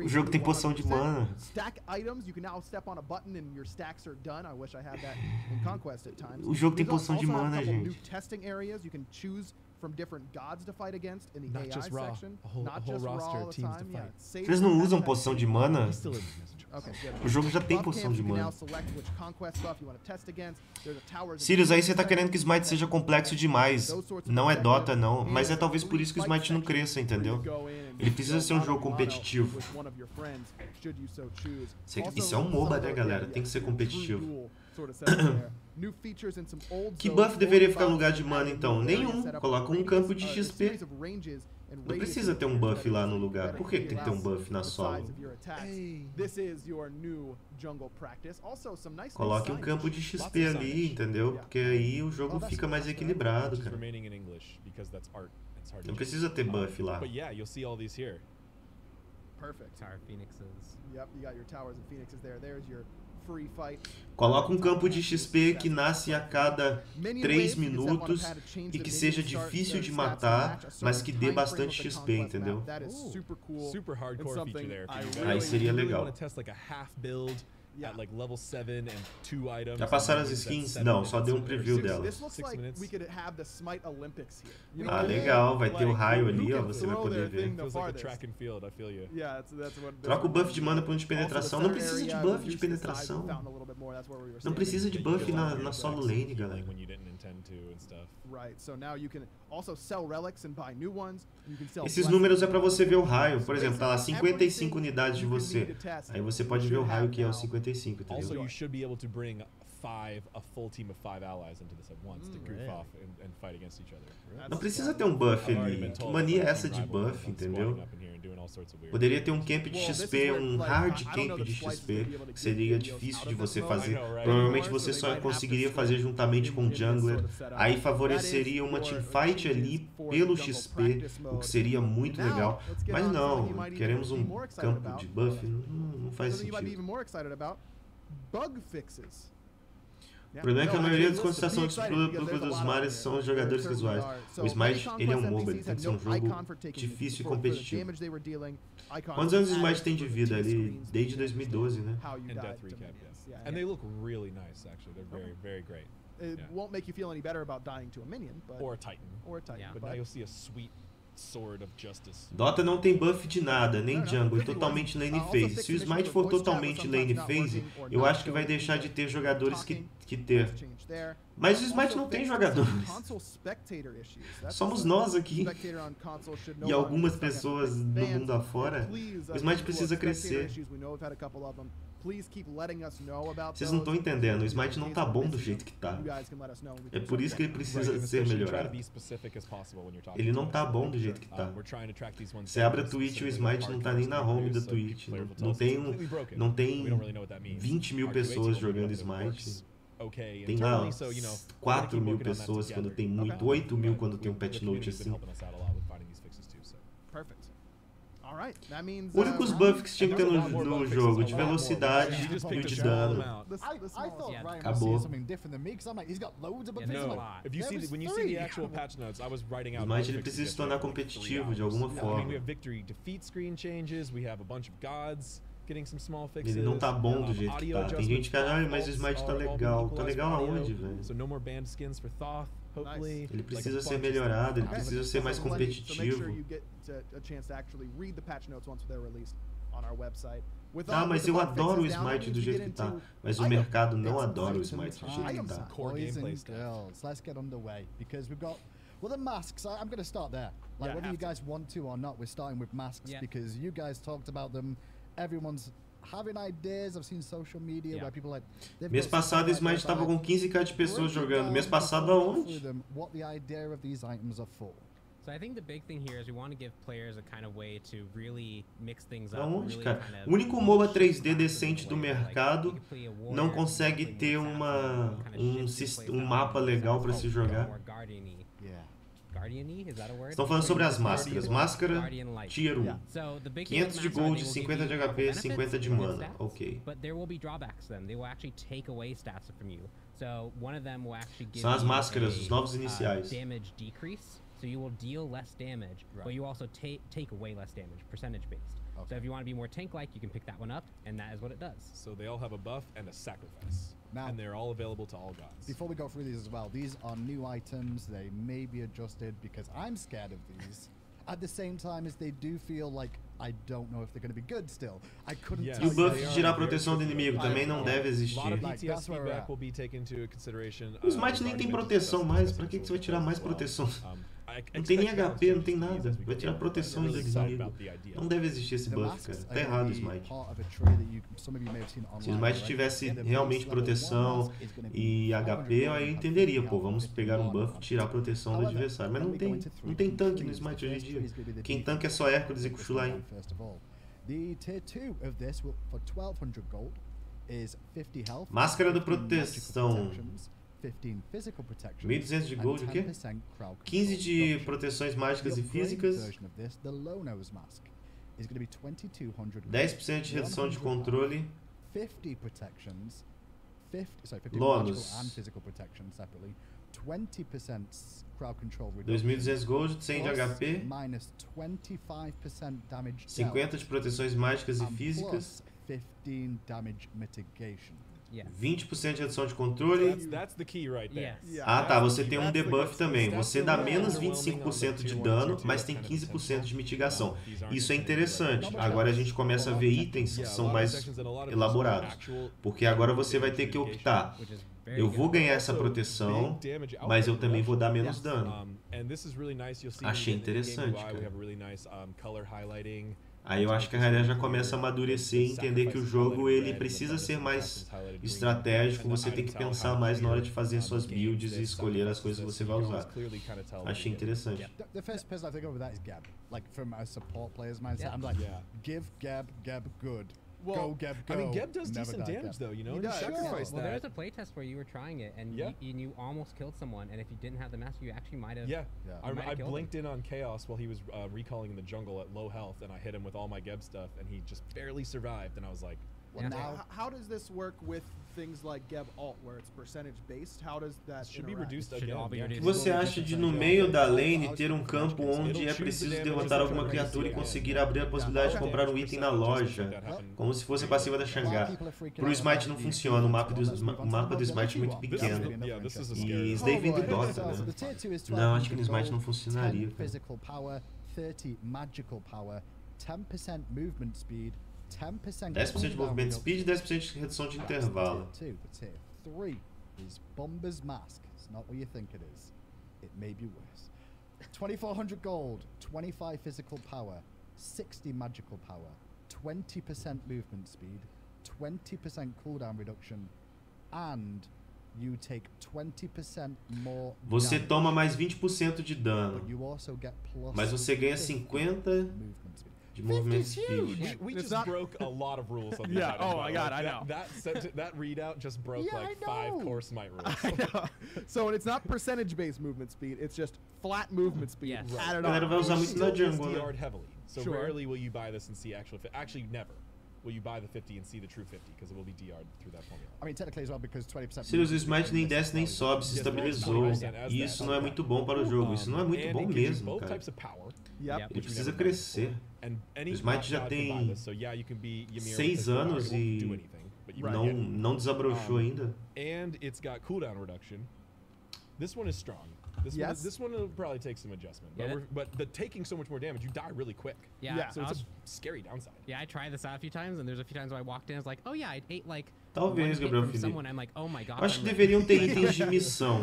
O jogo tem poção de mana. Stack items, you can now step on a button and your stacks are done. I wish I had that in Conquest at times. O jogo tem poção de mana, gente. New testing areas you can choose from different gods to fight against in the Not AI just raw. section. A whole roster of teams to fight. Eles não usam poção de mana? Okay, o jogo já tem poção de mana. Sirius, aí você tá querendo que o Smite seja complexo demais. Não é Dota, não. Mas é talvez por isso que o Smite não cresça, entendeu? Ele precisa ser um jogo competitivo. Isso é um MOBA, né, galera? Tem que ser competitivo. Que buff deveria ficar no lugar de mana, então? Nenhum. Coloca um campo de XP. Não precisa ter um buff lá no lugar. Por que tem que ter um buff na solo? Coloque um campo de XP ali, entendeu? Porque aí o jogo fica mais equilibrado, cara. Não precisa ter buff lá. Coloca um campo de XP que nasce a cada 3 minutos e que seja difícil de matar, mas que dê bastante XP, entendeu? Aí seria legal. Já passaram as skins? Não, só deu um preview delas. Ah, legal, vai ter o raio ali, ó, você vai poder ver. Troca o buff de mana por um de penetração. Não precisa de buff de penetração. Não precisa de buff na solo lane, galera. Esses números é pra você ver o raio. Por exemplo, tá lá 55 unidades de você. Aí você pode ver o raio que é o 55, entendeu? You should be able to bring a full team of 5 allies into this at once to goof off and fight against each other. Não precisa ter um buff ali. Que mania é essa de buff, entendeu? Poderia ter um camp de XP, um hard camp de XP, que seria difícil de você fazer. Provavelmente você só conseguiria fazer juntamente com o jungler. Aí favoreceria uma teamfight ali pelo XP, o que seria muito legal. Mas não, queremos um campo de buff, não faz sentido. O problema é que a maioria das contestações dos mares são os jogadores casuais. O Smite, ele é um MOBA, ele tem que ser um jogo difícil e competitivo. Quantos anos o Smite tem de vida? Ele desde 2012, né? And they look really nice, actually. They're very, very great. It won't make you feel any better about dying to a minion, but or a Titan. But now you'll see a sweet sword of justice. Dota não tem buff de nada, nem jungle, é totalmente lane phase. Se o Smite for totalmente lane phase, eu acho que vai deixar de ter jogadores que ter. Mas o Smite não tem jogadores. Somos nós aqui e algumas pessoas no mundo afora. O Smite precisa crescer. Vocês não estão entendendo, o Smite não tá bom do jeito que tá. É por isso que ele precisa ser melhorado. Ele não tá bom do jeito que tá. Você abre a Twitch e o Smite não tá nem na home da Twitch. Não tem 20 mil pessoas jogando Smite. Tem lá 4 mil pessoas quando tem muito, 8 mil quando tem um patch note assim. Únicos buffs que tinha que ter no jogo, de velocidade e o de dano. Acabou. O Smite ele precisa se tornar competitivo de alguma forma. Ele não tá bom do jeito que tá. Tem gente que fala, mas o Smite tá legal. Tá legal aonde, velho? Ele precisa ser melhorado, ele precisa ser mais competitivo. Ah, mas eu adoro o Smite do jeito que tá. Mas o mercado não adora o Smite do jeito que tá. Well, the masks, I'm going to start there. Like, whether you guys want to or not, we're starting with masks because you guys talked about them. Everyone's having ideas. I've seen social media where people like... Mês passado, o Smite estava com 15k de pessoas jogando. Mês passado, aonde? What the idea of these items are for. So I think the big thing here is we want to give players a kind of way to really mix things up. Aonde, really cara? kind of O único MOBA 3D decente do mercado não consegue ter um mapa legal para se jogar. Estão falando sobre as máscaras. Máscara, Tier 1. 500 de gold, 50 de HP, 50 de mana. Ok. São as máscaras, os novos iniciais. So you will deal less damage, but you also take away less damage, percentage based. Okay. So if you want to be more tank-like, you can pick that one up, and that is what it does. So they all have a buff and a sacrifice, and they're all available to all gods. Before we go through these as well, these are new items. They may be adjusted because I'm scared of these. At the same time as they do feel like I don't know if they're going to be good still. I couldn't E o buff de tirar a proteção do inimigo também não deve existir. O Smite nem tem proteção mais, pra que você vai tirar mais proteção? Não tem nem HP, não tem nada. Vai tirar proteção do inimigo. Não deve existir esse buff, cara. Tá errado o Smite. Se o Smite tivesse realmente proteção e HP, aí eu entenderia. Pô, vamos pegar um buff e tirar a proteção do adversário. Mas não tem tanque no Smite hoje em dia. Quem tanque é só Hércules e Kuchulain. Máscara da proteção. 1.200 de gold, o quê? 15 de proteções mágicas e físicas. 10% de redução de controle. Lônus. 2.200 gold, 100 de HP. 50 de proteções mágicas e físicas. 20% de redução de controle. Ah, tá. Você tem um debuff também. Você dá menos 25% de dano, mas tem 15% de mitigação. Isso é interessante. Agora a gente começa a ver itens que são mais elaborados. Porque agora você vai ter que optar. Eu vou ganhar essa proteção, mas eu também vou dar menos dano. Achei interessante, cara. Aí eu acho que a galera já começa a amadurecer e entender que o jogo ele precisa ser mais estratégico, você tem que pensar mais na hora de fazer suas builds e escolher as coisas que você vai usar. Achei interessante. The first person I think of that is Gab. Like from a support player's mindset, I'm like, give Gab good. Go Gab, go. I mean, Gab does decent damage though, you know. You sacrifice that. Well, there's a playtest where you were trying it and you almost killed someone, and if you didn't have the master, you actually might have. I blinked in on Chaos while he was recalling in the jungle at low health, and I hit him with all my Geb stuff, and he just barely survived. And I was like, how does this work with things like Geb Alt, where it's percentage based? How does that should be reduced again? O que você acha de no meio da lane ter um campo onde é preciso derrotar alguma criatura e conseguir abrir a possibilidade de comprar um item na loja, como se fosse a passiva da Xangá? Pro Smite não funciona, o mapa do Smite é muito pequeno. E isso daí vem do Dota, né? Não, acho que no Smite não funcionaria. 10% de movimento speed e 10% de redução de intervalo. Tier 3 is Bomber's Mask. It's not what you think it is. It may be worse. 2,400 gold, 25 physical power, 60 magical power, 20% movement speed, 20% cooldown reduction, and you take 20% more. Você toma mais 20% de dano, mas você ganha 50 de movement speed. We just broke a lot of rules on this. Oh my god, I know. That readout just broke like 5 core Smite rules. So it's not percentage-based movement speed, it's just flat movement speed. A galera vai usar muito na jungle, né? Heavily. So rarely will you buy this and see actually never will you buy the 50 and see the true 50 because it will be DR'd through that formula. I mean, technically as well because 20%. Sirius, o Smite nem desce nem sobe, se estabilizou. E isso não é muito bom para o jogo. Isso não é muito bom mesmo, cara. Ele precisa crescer. O Smite já tem 6 anos e não desabrochou ainda. And it's got cooldown reduction. This one is strong. This one will probably take some adjustment. But the taking so much more damage, you die really quick. So it's a scary downside. I tried this out a few times, and there's a few times where I walked in, I was like, oh yeah, I ate like Talvez, Gabriel Felipe. I'm like, oh my god. Acho que deveriam ter itens de missão.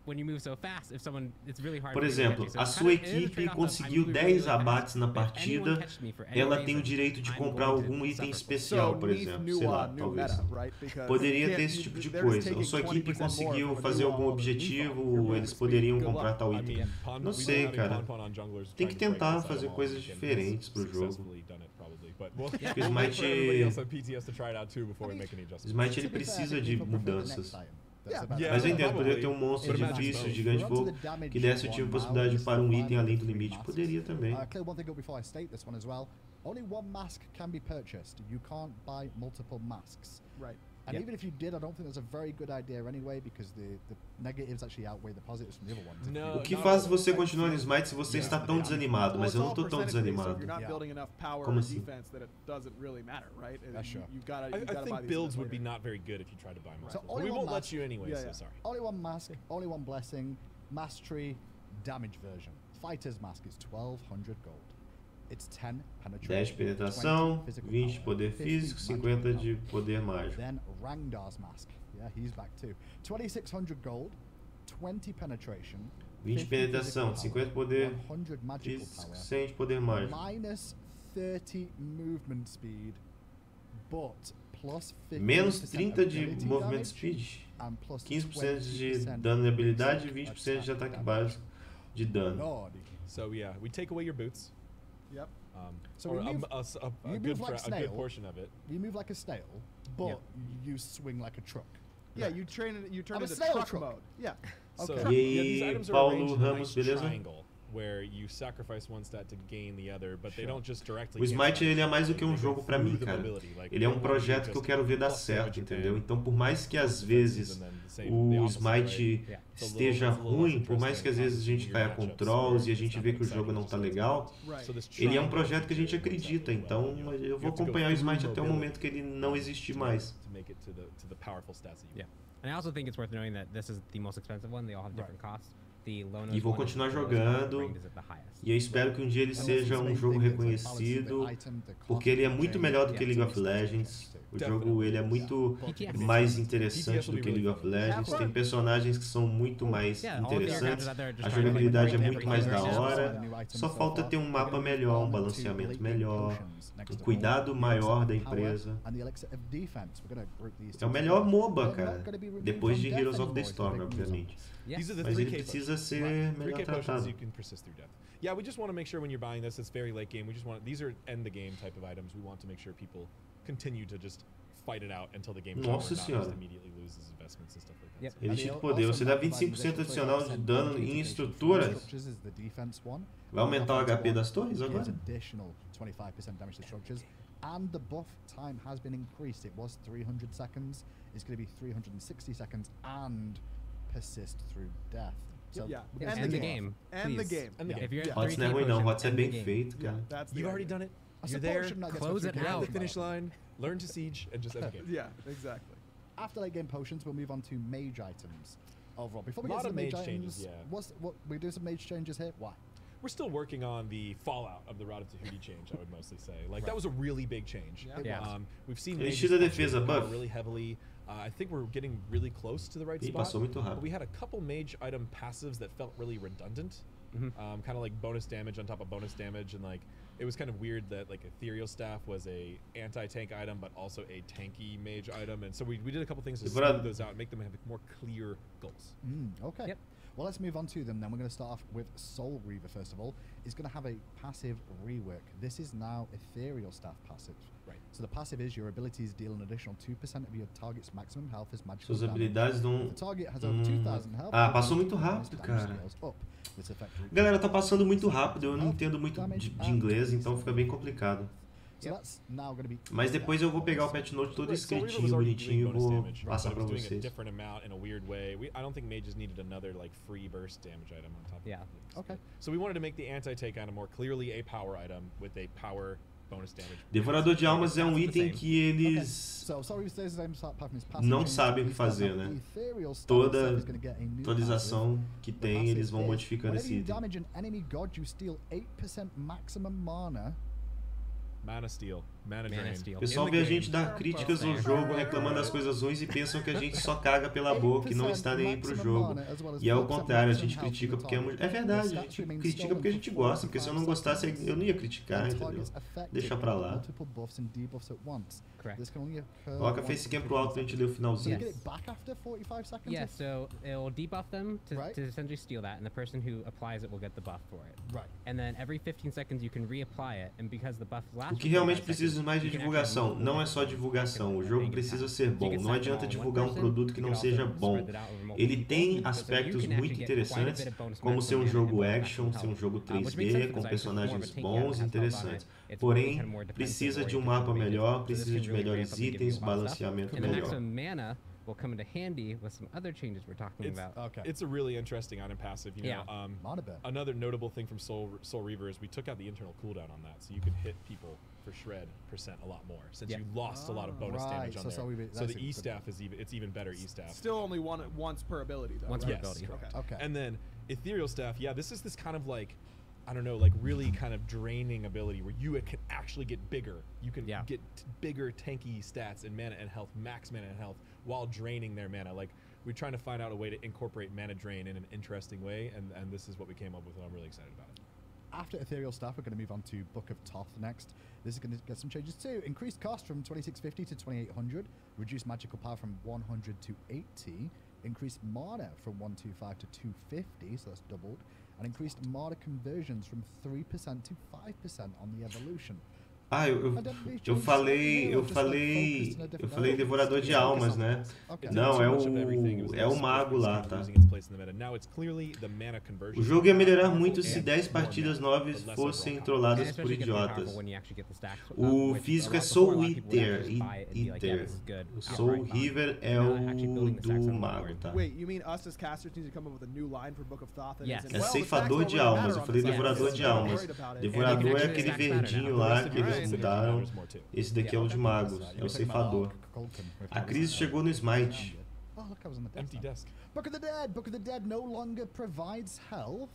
when you move so fast, if someone, it's really hard. Por for you to catch exemplo, you. So a it's sua kind of- it is a equipe trade-off of, conseguiu I'm moving 10 really fast, abates na but if anyone partida, catches me for any ela tem o reason, direito de I'm comprar going to algum item suffer. especial, So por neath exemplo, new sei lá, new talvez. meta, right? Because Poderia you ter can't- esse tipo de they're just coisa. Ou taking sua equipe 20% more conseguiu from a fazer new algum wall than a objetivo, default. You're eles moving poderiam speed. comprar tal I item. mean, Pon- Não we've sei, been having cara. Pon on junglers Tem trying que to break tentar this fazer item all coisas week and has diferentes pro jogo. successfully done it probably, but we'll Porque o wait for everybody Smite, else on PTS to try it out too before we make any adjustments. Smite ele To be fair, precisa I de think people prefer the mudanças. next item. That's Yeah, about Yeah, it. Mas eu entendo, probably. poderia ter um monstro But imagine difícil, both. gigante We're onto vogue, the damage que desse o one tipo de now. possibilidade This de para is um the item final além of do the limite. masks. Poderia também. Clear one thing up before I state this one as well. Only one mask can be purchased. You can't buy multiple masks. Right. And Yep. even if you did, I don't think that's a very good idea anyway, because the negatives actually outweigh the positives from the other ones. No, O que not faz all. você continuar no Smite se você está tão desanimado? Mas eu não it's tô all tão percentage based, so desanimado. if you're not Yeah. building enough power Como or assim? defense that it doesn't really matter, right? Yeah, sure. You gotta I buy think these builds units would be later. not very good if you tried to buy multiple. only we one won't let mask. you anyway, Yeah, so yeah. sorry. Only one mask, only one blessing, mastery, damage version. Fighter's mask is 1200 gold. It's 10 penetration, 10 de penetração, 20 physical 20 de power, poder 50 físico, magical 50 de power. poder mágico. Then Rangdar's mask. Yeah, he's back too. 2600 gold, 20 penetration, 20 de 50 penetração, physical 50 de power, poder 100 magical físico, power, 100 de poder mágico. minus 30 movement speed, but plus 50% Menos 30 de ability movimento damage speed, and plus 15% de 20% dano de habilidade e basic 20% de ataque damage. básico de dano. Lordy. So yeah, we take away your boots. Yep. So or we move- a you good move like a good snail. portion of it. You move like a snail, but Yep. you swing like a truck. Yeah, you turn I'm a into snail truck truck. mode. Yeah. So Okay. yeah, these E aí, items are Paulo arranged in a Ramos, nice beleza? triangle where you sacrifice one stat to gain the other, but they don't just directly. O Smite get ele é mais do damage, que um they go jogo pra through mim, the cara. mobility, like, Ele é um they don't projeto just que eu quero ver dar plus certo, damage entendeu? and Então, por mais que às defenses vezes and then the same- the o opposite, Smite right? Yeah. esteja It's a little ruim, less por mais que às vezes a gente interesting caia in com matchups trolls e a where gente it's vê not que o jogo exciting, não tá just legal, Right. So this ele é um triangle projeto que a gente works out acredita, really well, então and you eu vou have to go acompanhar o through Smite até o mobility momento que ele não existir to mais. to make it to the powerful stats that you Yeah. And I also think it's worth knowing that this is the most expensive one. They all have different costs. The Lonos E vou one is continuar the lowest cost, jogando, ranked is at the highest. E eu espero que um dia ele And also seja the um main jogo thing is the balance of reconhecido, the item, the cost porque ele é of the muito game, melhor do que yeah, League so of it's Legends. O Definitely. jogo ele é muito PTS. mais interessante PTS will do be que really League of fun. Legends. Tem personagens que são muito mais Yeah, all of the interessantes. characters out there just A trying to, like, jogabilidade é break muito mais da everything right now. hora. Só falta ter um mapa melhor, um balanceamento melhor, um cuidado maior da empresa. É o melhor MOBA, cara. Depois de Heroes of the Storm, obviamente. Yeah. These are the Mas 3K ele precisa potions. ser melhor 3K potions tratado. you can persist through death. Yeah, we just want to make sure when you're buying this, it's very late game. We just want these are end the game type of items. We want to make sure people continue to just fight it out until the game's over, Nossa not just senhora. immediately loses investments and stuff like that. Yep. So- Elite de poder, você dá 25% adicional de dano em estruturas. Vai aumentar o HP das torres agora? Additional 25% damage to structures, and the buff time has been increased. It was 300 seconds. It's going to be 360 seconds and persist through death. So Yeah. we're gonna End see the more. game. End the please. game. End the game. If you're at Hots 3K não é ruim não, potion, Hots é end the bem game. feito, Yeah, cara. that's the You've already idea. done it. I You're suppose there. shouldn't I get Close to it 3K out. The potion, finish by the way? line. Learn to siege and just end the game. Yeah, exactly. After late game potions, we'll move on to mage items. Overall, before we Lot get to of the mage mage items, changes, yeah. what we do some mage changes here? Why? We're still working on the fallout of the Route of Tahuti change, I would mostly say. Like, Right. that was a really big change. Yeah. It Yeah. was. We've seen Ele mages tira a fluctuate defesa power buff. really heavily. I think we're getting really close to the right Ih, spot. passou muito But rápido. we had a couple mage item passives that felt really redundant. Mhm. Kind of like bonus damage on top of bonus damage, and like it was kind of weird that like Ethereal Staff was a anti-tank item, but also a tanky mage item, and so we did a couple things to Agora- smooth those out and make them have more clear goals. Okay. Yep. Well, let's move on to them then. We're going to start off with Soul Reaver first of all. It's going to have a passive rework. This is now Ethereal Staff passive. Right. So the passive is your abilities deal an additional 2% of your target's maximum health as magical Suas damage. habilidades dão... If the target has over 2,000 health, Ah, you passou can muito bonus rápido, damage cara. scales up. This effect Galera, tá passando muito rápido, eu não entendo muito de inglês, então fica bem complicado. So that's now going to be. Mas depois eu vou pegar o patch note todo Right, Soul Reaver was escritinho, already bonitinho, e doing bonus vou damage, passar but pra it was doing a vocês. different amount in a weird way. I don't think mages needed another like free burst damage item on top of Yeah. it. Okay. So we wanted to make the anti-tank item more clearly a power item with a power bonus damage. Devorador de Almas é um That's the item same. que Okay. eles So sorry, stays the same apart from his passive não changes. sabem o que We've got fazer, now né? Ethereal Staff Toda itself is gonna get a new atualização que passive. tem, The eles vão passive is, modificando whenever esse you item. damage an enemy god, you steal 8% maximum mana. Mana steal. Mana Drain. Steal. O pessoal In the vê a game- gente dar críticas ao jogo, reclamando das coisas ruins e pensam que a gente só caga pela boca e não está nem aí pro jogo. E é o contrário, a gente critica porque é verdade, a gente critica porque a gente gosta, porque se eu não gostasse eu não ia criticar, entendeu? Deixa pra lá. Coloca a facecam pro alto pra gente ler o finalzinho. Yeah, so it'll debuff them to, Right. to essentially steal that, and the person who applies it will get the buff for it. Right. And then every 15 seconds you can reapply it, and because the buff lasts O que for realmente 45 precisa seconds, mais de you can divulgação, actually não é move só it. divulgação, o Walk jogo in precisa and ser you can bom, não stack them adianta all in one divulgar um person, produto que you não can also seja bom. spread it out over multiple Ele people, tem so you aspectos can muito actually get quite a interessantes, bit of bonus como max ser um mana and jogo bonus action, max ser um health. jogo Which makes sense 3D, because com I just more of a personagens tanky bons, item has health on interessantes. it. It's really Porém, kind of more defensive precisa de um oriented mapa for ranges. melhor, So this precisa can de really melhores ramp up and give you itens, a lot of stuff. balanceamento And the melhor. maximum mana will come into handy with some other changes we're talking It's, about. it's a really interesting item passive. You know, Yeah. Mana Burn. another notable thing from Soul Reaver is we took out the internal cooldown on that, so you can hit people for shred % a lot more, since Yeah. you lost a lot of bonus Right, damage on so- there. so we- So that's the a E good staff is even better E staff. Still only once per ability, though. Once per right? Yes, ability. correct. Okay. And then ethereal staff, yeah, this is this kind of like, I don't know, like really kind of draining ability where you can actually get bigger. You can Yeah. get bigger tanky stats and mana and health, max mana and health, while draining their mana. Like, we're trying to find out a way to incorporate mana drain in an interesting way, and this is what we came up with, and I'm really excited about it. After Ethereal Staff, we're going to move on to Book of Thoth next. This is going to get some changes too. Increased cost from 2650 to 2800. Reduced magical power from 100 to 80. Increased mana from 125 to 250, so that's doubled. And increased mana conversions from 3% to 5% on the evolution. Ah, eu falei Devorador de Almas, né? Não, é o mago lá, tá? O jogo ia melhorar muito se 10 partidas novas fossem trolladas por idiotas. O físico é Soul Eater. O Soul River é o do mago, tá? Wait, you mean us as casters need to come up with a new line for Book of Thoth? Yes. É Ceifador de Almas, eu falei Devorador de Almas. Devorador é aquele verdinho lá que eles mudaram. Esse daqui é o de magos, é o Ceifador. A crise chegou no Smite. Oh, look, I was on the Empty desk. Book of the Dead. Book of the Dead no longer provides health.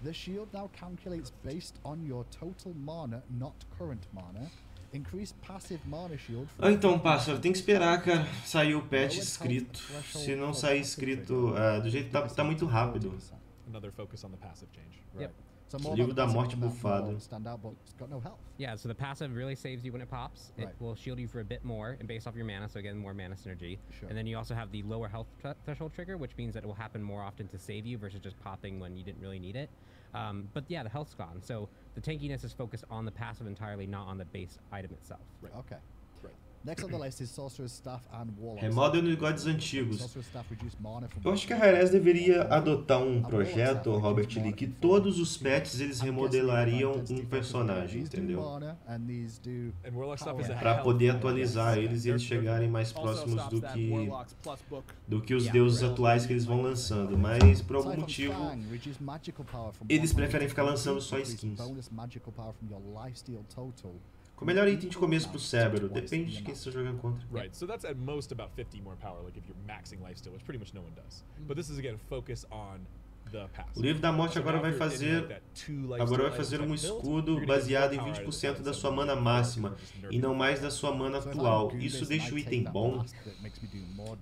The shield now calculates based on your total mana, not current mana. Increased passive mana shield. Ah, então, pássaro, tem que esperar, cara, sair o patch escrito. Se não sair escrito, do jeito que tá muito rápido. Another focus on the passive change. Yep. So more Livro da mana Morte passive and that Bufada. will stand out, but it's got no health. Yeah, so the passive really saves you when it pops. It Right. will shield you for a bit more and based off your mana, so again, more mana synergy. Sure. And then you also have the lower health threshold trigger, which means that it will happen more often to save you versus just popping when you didn't really need it. But yeah, the health's gone. So the tankiness is focused on the passive entirely, not on the base item itself. Right. Okay. Next on the list is Sorcerer's Staff and Warlock. Remodel nos gods antigos. Sorcerer's Staff reduced mana from Eu acho que a Hi-Rez deveria adotar um projeto, Robert Lee, que todos os patches eles remodelariam um personagem, entendeu? And Warlock stuff is a Pra health poder one, atualizar yes. eles e eles chegarem mais Also próximos stops that Warlocks plus book. do que os deuses atuais que eles vão lançando, mas por algum motivo eles preferem ficar lançando só skins. Com o melhor item de começo pro Cerberus, depende de quem você está jogando contra. Right, so that's at most about 50 more power, like if you're maxing lifesteal, which pretty much no one does. But this is again focus on the passive. O Livro da Morte So agora now vai if you're in, like, fazer that 2 lifesteal um type escudo build, you're gonna get baseado em more power 20% da out of sua it, mana so máxima just e não nerf mais da sua mana atual. Isso deixa o item bom.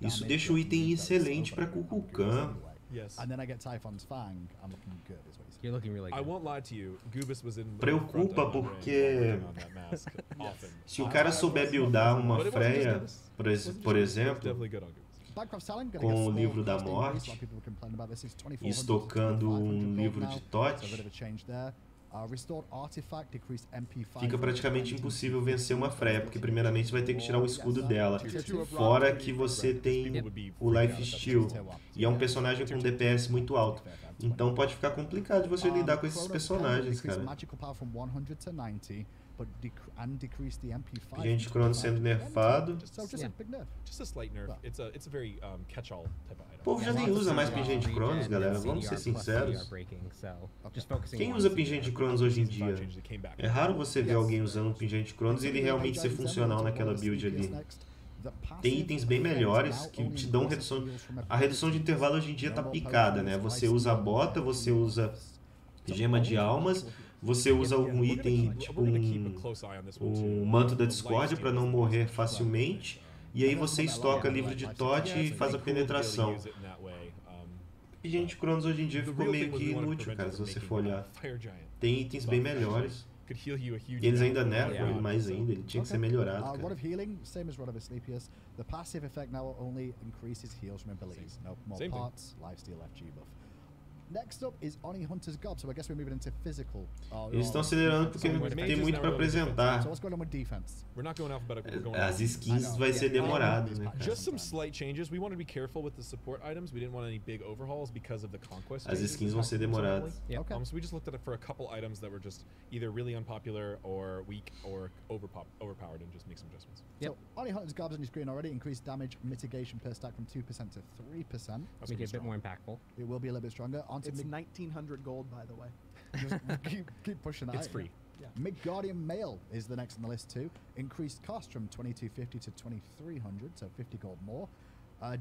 Isso deixa o item excelente para Kukulkan. Yes. And then I get Typhon's Fang. I'm looking good, is what he's saying. You're looking really I good. won't lie to you, Goobus was in the Preocupa front of my porque brain while working on that mask often. Se o cara souber buildar uma But it wasn't just freia, Goobus. It wasn't just por Goobus. It was exemplo, definitely good on Goobus. Bancroft's Talon gonna com get o small Livro da cost increase. A lot Morte of people were complaining about this. It's 2400 e estocando to 500 um gold livro now. de So a Tote, bit of a change there. Restored Artifact decreased MP5. fica praticamente impossível vencer uma freia, porque primeiramente você vai ter que tirar o escudo dela. Fora que você tem o Life Steal, e é um personagem com DPS muito alto. Então pode ficar complicado de você lidar com esses personagens, cara. Gente Crono sendo nerfado. Just a slight nerf. It's a very catch-all type of item. O povo já nem usa mais Pingente Cronos, galera, vamos ser sinceros. Quem usa Pingente Cronos hoje em dia? É raro você ver alguém usando um Pingente Cronos e ele realmente ser funcional naquela build ali. Tem itens bem melhores que te dão redução. A redução de intervalo hoje em dia tá picada, né? Você usa a bota, você usa gema de almas, você usa algum We're gonna item, keep- tipo we're gonna keep a close eye on this one, too. manto da The discórdia lifesteal pra is não the morrer most facilmente. E aí você estoca livro de tote e faz a penetração. use it in that way. E gente, Cronos hoje em dia The ficou real meio thing was que we wanted to inútil, prevent cara, it se from você making for olhar. Fire Giant. Tem itens bem melhores. Could heal you a huge E eles ainda amount nerfam ele down, mais so- ainda, ele tinha que ser melhorado, Rod cara. of Healing, same as Rod of Asclepius. The passive effect now only increases heals from abilities. No more Same thing. parts, lifesteal, FG buff. Next up is Oni Hunter's Gob, so I guess we're moving into physical. Eles estão acelerando porque tem muito pra apresentar. So what's going on with defense? We're not going alphabetical, we're going As skins vai ser demorado, né, cara? Just some slight changes. We wanted to be careful with the support items. We didn't want any big overhauls because of the conquest. As changes skins that vão ser happened demoradas. internally. Okay. So we just looked at it for a couple items that were just either really unpopular or weak or overpowered and just make some adjustments. So Oni Hunter's Gob's on your screen already. Increased damage mitigation per stack from 2% to 3%. That's Make pretty it a bit strong. more impactful. It will be a little bit stronger. Onto It's Mid- 1900 gold, by the way. just keep pushing that. It's out, free. Yeah. Midgardian Mail is the next on the list too. Increased cost from 2250 to 2300, so 50 gold more.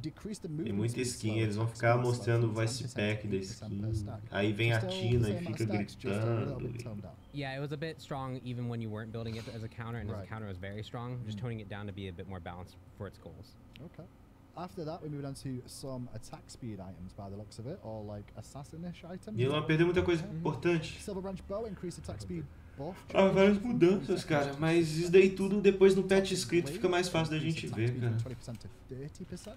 Decrease the Tem movement muita speed skin, slow, eles vão attack ficar speed slow mostrando o from voice 10% pack to da 8% per skin. stack. Aí vem a Still Tina the e same fica amount of stacks, just a little gritando. bit toned down. Yeah, it was a bit strong even when you weren't building it as a counter, and as a Right. counter it was very strong. Just toning it down to be a bit more balanced for its goals. Okay. After that, we move on to some attack speed items by the looks of it, or like assassin-ish items. E não vai perder muita coisa importante. Silver Branch Bow, increase attack speed buff. Ah, várias mudanças, cara. Mas isso daí tudo depois no patch escrito fica mais fácil da gente ver, cara. 20% to 30%.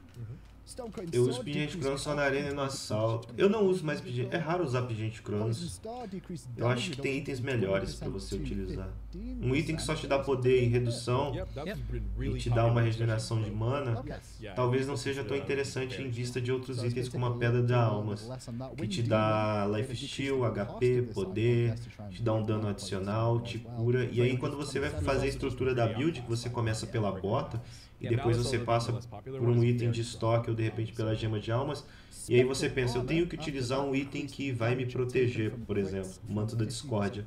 Stone Cutting Eu uso Sword, Pingente decrease Cronos só na arena e no health assalto. from Eu não uso 20% mais Pingente. É raro usar Pingente Poison Cronos. Star, decrease Eu acho damage que tem reduction itens from melhores pra 20% você to utilizar. 15%. Um item que só te dá poder e redução Yep, that's Yep. been e really te dá uma popular, regeneração de especially mana, Okay. Yeah, talvez it's não seja tão considered interessante em very vista de outros So let's itens take como a a look Pedra de a little Almas, bit less on that. que Wind te Demon, dá they've life decreased steal, the cost HP, of this item, poder, I guess, to try and te dá um dano bring points adicional, down te as well. cura. E aí quando você vai fazer a estrutura da build, que você começa pela bota e depois você passa por um item de estoque ou de repente pela gema de almas, e aí você pensa, eu tenho que utilizar um item que vai me proteger, por exemplo, o manto da discórdia.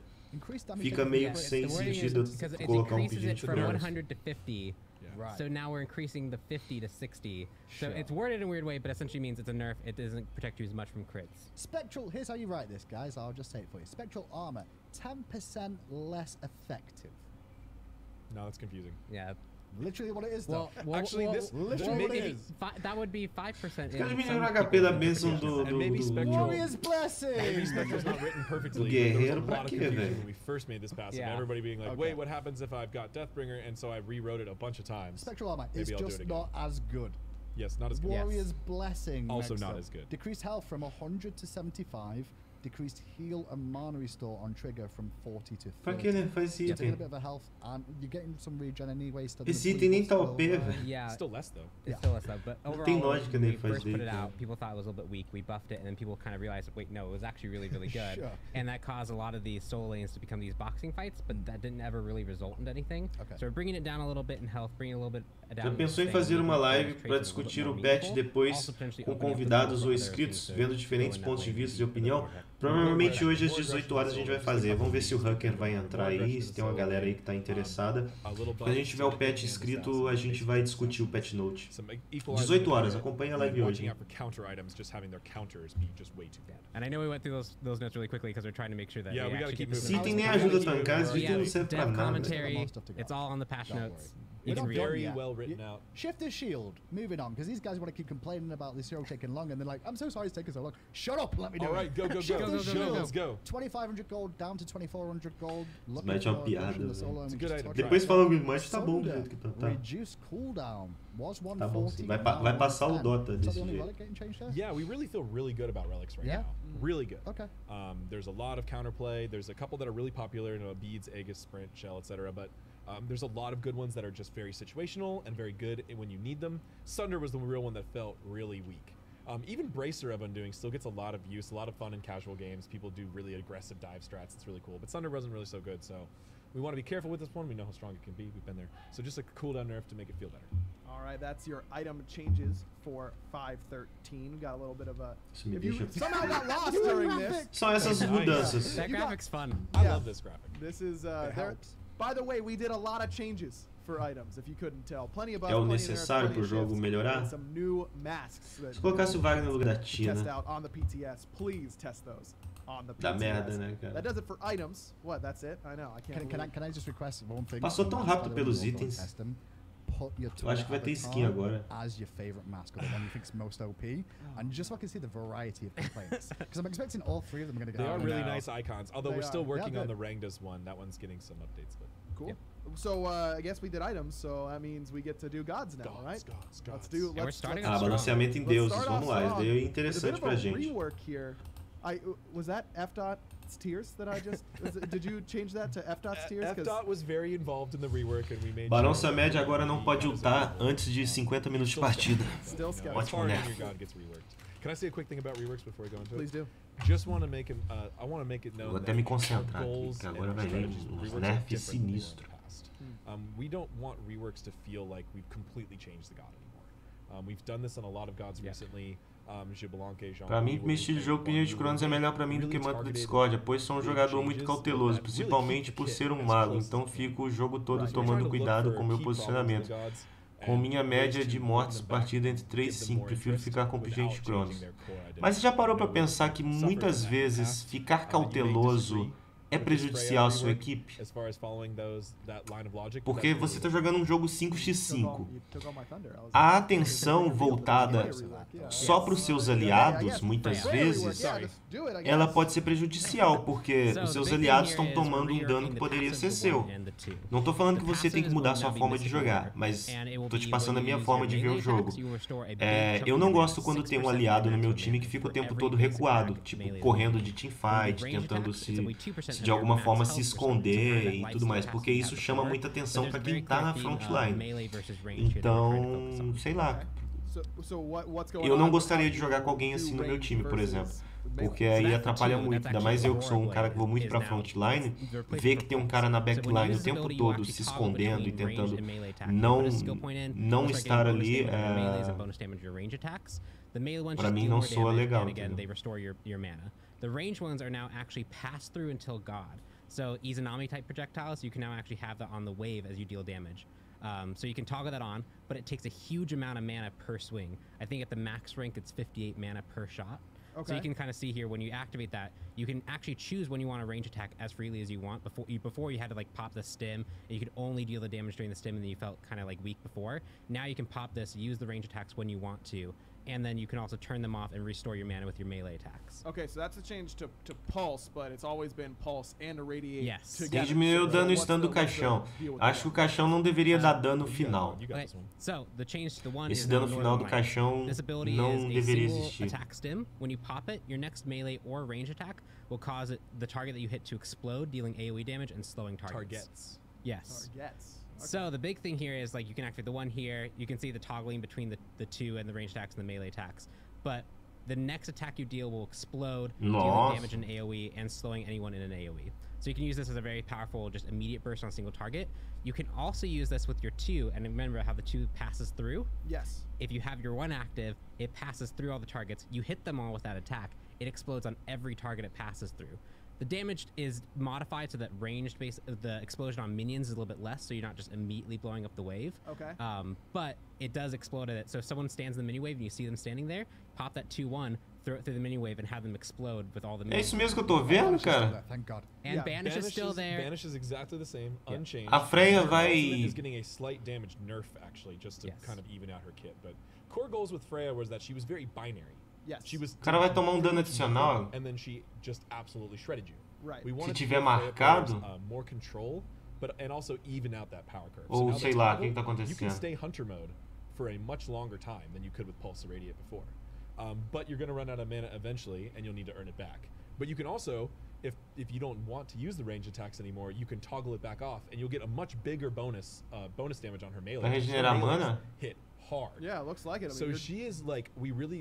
Fica meio que sem sentido because it colocar um increases it Pingente from Cronos. 100 to 50. Right. So now we're increasing the 50 to 60. So Sure. it's worded in a weird way, but essentially means it's a nerf. It doesn't protect you as much from crits. Spectral, here's how you write this, guys. I'll just say it for you. Spectral armor, 10% less effective. No, that's confusing. Yeah. Literally what it is, though. Actually, this literally what it is. That would be 5%. Os caras in diminuíram some o HP da people's bênção interpretation. do... And maybe Spectral- Warrior's blessing. Maybe Spectral's not written perfectly. Do but there was guerreiro a pra lot of quê, confusion velho? when we first made this passive. Yeah. Everybody being like, Okay. wait, what happens if I've got Deathbringer? And so I rewrote it a bunch of times. Spectral armor is Maybe I'll do just it again. not as good. Yes, not as good. Warrior's blessing. Also next not up. as good. Decreased health from 100 to 75. Decreased heal and mana restore on trigger from 40 to 30. Pra que nerfar esse You're taking a item? bit of a health, and you're getting some regen anyway. Still Esse item nem tá OP, velho. Yeah. Still less though. It's Yeah. still less though, but Não overall, tem lógica when nem we faz first put it dele, out, cara. people thought it was a little bit weak. We buffed it, and then people kind of realized, wait, no, it was actually really, really good. Sure. And that caused a lot of these solo lanes to become these boxing fights, but that didn't ever really result in anything. Okay. So we're bringing it down a little bit in health, bringing it a little bit down. Já in pensou em sustain, fazer uma making live those para traits a little bit discutir more o patch meaningful, depois also potentially com opening up the convidados door ou for other inscritos, things to vendo go diferentes in that pontos de way vista e and opinião? more tech. Provavelmente hoje às 18 horas a gente vai fazer. Vamos ver se o Hacker vai entrar aí, se tem uma galera aí que tá interessada. Quando a gente tiver o patch escrito, a gente vai discutir o patch note. 18 horas, acompanha a live hoje. Watching out for counter items, just having their counters be just way too bad. And I know we went through those notes really quickly because we're trying to make sure that Yeah, we we gotta actually keep keep Esse moving. item nem ajuda a tancar, esse Yeah, item não serve pra dev nada. commentary, stuff to go. it's all on the patch Don't notes. worry. You can We're read not it. done Very yet. well written out. Shifter's Shield. Moving on, because these guys want to keep complaining about this hero taking long, and they're like, "I'm so sorry it's taking so long. Shut up, let me do All it." right, go, go, go. Shifter's Go, go, go, Shield. go. Let's go. 2,500 gold down to 2,400 gold. Looking Smite é uma for piada, pushing the velho. solo, It's a and good just item. touching Depois it. falam que o Smite tá bom do Sunder, jeito que tá. Reduced cooldown was Tá bom, 140. sim. Vai passar o Dota Is that desse the only jeito. relic getting changed there? Yeah, we really feel really good about relics right Yeah? now. Really good. Okay. There's a lot of counterplay. There's a couple that are really popular, beads, Aegis, Sprint, Shell, etc. But there's a lot of good ones that are just very situational and very good when you need them. Sunder was the real one that felt really weak. Even Bracer I've been doing still gets a lot of use, a lot of fun in casual games. People do really aggressive dive strats. It's really cool. But Sunder wasn't really so good, so we want to be careful with this one. We know how strong it can be. We've been there. So just a cooldown nerf to make it feel better. All right, that's your item changes for 5.13. Got a little bit of a. Isso me If you deixa... somehow got lost during this, São essas mudanças. That You got- graphic's fun. I Yeah. love this graphic. this is It there. helps. By the way, we did a lot of changes for items, if you couldn't tell. Plenty of buffs, É o plenty of nerfs, necessário plenty pro of jogo shifts, melhorar? and some new masks that Se colocasse o Wagner no lugar da to test Tina, out on the PTS. Please test those on the PTS. dá merda, né, That cara? does it for items. What? That's it? I know. I can't. Can I just request one thing? Passou tão rápido When pelos you go and itens. test them, put your Eu acho que vai ter skin agora. as your favorite mask, or the one you think's most OP, and just so I can see the variety of complaints. Because I'm expecting all three of them are going to They get. are really nice icons. Although They we're still are. working Yeah, on good. the Rangdas one. That one's getting some updates, but Cool. Yep. So I guess we did items. So that means we get to do gods now, Gods, right? gods, Let's gods. do. And we're Let's, starting let's Ah, off balanceamento em Let's deuses, start vamos off lá, strong. isso daí é With a interessante bit pra of a gente. rework here. Was that F dot's tiers that I just? Did you change that to F dot's tiers? F Dot was very involved in the rework, and we made. Balança sure média agora não he pode got his ultar own antes de 50 minutos de partida. Still No, scout. as Ótimo, far né? as your god gets reworked. Can I say a quick thing about reworks before we go into Please it? do. Just want to make it. I want to make it known Vou até that me concentrar our aqui, goals que and agora our vai vir strategies with uns reworks are nerfs different than they were in the sinistros. past. We don't want reworks to feel like we've completely changed the god anymore. We've done this on a lot of gods recently. Pra mim, meu estilo de jogo Pinheiro de Cronos é melhor pra mim do que Manto da Discórdia, pois sou um jogador muito cauteloso, principalmente por ser um mago, então fico o jogo todo tomando cuidado com meu posicionamento. Com minha média de mortes partida entre 3 e 5, prefiro ficar com o Pinheiro de Cronos. Mas você já parou pra pensar que muitas vezes ficar cauteloso é prejudicial à sua equipe? Porque você está jogando um jogo 5x5. A atenção voltada só para os seus aliados, muitas vezes, ela pode ser prejudicial, porque os seus aliados estão tomando um dano que poderia ser seu. Não estou falando que você tem que mudar sua forma de jogar, mas estou te passando a minha forma de ver o jogo. Eu não gosto quando tem um aliado no meu time que fica o tempo todo recuado, tipo, correndo de teamfight, tentando se de alguma forma se esconder e tudo mais, porque isso chama muita atenção para quem tá na frontline. Então, sei lá. Eu não gostaria de jogar com alguém assim no meu time, por exemplo. Porque aí atrapalha muito, ainda mais eu que sou um cara que vou muito pra frontline, ver que tem um cara na backline o tempo todo se escondendo e tentando não estar ali, pra mim não soa legal. The range ones are now actually pass through until God. So Izanami type projectiles, you can now actually have that on the wave as you deal damage. So you can toggle that on, but it takes a huge amount of mana per swing. I think at the max rank it's 58 mana per shot. Okay. So you can kind of see here when you activate that, you can actually choose when you want to range attack as freely as you want. Before you had to like pop the stim, and you could only deal the damage during the stim, and then you felt kind of like weak before. Now you can pop this, use the range attacks when you want to, and then you can also turn them off and restore your mana with your melee attacks. Okay, so that's a change to pulse, but it's always been pulse and irradiate. Yes. Tem diminuir o dano stun do caixão. Acho que o caixão não deveria dar dano final. Okay, so the change to the one Esse is dano now final do Northern Light. caixão This ability não is a deveria single existir. attack stim. When you pop it, your next melee or range attack will cause the target that you hit to explode, dealing AoE damage and slowing targets. Yes. Targets. Okay. So the big thing here is like you can activate the one here. You can see the toggling between the two and the range attacks and the melee attacks. But the next attack you deal will explode, dealing damage in AoE and slowing anyone in an AoE. So you can use this as a very powerful, just immediate burst on a single target. You can also use this with your 2, and remember how the 2 passes through? Yes. If you have your 1 active, it passes through all the targets. You hit them all with that attack. It explodes on every target it passes through. The damage is modified so that ranged base, the explosion on minions is a little bit less, so you're not just immediately blowing up the wave. Okay. But it does explode at it. So if someone stands in the mini wave and you see them standing there, pop that 2-1, throw it through the mini wave, and have them explode with all the É minions. isso mesmo que eu tô vendo, cara? Thank God. And Yeah, Banish is still there. Banish is exactly the same, unchanged. A Freya Ultimate vai... is getting a slight damage nerf, actually, just to Yes. kind of even out her kit. But core goals with Freya was that she was very binary. Yes. She was. O cara vai tomar dano adicional. And then she just absolutely shredded you. Right. We wanted Se to tiver give Freya marcado. players, more control, and also even out that power curve. Ou now sei the lá, o toggle, que tá you can acontecendo? stay hunter mode for a much longer time than you could with Pulse Irradiate before. But you're going to run out of mana eventually, and you'll need to earn it back. But you can also, if you don't want to use the range attacks anymore, you can toggle it back off, and you'll get a much bigger bonus damage on her melee. Vai Her regenerar melees mana? hit hard. Yeah, it looks like it. I mean, So you're- she is like,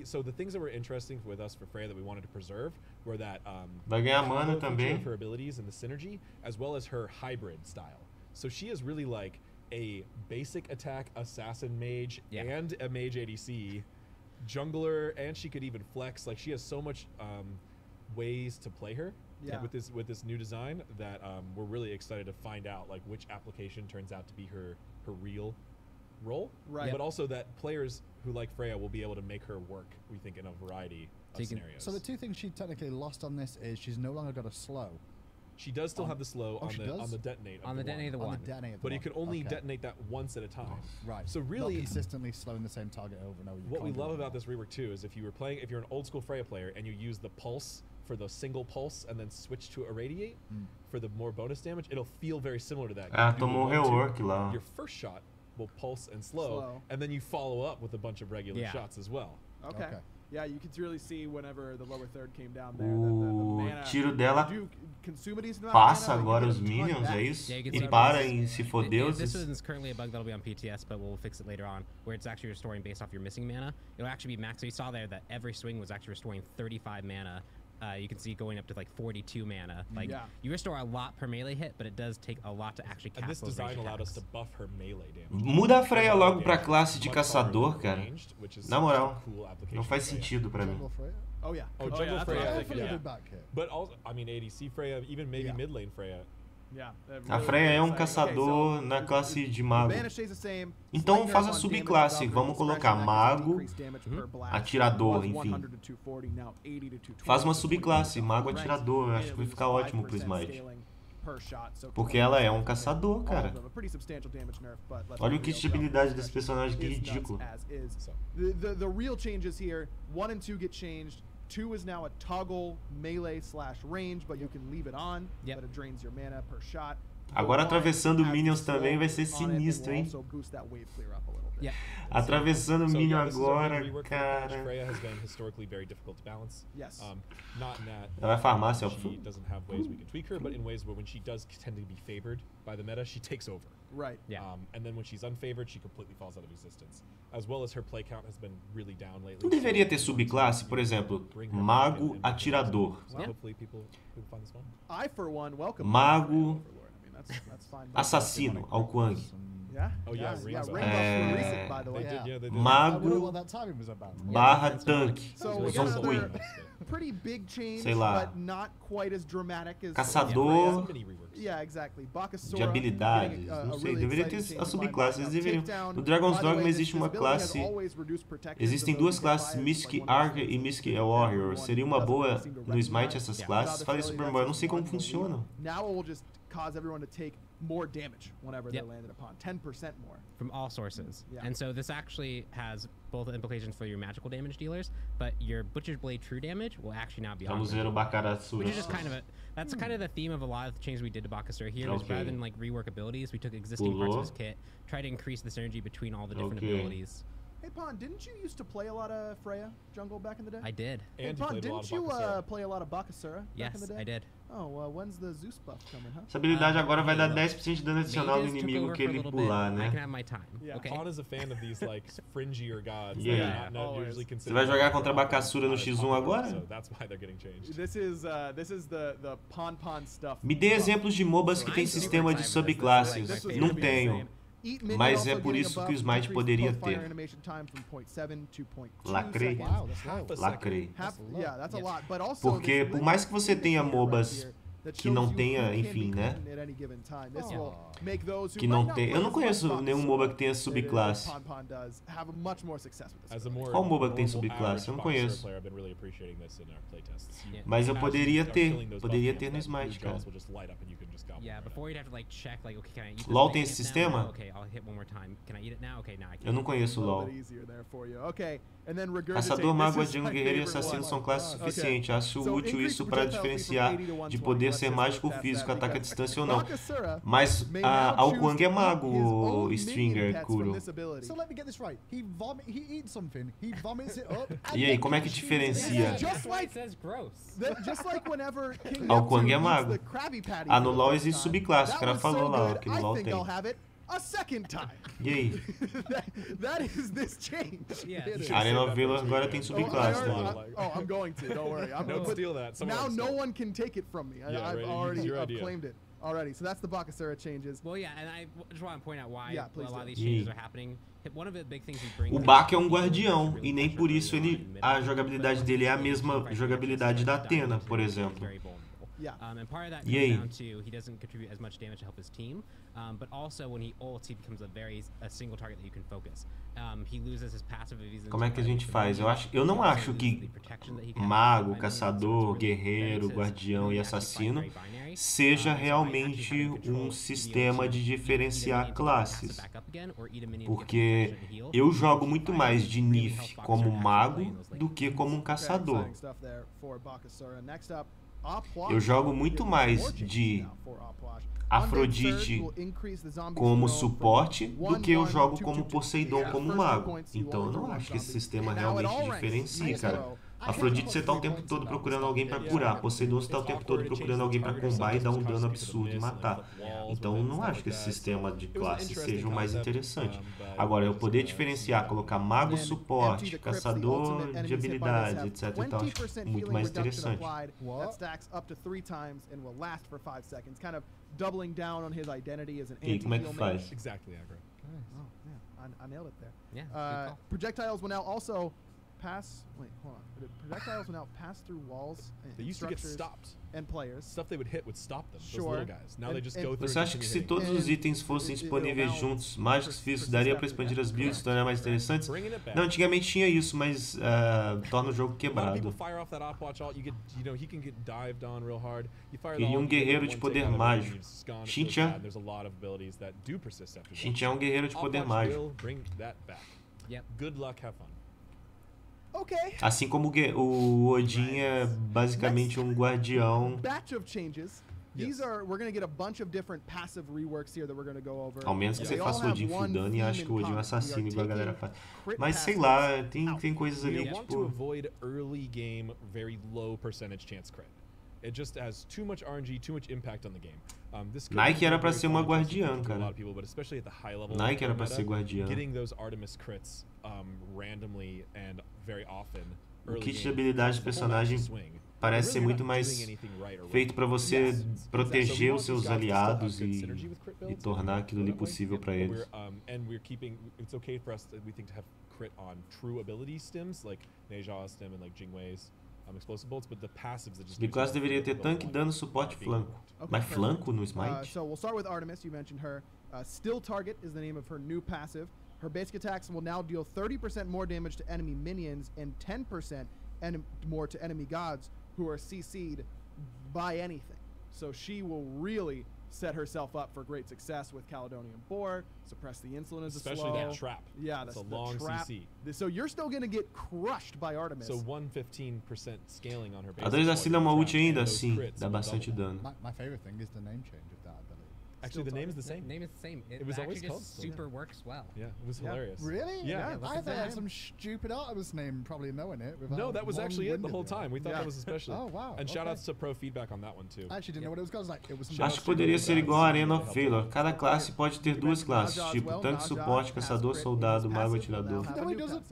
so the things that were interesting with us for Freya that we wanted to preserve were that Vai ganhar mana combo feature também. of her abilities and the synergy, as well as her hybrid style. So she is really like a basic attack assassin mage and a mage ADC, jungler, and she could even flex. Like she has so much ways to play her with this new design that we're really excited to find out like which application turns out to be her her real role, Right. but also that players who like Freya will be able to make her work, we think, in a variety of scenarios. So the two things she technically lost on this is she's no longer got a slow. She does still have the slow on she the does? on the detonate. On the detonate of the On one. the detonate of the But you one. can only Okay. detonate that once at a time. Right. So Not really, consistently slowing the same target over and over. You what we can't do love that. about this rework too is if you're an old school Freya player and you use the pulse for the single pulse and then switch to irradiate for the more bonus damage, it'll feel very similar to that. Ah, You do the tomou 1-2, rework lá. Your first shot will pulse and slow, and then you follow up with a bunch of regular shots as well. Okay. Yeah, you could really see whenever the lower third came down there. O that the mana, tiro dela you consume a decent amount of passa mana, but you agora get os a ton minions, back. é isso? Yeah, you can E see para this- em se for This deuses. one's currently a bug that'll be on PTS, but we'll fix it later on, where it's actually restoring based off your missing mana. It'll actually be max. So you saw there that every swing was actually restoring 35 mana. You can see going up to like 42 mana. Like you restore a lot per melee hit, but it does take a lot to actually cast And this those design ranged allowed us attacks. to buff her melee damage. Muda a Freya logo pra Yeah. classe de Much caçador, harder cara. ranged, which is Na such a moral, cool application não faz of Freya. sentido pra mim. Jungle Freya? Oh yeah. Oh, Jungle that's Freya, what I was Definitely thinking, good back here. But also, I mean, ADC Freya, even maybe mid lane Freya. Yeah. A Freya é um caçador na classe de mago. Então faz a subclasse. Vamos colocar mago, atirador, enfim. Faz uma subclasse, mago atirador. Acho que vai ficar ótimo pro Smite. Porque ela é um caçador, cara. Olha o kit de habilidade desse personagem, que ridículo. The real changes here, 1 and 2 get changed. 2 is now a toggle melee/range, but you can leave it on, but it drains your mana per shot. Agora atravessando minions também vai ser sinistro, hein? Atravessando minion agora, cara. Freya has been historically very difficult to balance. Yes. Not in that Ela vai farmar, she doesn't have ways we can tweak her, but in ways where when she does tend to be favored by the meta, she takes over. Right. Yeah. And then when she's unfavored, she completely falls out of existence. As well as her play count has been really down lately. Não deveria ter subclasse, por exemplo, mago atirador. Hopefully people find this fun. I for one welcome Mago that's fine. assassino, ao Kwang. Yeah. Oh yeah, yeah. Rainbow. Rainbow recent, by the way. They did. I wonder Mago what that timing was about. barra tanque. So we São got Queen. another pretty big change, Sei lá. but not quite as dramatic as Caçador Yeah, exactly. Bakasura de habilidades. getting a Não sei, really deveria ter exciting a change by subclasse. Eles deveriam. Takedown. No Dragon's By the way, Dogma existe uma this ability has classe. always reduced protection, Existem so duas those who classes, get biased, Mystic like one Archer person e Mystic seems to Warrior. one Seria uma doesn't boa seem to no Smite recognize. essas Yeah. classes. Without Falei the isso pro failure, meu irmão, eu não that's sei como one belief. funciona. Now it will just cause everyone to take more damage whenever they're landed upon. 10% more. From all sources. Yeah. And so this actually has both implications for your magical damage dealers, but your Butcher's Blade true damage will actually not be Vamos ver augmented. o Bakaratsura. Which is just kind of that's kind of the theme of a lot of the changes we did to Bakasura here. Was Okay. rather than like rework abilities, we took existing parts of his Pulou. kit, tried to increase the synergy between all the different Okay. abilities. Hey, Pon, didn't you used to play a lot of Freya jungle back in the day? I did. Hey, And you Pon, played a lot didn't of you Bakasura. play a lot of Bakasura back in Yes, the day? I did. Oh, when's the Zeus buff coming, huh? Essa habilidade agora vai dar Mages 10% de dano adicional no took inimigo over que for a ele little pular, bit. I can né? have my time. Yeah. Okay. Pon is a fan of these like fringier gods. Yeah. that are not Always. usually Você considered. vai jogar contra a Bakasura no X1 agora? So that's why they're getting changed. This is the Pon stuff. Me dê exemplos de MOBAs que tem sistema de subclasses. This was Não gonna be tenho. insane. Eat minion Mas also é por getting isso a que o buff, Smite increased poderia fire ter. animation time from 0.7 to 0.2 Lacrei. seconds. Wow, that's low. Half a Lacrei. Half, yeah, that's a Yeah. lot. But also Porque this por mais que você little tenha indicator MOBAs right here that que shows não you who tenha, can enfim, be né? beaten at any given time. This Oh. will make those who Que might não not tem. play Eu não as much conheço nenhum Bakasura MOBA que tenha that subclasse. Pon does have a much more success with this. As a more Qual MOBA que tem normal, subclasse? Eu não average Bakasura conheço. player, I've been really appreciating this in our playtests. Yeah. Mas eu As poderia you start ter. killing those Poderia buff ter no camps, Smite, your cara. jaws will just light up and you can just gobble Yeah, them right before you'd have to like check like, okay, can I eat this LOL thing tem now? esse sistema? No, okay, I'll hit one more time. Can I eat it now? Okay, now I can. Eu não conheço A o little LoL. bit easier there for you. Okay, and then regurgitate. Caçador, mago, This is adjungo, my guerreiro e favorite assassino one. são classes Okay. suficientes. Acho So útil increase isso the para projectile speed diferenciar from 80 to de 120. poder Let's ser just mágico look past físico, that ataque à because distância ou não. Bakasura Mas may now ao choose Kwang to é eat mago, his o own Stringer, minion pets from Kuro. this ability. So let me get this right. He eats something, he vomits it up. and E aí, then como é que consumes it. diferencia? Just That's why like- it says gross. Just like whenever King Ao Neptune Kwang é eats mago. the Krabby Patty Ah, for no the LoL first existe time, subclasse, o that cara was falou so lá, good, que no I LoL think tem. I'll have it a second time. E aí? that is this change. Yeah. It is. Arena of Valor agora tem Oh, subclasse I também. already- I'm going to. Don't worry. I'm Don't but steal that. Someone now else no steal it. one can take it from me. Yeah, I've right, already it's your idea. claimed it already. So that's the Bakasura changes. Well, yeah, and I just want to point out why Yeah, a please lot of do. these changes are happening. One of the big things we bring O to Bak é um the game guardião, is really e nem por pressure isso early ele, on in mid a game, jogabilidade but dele é a also mesma fighting jogabilidade against da the Athena, Diamond por is exemplo. very vulnerable. Yeah. And part of that E comes aí? down to he doesn't contribute as much damage to help his team, but also when he ults, he becomes a single target that you can focus. He loses his passive if he's Como é que a gente faz? Eu não acho que mago, caçador, guerreiro, guardião e assassino seja realmente um sistema de diferenciar classes. Porque eu jogo muito mais de Nif como mago do que como um caçador. Eu jogo muito mais de Afrodite como suporte do que eu jogo como Poseidon como mago. Então eu não acho que esse sistema realmente diferencia, cara. Afrodite você tá o tempo todo procurando alguém pra curar. Poseidon você tá o tempo todo procurando alguém pra combar e dar um dano absurdo e matar. Então eu não acho que esse sistema de classe seja o mais interessante. Agora, eu poder diferenciar, colocar mago suporte, caçador de habilidades, etc e tal, acho muito mais interessante. Doubling down on his identity as an E aí, como é que anti-heal faz? mage. Exactly, aggro. Oh man, I nailed it there. Yeah. Projectiles will now also pass. Wait, hold on. Projectiles will now pass through walls. They used to get structures stopped. And players. Stuff they would hit would stop them. Those Sure. little guys. Now they just go through. Você acha que se todos os itens fossem disponíveis juntos, mágicos físicos, daria pra expandir as builds e tornar mais interessantes? Não, antigamente tinha isso, mas torna o jogo quebrado. Queria um guerreiro de poder mágico. Shin-chan. Shin-chan é um guerreiro de poder mágico. Good luck, have fun. Okay. Assim como o Odin é basicamente um guardião. Batch of changes. These are we're going to get a bunch of different passive reworks here that we're going to go over. Ao menos que você faça o Odin full dano e ache que o Odin é um assassino igual a galera faz. Mas sei lá, tem coisas ali you want to tipo. avoid early game very low percentage chance crit. It just has too much RNG, too much impact on the game. Nike era pra ser uma guardiã, cara. Nike era pra ser guardiã. Getting those Artemis crits randomly and very often. O kit de habilidade do personagem parece ser muito mais feito pra você proteger os seus aliados e tornar aquilo ali possível pra eles. And we're keeping it's okay for us, we think, to have crit on true ability stims like Neja stim and like Jingwei's explosive bolts, but the passives that just Because deveria ter tanque, dano, suporte e flanco. Mas flanco no Smite? So we'll start with Artemis. You mentioned her. Still Target is the name of her new passive. Her basic attacks will now deal 30% more damage to enemy minions and 10% more to enemy gods who are CC'd by anything. So she will really set herself up for great success with Caledonian Boar, suppress the insulin as a slow. Especially that trap. Yeah, that's a long trap. CC. So you're still going to get crushed by Artemis. So 115% scaling on her base. A 2 assina uma ult ainda? Sim, dá bastante dano. My favorite thing is the name change of that ability. Actually, the name is the same. Name is the same. It was always called super works well. Yeah, it was hilarious. Really? Yeah. I thought it had some stupid Artemis name, probably knowing it. No, that was actually it the whole time. We thought that was especially. Oh, wow. And shout outs to pro feedback on that one too. I actually didn't know what it was called. It was Acho que poderia ser igual a Arena of Valor. Cada classe pode ter duas classes, tipo tanque, suporte, caçador, soldado, mago, atirador. No, he doesn't.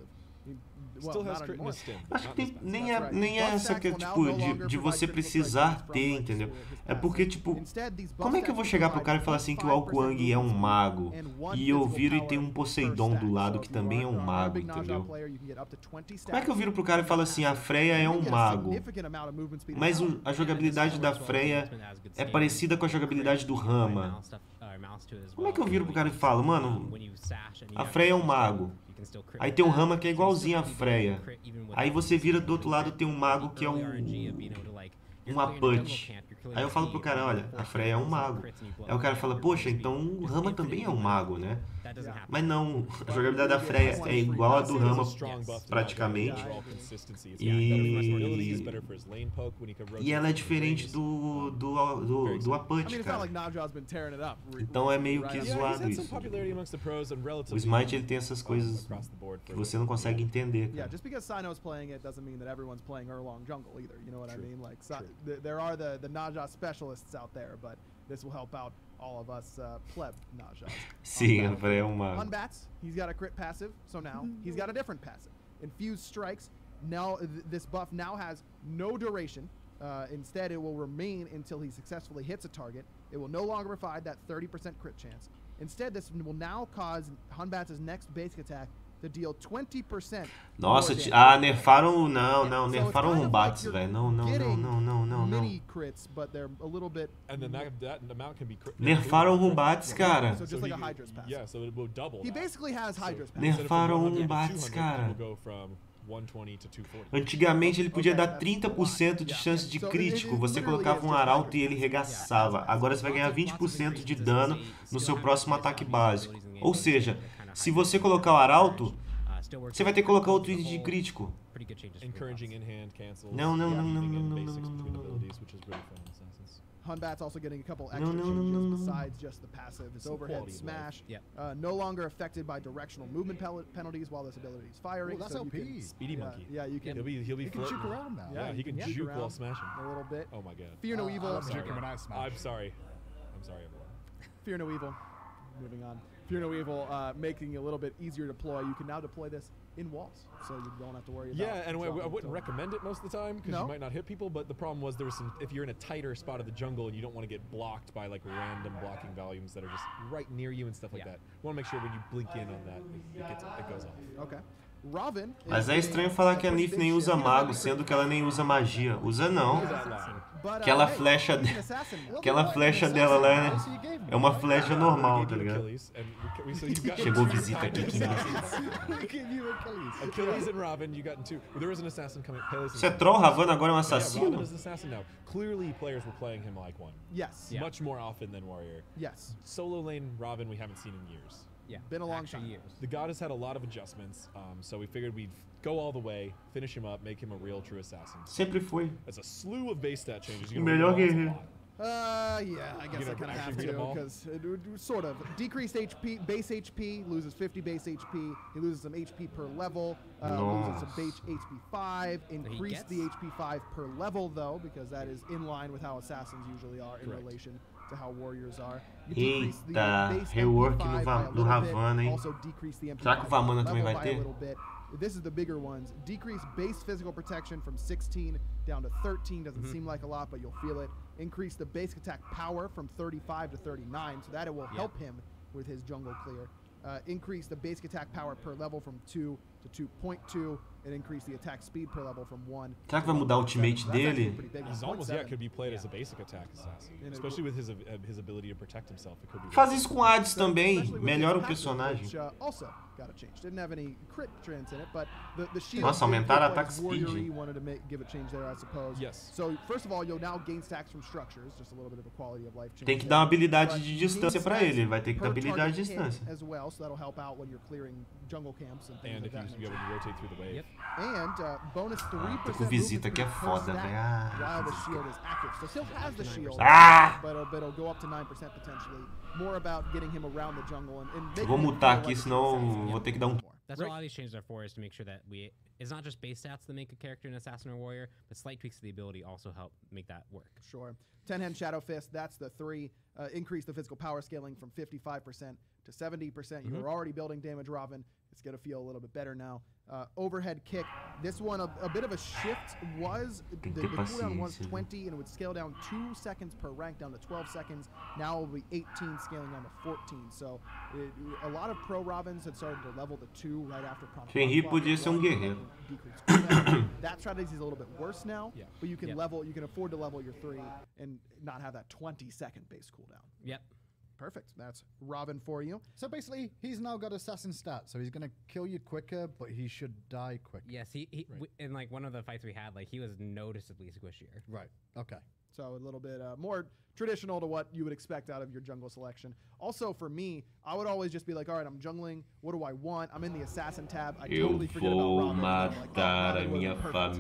Still has crit in his stim. Acho que nem é essa que é tipo de você precisar ter, entendeu? É porque tipo, como é que eu vou chegar pro cara e falar assim que o Alquang é um mago e eu viro e tem um Poseidon do lado que também é um mago, entendeu? Como é que eu viro pro cara e falo assim, a Freya é um mago, mas a jogabilidade da Freya é parecida com a jogabilidade do Rama? Como é que eu viro pro cara e falo, mano, a Freya é um mago. Aí tem um Rama que é igualzinho a Freya. Aí você vira do outro lado, tem um mago que é um Aput. Aí eu falo pro cara, olha, a Freya é um mago. Aí o cara fala, poxa, então o Rama também é um mago, né? Mas não, a jogabilidade da Freya é igual a do Rama praticamente. E ela é diferente do Aput, cara. Então é meio que zoado isso. O Smite ele tem essas coisas que você não consegue entender, cara. Yeah, just because Sino's playing it doesn't mean that everyone's playing Erlong Jungle either. You know what I mean? Like, there are the Naja specialists out there, but this will help out all of us pleb Najas. Sim, a Freya é um mago. On bats, he's got a crit passive, so now he's got a different passive. Infused Strikes. Now this buff now has no duration. Instead, it will remain until he successfully hits a target. It will no longer provide that 30% crit chance. Instead, this will now cause Hunbatz's next basic attack to deal 20%. Nossa, more damage. nerfaram. Não, So it's nerfaram kind of Rumbats, like velho. you're Não, não, não, getting não, não, não, não. mini crits, but they're a little bit. And then that amount can be Nerfaram Rumbats, cara. So just like a Hydra's pass. Yeah, so it will double. He that. basically has Hydra's pass. Nerfaram 100 to Rumbats, 200, cara. it will go from 120 to 240. Antigamente ele podia dar 30% de chance de crítico. Você colocava um arauto e ele regaçava. Agora você vai ganhar 20% de dano no seu próximo ataque básico. Ou seja, se você colocar o arauto, você vai ter que colocar outro item de crítico. Encouraging in-hand cancels. Não, não, não, leaving não, in não, não, basics não, between não, não. abilities, which is really fun in Assassins. Hunbat's also getting a couple extra No, no, no, no, changes no. besides just the passive. His Some overhead quality of life. smash, Yep. no longer affected by directional movement penalties while this ability is firing. Oh, that's so you OP. can, Speedy monkey. Yeah, you can. He'll be You can flirting. juke around now. Yeah, he can juke juke while around smashing. a little bit. Oh my god. Fear no I evil. love juking when I smash. I'm sorry. I'm sorry, everyone. Fear no evil. Moving on. Fear no evil, making it a little bit easier to deploy. You can now deploy this in walls, so you don't have to worry about. Yeah, and I dropping wouldn't to- recommend it most of the time because No. you might not hit people. But the problem was there was some. If you're in a tighter spot of the jungle and you don't want to get blocked by like random blocking volumes that are just right near you and stuff like Yeah. that, you want to make sure when you blink in on that, it goes off. Okay. Robin. Mas é estranho falar que a Nif nem usa mago, sendo que ela nem usa magia. Usa não. Aquela flecha aquela flecha dela lá é uma flecha normal, tá ligado? Chegou visita aqui, que Achilles and Robin, you got in two. There is an assassin coming. Isso é troll? Ravana agora é um Yeah, assassino? Robin is an assassin now. Clearly, players were playing him like one. Yes. Yeah. Much more often than Warrior. Yes. Solo lane Robin we haven't seen in years. Yeah, Been a long actually time. years. The god has had a lot of adjustments, so we figured we'd go all the way, finish him up, make him a real true assassin. Sempre foi. It's a slew of base stat changes. O You're gonna melhor read them all, guerreiro. it's a lot. Yeah, I guess You I gonna kind of have actually read to them all? because sort of decreased HP, base HP, loses 50 base HP. He loses some HP per level, loses some base HP 5. Increase the HP 5 per level though, because that is in line with how assassins usually are in Correct. relation to how warriors are. You Eita, decrease the base rework MP5 no by a do little bit, Ravana, hein? also decrease the MP5 Será que o Vamana também level vai by a ter? little bit. This is the bigger ones. Decrease base physical protection from 16 down to 13. Doesn't seem like a lot, but you'll feel it. Increase the basic attack power from 35 to 39, so that it will help him with his jungle clear. Increase the basic attack power per level from 2 to 2.2, and increase the attack speed per level from 1. Será que vai mudar o ultimate That's actually dele? pretty big. He's 1.7. almost, yeah, could be played as a basic attack assassin. And it Especially with his ability to protect himself. It could be Faz isso com Hades também. Especially with Melhora o his passive, personagem. which, also got a change. Didn't have any crit trends in it, but the shield. Nossa, aumentaram did look ataque like speed. warrior-y, wanted to give a change there, I suppose. Yes. So first of all, you'll now gain stacks from structures, just a little bit of a quality of life change. Tem que there. dar uma habilidade But de you need distância pra stacks ele. Ele vai ter que dar per habilidade de target hit distância. as well, so that'll help out when you're clearing jungle camps and things And like if that. you be able to rotate through the wave. Yep. And bonus 3% Tô com visita movement que é speed per foda, stack velho. Ah, while the visita. shield is active. So still has the shield, Ah! but it'll go up to 9% potentially. More about getting him around the jungle and making Vou him mutar feel aqui, like a senão assassin. vou ter que dar um... That's what a lot of these changes are for, is to make sure that it's not just base stats that make a character an assassin or warrior, but slight tweaks to the ability also help make that work. Sure. 10-hand Shadow Fist, that's the 3. Increase the physical power scaling from 55% to 70%. You were already building damage, Robin. It's going to feel a little bit better now. Overhead kick. This one, a bit of a shift was, the cooldown was 20, and it would scale down 2 seconds per rank down to 12 seconds. Now it will be 18, scaling down to 14. So a lot of pro Robins had started to level to 2 right after Prompt. Fenrir podia ser guerreiro. That strategy is a little bit worse now, Yeah. but you can level, you can afford to level your 3 and not have that 20-second base cooldown. Yep. Perfect. That's Robin for you. So basically, he's now got assassin stats, so he's gonna kill you quicker, but he should die quicker. Yes, in like one of the fights we had, like he was noticeably squishier. Right. Okay. So a little bit more traditional to what you would expect out of your jungle selection. Also, for me, I would always just be like, all right, I'm jungling. What do I want? I'm in the assassin tab. I totally forget about vou Robin. I'm like, oh, matar Robin a would be minha perfect. That is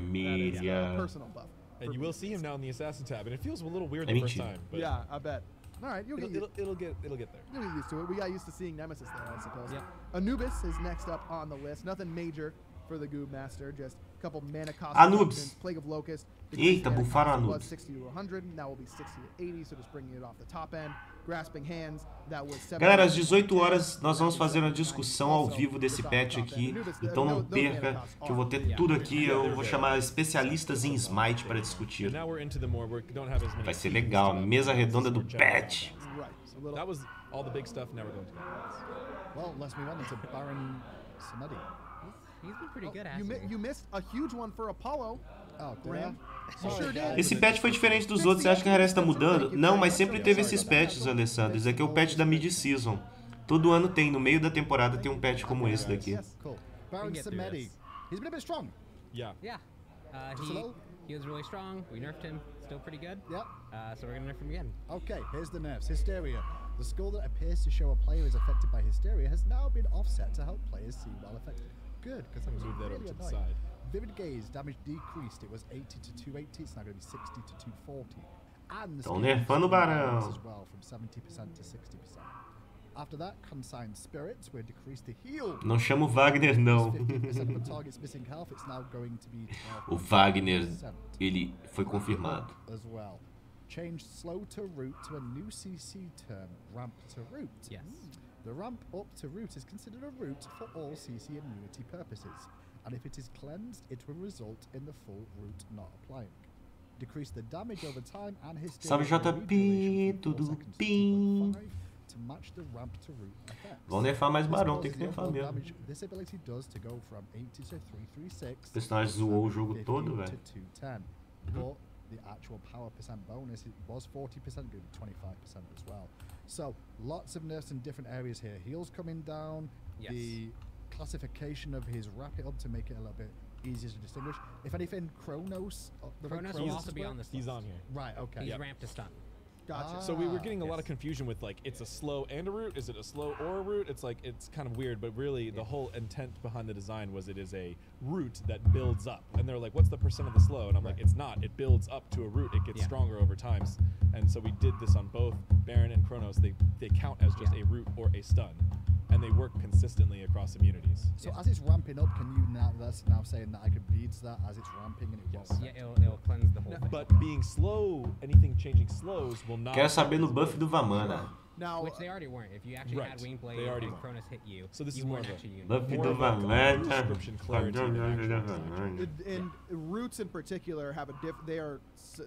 família. a personal buff. And you will see him now in the assassin tab, and it feels a little weird É the first mentira. time. But Yeah, I bet. All right, you'll get it'll get there. You'll get used to it. We got used to seeing Nemesis there, I suppose. Yep. Anubis is next up on the list. Nothing major for the Goob Master, just a couple mana cost Anubis. reductions. Plague of Locust. Eita, bufaram was Anubis. 60 to 100, now will be 60 to 80, so just bringing it off the top end. Grasping Hands, that was 70. Galera, às 18 horas nós vamos fazer uma discussão ao vivo desse patch aqui, então não perca que eu vou ter tudo aqui, eu vou chamar especialistas em Smite para discutir. And now we're into the more we don't have as many. Vai ser legal, a mesa redonda do patch. Right. So little, That was all the big stuff. Now we're going to the Well, let's move on into Baron Samedi. He's been pretty good, You, actually. you missed a huge one for Apollo. Oh, did Ram. I? You sure did. Esse patch foi diferente dos outros, você acha que a Rarez tá mudando? Não, mas sempre teve esses patches, Alessandro. Esse aqui é o patch da mid-season. Todo ano tem, no meio da temporada tem um patch como esse daqui. Yes. Cool. Baron get through Samedi. this. He's been a bit strong. Yeah. Yeah. Just a little? He was really strong. We nerfed him. Still pretty good. Yep. So we're gonna nerf him again. Okay, here's the nerfs. Hysteria. The skill that appears to show a player is affected by hysteria has now been offset to help players see while affected. Good, because that was Move that over really to the annoying. side. Vivid Gaze damage decreased. It was 80 to 280. It's now going to be 60 to 240. And the Tão skill nerfando o balance Barão. as well from 70% to 60%. After that, Consigned Spirits will decrease the heal. Não chama o Wagner, não. 50% of a target's missing health. It's now going to be O Wagner, 12%. ele foi confirmado. As well. Changed slow to root to a new CC term, ramp to root. Yes. The ramp up to root is considered a root for all CC immunity purposes, and if it is cleansed, it will result in the full root not applying. Decrease the damage over time and hysteria Salve, regeneration JP, from 4 tudo seconds to bem? 2.5 to match the ramp to root effects. Vão nerfar mais This Barão, tem causes que the nerfar overall mesmo. damage this ability does to go from 80 to 336. O personagem zoou o jogo 50 todo, to velho. 210. But the actual power percent bonus it was 40%, going to be 25% as well. So lots of nerfs in different areas here. Heals coming down. Yes. The classification of his wrap it up to make it a little bit easier to distinguish. If anything, Chronos. Kronos will also be on this He's list. on here. Right. Okay. He's ramped to stun. Gotcha. So we were getting a lot yes. of confusion with like it's a slow and a root. Is it a slow or a root? It's like it's kind of weird, but really the whole intent behind the design was it is a root that builds up. And they're like, what's the percent of the slow? And I'm like, it's not. It builds up to a root. It gets stronger over time. And so we did this on both Baron and Chronos. They count as just a root or a stun, and they work consistently across immunities. So as it's ramping up, can you now? That's now saying that I could beads that as it's ramping and it Yes. won't. Yeah, it'll cleanse the whole thing. But being slow, anything changing slows will not. Quero saber no buff do Vamana. Now, Which they already weren't. If you actually Right. had Wing Blade They already and weren't. Cronus hit you, So this you is more weren't of a actually Buff unique. More do of a Vamana. description clarity than actual and roots in particular have a they are.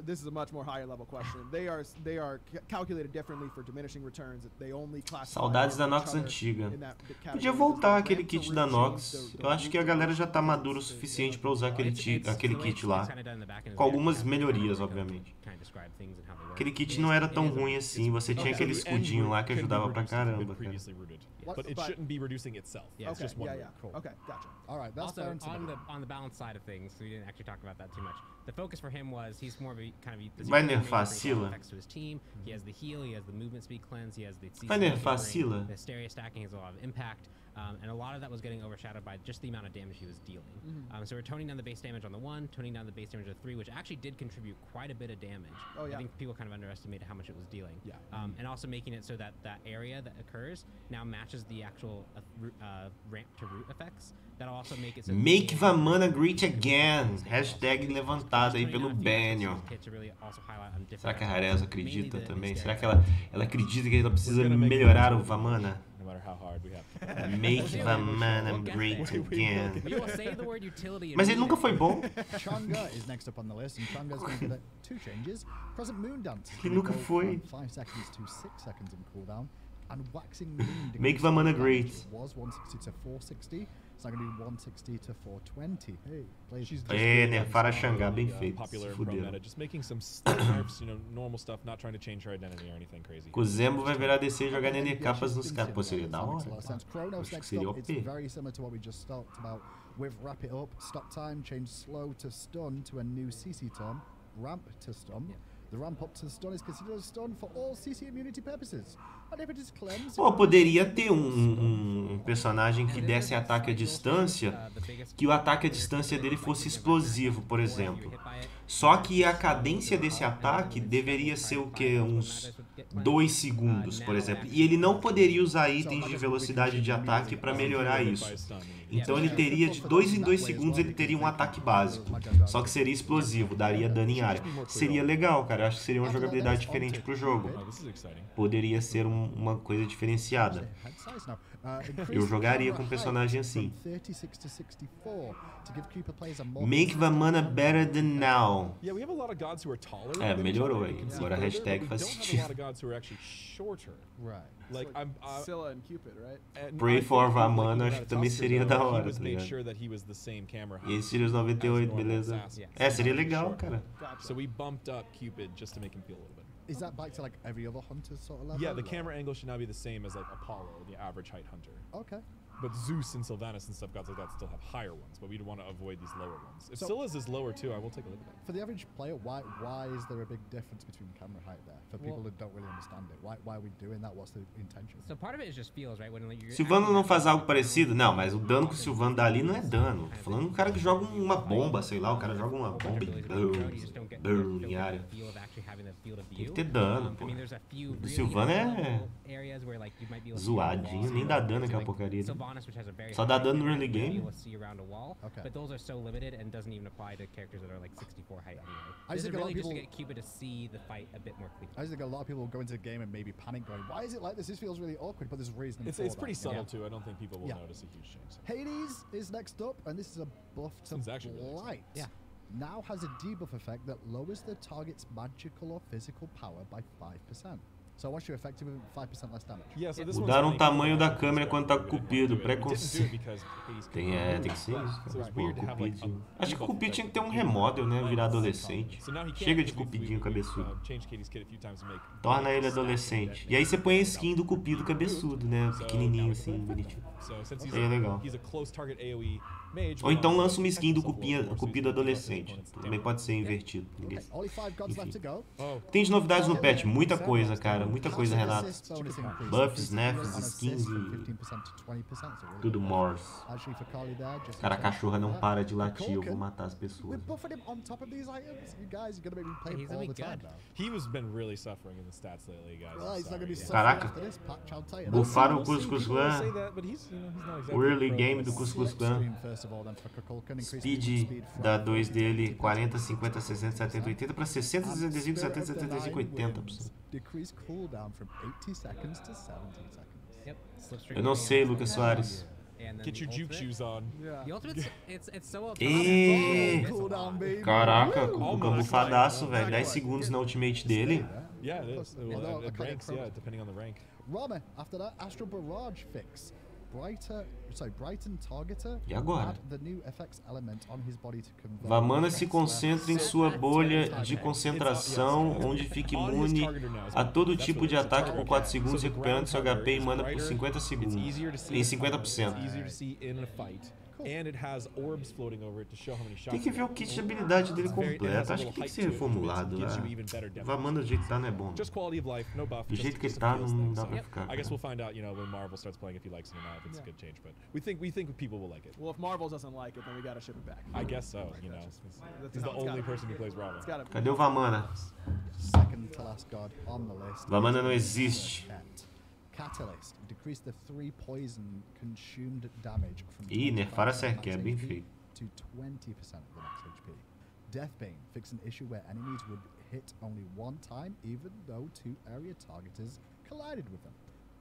This is a much more higher level question. They are calculated differently for diminishing returns. They only classify Saudades da each Nox other antiga. in that category. Podia Does voltar the aquele ramp to kit root da change Nox. the Eu acho que a root galera já tá to madura o the- suficiente pra usar aquele, aquele The way kit lá. it's kinda done in the back end is Com very algumas kind of melhorias, kind of obviamente. kind of describe things and how they work. Aquele kit It não is- era it tão is a ruim root. assim, você tinha Okay. aquele The end escudinho root lá que can be ajudava pra reduced if it's been caramba, cara. previously rooted. What- But it but- shouldn't be reducing itself. Yeah. It's just one yeah, root. yeah. Cool. Okay, gotcha. All right. That's Also, Baron Samedi. on the balance side of things, we didn't actually talk about that too much. The focus for him was he's more of a kind of Vai the nerfar Scylla? effects to his team. He has the heal, he has the movement speed cleanse, he has the CC Vai nerfar tapering, Scylla? the hysteria stacking has a lot of impact. And a lot of that was getting overshadowed by just the amount of damage he was dealing. So we're toning down the base damage on the 1, toning down the base damage on the 3, which actually did contribute quite a bit of damage. Oh, yeah. I think people kind of underestimated how much it was dealing. Yeah. And also making it so that that area that occurs now matches the actual ramp to root effects. That'll also make it so Make Vamana great again. Hashtag levantada aí pelo Benio. Será que a Rarez acredita também? Será que ela acredita que ela precisa melhorar o Vamana? No matter how hard we have to. Make Vamana great again. Mas ele nunca foi bom. Changa is next up on the list, and Changa's going to get 2 changes. Present Moon Dance. is Ele gonna nunca go foi. from 5 seconds to 6 seconds in cooldown. And Waxing Moon Make decreases Vamana damage. great. It was 160 to 460. It's now going to be 160 to 420. Hey, plays. She's just É, really nerfar a obviously Xangá, bem really, feito. Popular Se in pro fuderam. meta, just making some nerfs, normal stuff, not trying to change her identity or anything crazy. O Zembo vai virar DC e jogar NN capas nos caras. Pô, seria da hora. Makes a lot of sense. Chronos Acho que next seria up, it's OP. very similar to what we just talked about with Wrap It Up. Stop time, change slow to stun to a new CC term. Ramp to stun. The ramp up to stun is considered a stun for all CC immunity purposes. And if it is cleansed... Pô, poderia ter um personagem que desse ataque à distância, que o ataque à distância dele fosse explosivo, por exemplo. Só que a cadência desse ataque deveria ser o quê? Uns 2 segundos, por exemplo. E ele não poderia usar itens de velocidade de ataque para melhorar isso. Então ele teria de 2 em 2 segundos ele teria um ataque básico. Só que seria explosivo, daria dano em área. Seria legal, cara. Eu acho que seria uma jogabilidade diferente pro jogo. Oh, this is exciting. Poderia ser um uma coisa diferenciada. Eu jogaria com um personagem assim. Make Vamana better than now. Yeah, we have a lot of gods who are taller. É, than melhorou each other, aí. you can see Agora a further, hashtag but we faz don't have a sentido. lot of gods who are actually shorter. Right. Like Scylla and Cupid, right? Pray for Vamana, acho que também Tusker, seria da though, he hora, was tá made ligado? sure that he was the same camera E height esse Sirius as 98, normal beleza? assassins. É, seria So he's legal, shorter. cara. Gotcha. So we bumped up Cupid just to make him feel a little bit. Is that back to like every other hunter sort of level? Yeah, the or- camera angle should now be the same as like Apollo, the average height hunter. Okay. But Zeus and Sylvanus and stuff, gods like that, still have higher ones, but we'd want to avoid these lower ones. If So- Scylla's is lower too, I will take a look at that. For the average player, why is there a big difference between camera height there? For people who don't really understand it, why are we doing that? What's the intention? So part of it is just feels, right? When like, you're Silvano actually não having faz to algo fight parecido? people, Não, mas o dano que o often Silvano dá ali não é use dano. kind Tô of falando the um cara que joga intention uma of the bomba, fight. sei lá, o cara joga uma A bunch of bomba e abilities around the road, you just boom, don't get boom the em área. feel of actually having the field of Tem view. que ter dano, I pô. mean, there's a few O really Silvano é low areas where like you might be able to see around a zoadinho, wall. nem dá dano So, aquela like, porcaria ali. Sylvanas, which has a very Só dá high dano no hit early rate, you'll be game. able to see around a wall, Okay. but those are so limited and doesn't even apply to characters that are like 64 height anyway. I This is think a lot of really just to people- get Cupid to see the fight a bit more clearly. I just think a lot of people go into the game and maybe panic, going, "Why is it like this? This feels really awkward." But there's a reason. It's for pretty that. subtle too. I don't think people will Yeah. notice a huge change. Hades is next up, and this is a buff to This is actually really Blight. Yeah. Now has a debuff effect that lowers the target's magical or physical power by 5%. So once you're effective with 5% less damage. Yeah, so this Mudaram one's o tamanho da funny. câmera quando tá com o We didn't Cupido, do it. We didn't do it preconceito. because Hades Tem, couldn't tem que ser isso, So cara. it's Pô, weird to have like Cupidinho. a Acho que o debuff Cupido effect tinha que ter um with remodel, né? Hades. Virar adolescente. So now he can't Chega de because Cupidinho cabeçudo. changed Hades' kit a few times to make Torna ele stack adolescente. that E aí você põe a makes skin do Cupido cabeçudo, né? So Pequenininho now we assim, can put it bonitinho. So since Aí é legal. he's a close target AoE mage, Ou então lança uma protect skin do himself a little more, so he's Cupido gonna buff his adolescente. opponent's Também damage. pode ser invertido. Ninguém... Okay, only 5 gods left to go. Oh, Tem de novidades no patch, muita coisa, cara. Muita coisa, Passive Renato. assist bonus increase. Buffs, Increases nerfs, on skins assist from e 15% to 20%, so really tudo good. Morse. Actually, for Carly there, just Cara, a in terms cachorra of não that. para de For latir, eu vou Culkin, matar as pessoas. we're buffing him on top of these items. You guys are gonna make me play He's gonna all be the time good. now. he was been really suffering in the stats lately, guys. Well, I'm he's not gonna be sorry. suffering Caraca. after this patch, I'll tell you. Bufaram o We'll see, Cuscus people will say Clan. that, but he's not O exactly early pro game do this. Cuscus Clan. Extreme, first of all, then for Culkin, increase Speed speed da from 2 40 dele, to 40, 50%. 50, 60, 70, 80 para 60, 65, 70, 75, 80%. Decrease cooldown from 80 seconds to 70 seconds. Yep. Slipstream Eu não gain sei, also Lucas that. Soares. And then Get the your juke ultimate- shoes on. Yeah. The ultimate's it's so up. Ih, Cooldown, baby. Caraca, o Almost. Cuca bufadaço, velho. 10 segundos na ultimate dele. Yeah, it is. Yeah, Well, no, I it kinda ranks, yeah, depending on the rank. Rama, after that, Astral Barrage fix. Brighten Targeter. E agora? Add the new FX element on his body to convert. Vamana se concentra em sua bolha de concentração, onde fica imune a todo tipo de ataque por 4 segundos, recuperando seu HP e mana por 50 segundos. Em 50%. It's easier to see in a fight. And it has orbs floating over it to show how many shots. Tem que ver o kit de habilidade dele completo. Acho que tem que ser reformulado. Vamana do jeito que tá não é bom. Just quality of life, no buff. Do jeito que ele just a tá, feels não thing, dá so pra ficar. I guess we'll find out, when Marvel starts playing if he likes it or not. If it's a good change, but we think people will like it. Well, if Marvel doesn't like it, then we gotta ship it back. I guess so. That's He's the how it's only gotta person be. who plays Marvel. It's gotta be. Cadê o Vamana? Second to last god on the list. Vamana não existe. Catalyst. Decrease the 3 poison consumed damage from Ih, nerfaram a 25% Serquê, max bem HP feito. to 20% of the max HP. Deathbane. Fix an issue where enemies would hit only one time even though 2 area targeters collided with them.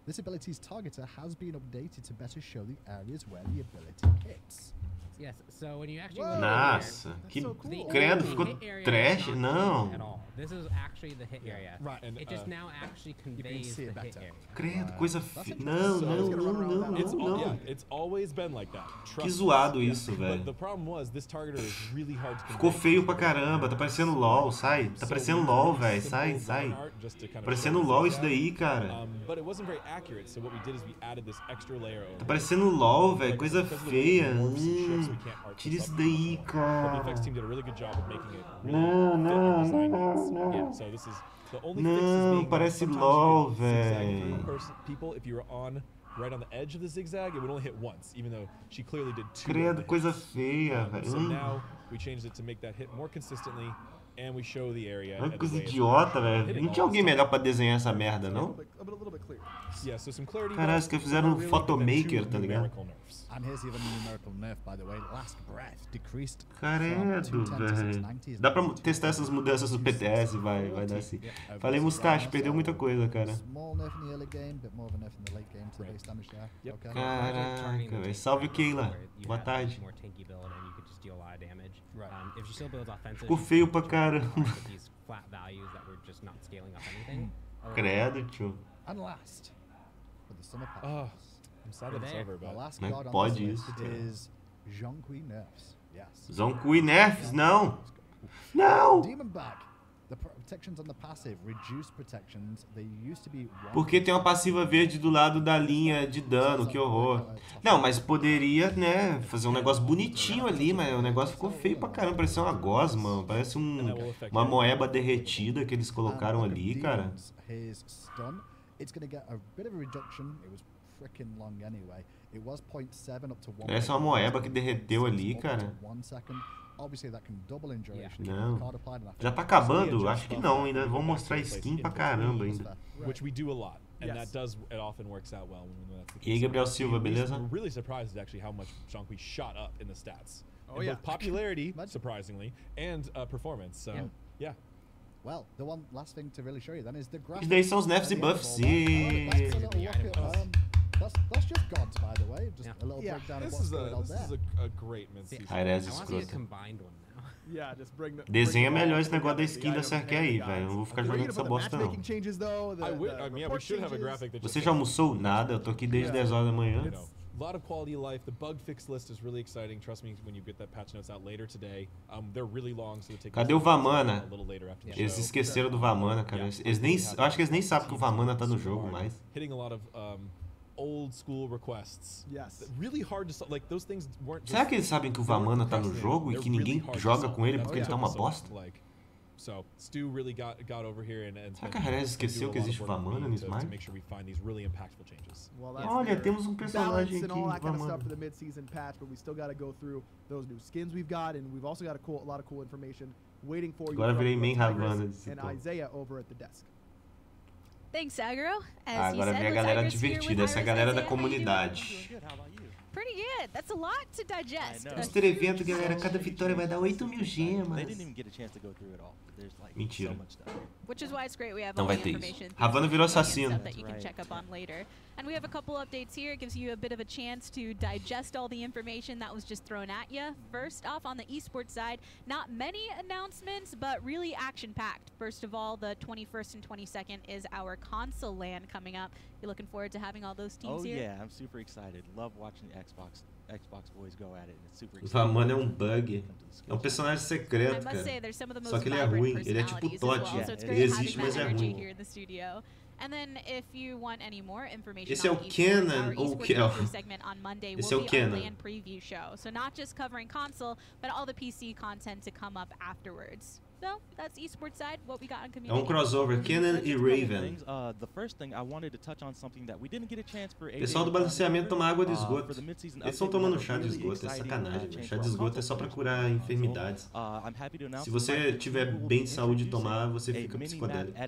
This ability's targeter has been updated to better show the areas where the ability hits. Yes. So when you actually Whoa. look at Nossa, que so cool. the credo, the ficou hit area trash? is not Não. at all. This is actually the hit area. Right. And, It just now actually conveys see the it hit better. area. Credo, coisa feia. Não, não, não, não, It's não, yeah, não. it's always been like that. Que Trust zoado me. isso, But the velho. problem was this targeter is really hard to Ficou convey. feio pra caramba. Tá parecendo LOL, sai. Tá So parecendo we LOL, used velho. simple Sai, line sai. art just to kind of Parecendo show LOL the isso zigzag. daí, cara. But it wasn't very accurate, so what we did is we added this extra layer over. Tá parecendo LOL, velho. Like, Coisa because of the feia. morphs and shifts, we can't art Tira this isso up daí, anymore. But the cara. effects team did a really good job of making it really Não, fit não, our design não, needs. não. Yeah, so this is the only Não, fix is being parece sometimes you LOL, could zigzag véi. through people if you were on right on the edge of the zigzag, it would only hit once, even though she clearly did 2. Credo, coisa feia, So velho. now we changed it to make that hit more consistently, and we show the area. Olha and que the coisa way it's idiota, velho. hitting Não all tinha this alguém time. melhor pra desenhar essa merda, A não? little bit clearer. Yeah, so some clarity. Caralho, os caras fizeram um Photomaker, tá ligado? And here's the other numerical nerf, by the way. Last breath decreased Credo, from 210 to velho. 690. Dá pra testar essas mudanças do PTS, vai dar assim. Falei, Mustache, perdeu muita coisa, cara. Small nerf in the early game, bit more of a nerf in the late game to the base damage there. Okay. Caraca, velho. Salve, Keila. Boa tarde. Ficou feio pra caramba. Credo, tio. And last, for the summer pass. Oh, I'm sad that it's over, The but last Mas god on pode this isso, list cara. is Zhonghui nerfs. Yes. Zonkui nerfs? Não! Não! Demon back. The protections on the passive, reduced protections. They used to be Porque tem uma passiva verde do lado da linha de dano, que horror. Não, mas poderia, né, fazer um negócio bonitinho ali, mas o negócio ficou feio pra caramba. Parecia uma gosma, parece uma moeba derretida que eles colocaram ali, cara. His stun, it's going to get a bit of a reduction. It was freaking long anyway. It was 0.7 up to 1. Parece uma moeba que derreteu ali, cara. Obviously that can double in duration. Não. Já tá acabando? Acho que não, ainda vão mostrar skin pra caramba ainda. Which we do a lot, and that often works out well when that's the case. E aí, Gabriel Silva, beleza? We're really surprised at actually how much Zhonghui shot up in the stats. Oh, in yeah. both popularity, surprisingly, and performance. So, yeah. Well, the one last thing to really show you then is the graphics. Isso daí são os nerfs e buffs. That's just gods, by the way. Just a little breakdown of This what's is going on this there. is a great mid-season. Aires I want to see a escroto. combined one now. Yeah, just bring the. Desenha bring them melhor all esse negócio da together, skin the da item CRQ and aí, the velho. Eu guides. não vou ficar Are we jogando gonna essa put the bosta, não. matchmaking changes, though? The, I would. the I mean, yeah, we report should have a changes? graphic that just. Você já almoçou? Nada, eu tô aqui desde 10 horas da manhã. You know, a lot of quality of life. The bug fix list is really exciting. Trust me, when you get that patch notes out later today, they're really long, so they take. Cadê o Vamana? A little later after the Eles show. esqueceram do Vamana, cara. Eles nem, eu acho que eles nem sabem que o Vamana tá no jogo mais. Hitting a lot of old school requests. Yes. Really hard to like those things weren't. Será que eles sabem que o Vamana tá no jogo e que ninguém joga com ele porque ele tá uma bosta? So Stu really got over here and Será que a Rez esqueceu que existe o Vamana no Smite? make sure we find these really impactful changes. Well, that's Olha, their temos um personagem balance aqui and all that kind of Vamana. stuff for the mid-season patch, but we still got to go through those new skins we've got, and we've also got a lot of cool information waiting for you Agora from virei main Tigris Havana desse and povo. Isaiah over at the desk. Thanks, Agro. As he Agora said, vem a with galera Tigris here with divertida, essa Iris, galera da Isaiah, how you doing? comunidade. Pretty good. That's a lot to digest. Mr. Evento, galera, cada vitória vai dar 8.000 gemas. They didn't even get a chance to go through it all. There's like Mentira. so much stuff. Which is why it's great we have Não all vai the ter information. isso. Havana virou assassino. Stuff that you can check up on later. And we have a couple updates here. It gives you a bit of a chance to digest all the information that was just thrown at you. First off, on the esports side, not many announcements, but really action-packed. First of all, the 21st and 22nd is our console LAN coming up. You looking forward to having all those teams here? Oh yeah, I'm super excited. Love watching the Xbox boys go at it. And it's super exciting. Vamana é bug. É um personagem I secreto, must say, cara. there's some of the Só most que ele é vibrant ruim. Ele é tipo personalities as Totti. well, so it's Ele great existe, having mas that é energy ruim. here in the studio. And then if you want any more information Esse é on o esports, Kenan our ou o esports Kel? weekly segment on Monday Esse will é o be our Kenan. LAN preview show. So not just covering console, but all the PC content to come up afterwards. So that's esports side, what we got on É community. um crossover, Kenan e Raven. The first thing I wanted to touch on something that we didn't get a chance for. Pessoal do balanceamento toma água de esgoto. Eles estão tomando chá de esgoto, é sacanagem. Velho. Chá de esgoto é só pra curar enfermidades. Se você tiver bem de saúde e tomar, você fica psicodélico.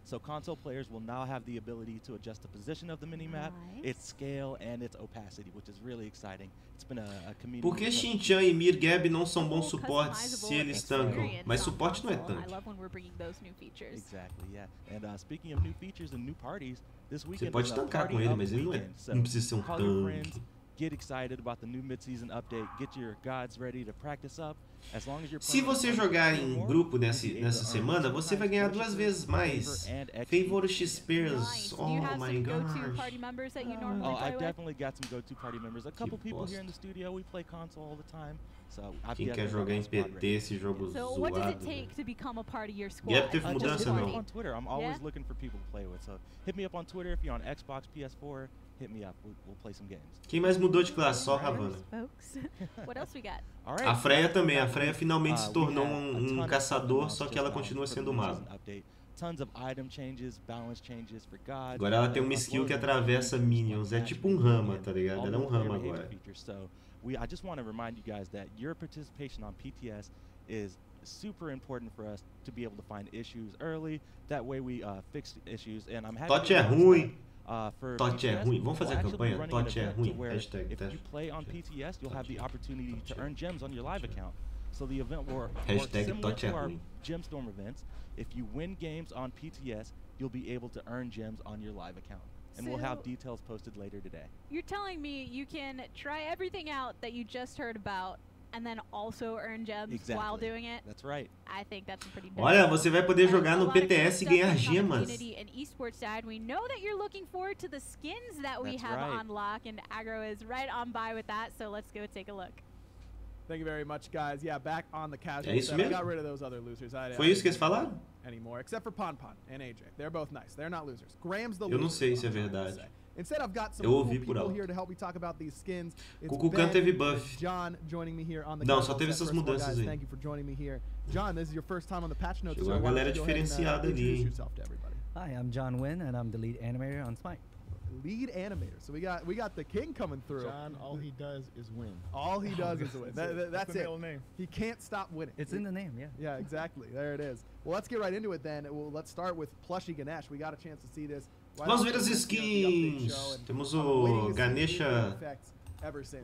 So console players will now have the ability to adjust the position of the minimap, its scale, and its opacity, which is really exciting. It's been a community. Por que Shin-Chan e Mirgab não são bons suportes se eles tancam? Mas suporte não é tanque. I love when we're bringing those new features. Exactly, yeah. And speaking of new features and new parties, this weekend Você pode tancar com ele, mas ele não precisa ser um tanque. Get excited about the new mid-season update. Get your gods ready to practice up. As long as you're Se você jogar em grupo nessa semana, você vai ganhar 2 vezes mais. Favor XPs. Oh my gosh. Oh, I've definitely got some go-to party members. A couple people here in the studio, we play console all the time. So Quem quer jogar em PT esse jogo So what does it zoado? take to become a part of your squad? Gap teve Just mudança hit me up não? on Twitter. I'm always looking for people to play with. So hit me up on Twitter if you're on Xbox, PS4. Hit me up. We'll play some games. Quem mais mudou de classe? Só a Havana. Folks. What else we got? All right. A Freya também. A Freya finalmente se tornou um caçador, só que ela continua sendo um mago. Tons of item changes, balance changes for God. Agora ela tem uma skill que atravessa minions. É tipo um rama, tá ligado? Ela é um rama agora. I just want to remind you guys that your participation on PTS is super important for us to be able to find issues early. That way we fix issues. And I'm happy Totti to é announce ruim. For Tote é PTS, ruim. Vamos we'll fazer a actually be campanha? running an Tote é event to ruim. where Hashtag if you play on PTS, you'll have the opportunity to earn gems on your live account. So the event will work similar to our Gemstorm events. If you win games on PTS, you'll be able to earn gems on your live account. And we'll have details posted later today. You're telling me you can try everything out that you just heard about and then also earn gems while doing it? That's right. I think that's pretty dope. Olha, você vai poder jogar no PTS e ganhar gemas. And esports side, we know that you're looking forward to the skins that we have on lock, and Aggro is right on by with that, so let's go take a look. Thank you very much, guys. Yeah, back on the casual isso set. mesmo? I got rid of those other losers. Foi isso que eles falaram? Anymore, except for Pon and AJ. They're both nice. They're not losers. Graham's the Eu não loser. sei se é verdade. Instead, I've got some Eu cool ouvi por people alto. here to help me talk about these skins. It's Kukulkan Ben, teve buff. John joining me here on the Não, casual só teve set. essas First of all, mudanças guys, aí. thank you for joining me here. John, this is your first time on the patch notes. Chegou a galera diferenciada ali, Introduce hein? yourself to everybody. Hi, I'm John Wynn, and I'm the lead animator on Smite. Lead animator. So we got the king coming through. John, all he does is win. All he does is win. That's the it. middle name. He can't stop winning. It's in the name, yeah. Yeah, exactly. There it is. Well, let's get right into it then. Let's start with Plushy Ganesh. We got a chance to see this. Vamos ver as skins. Temos o Ganesha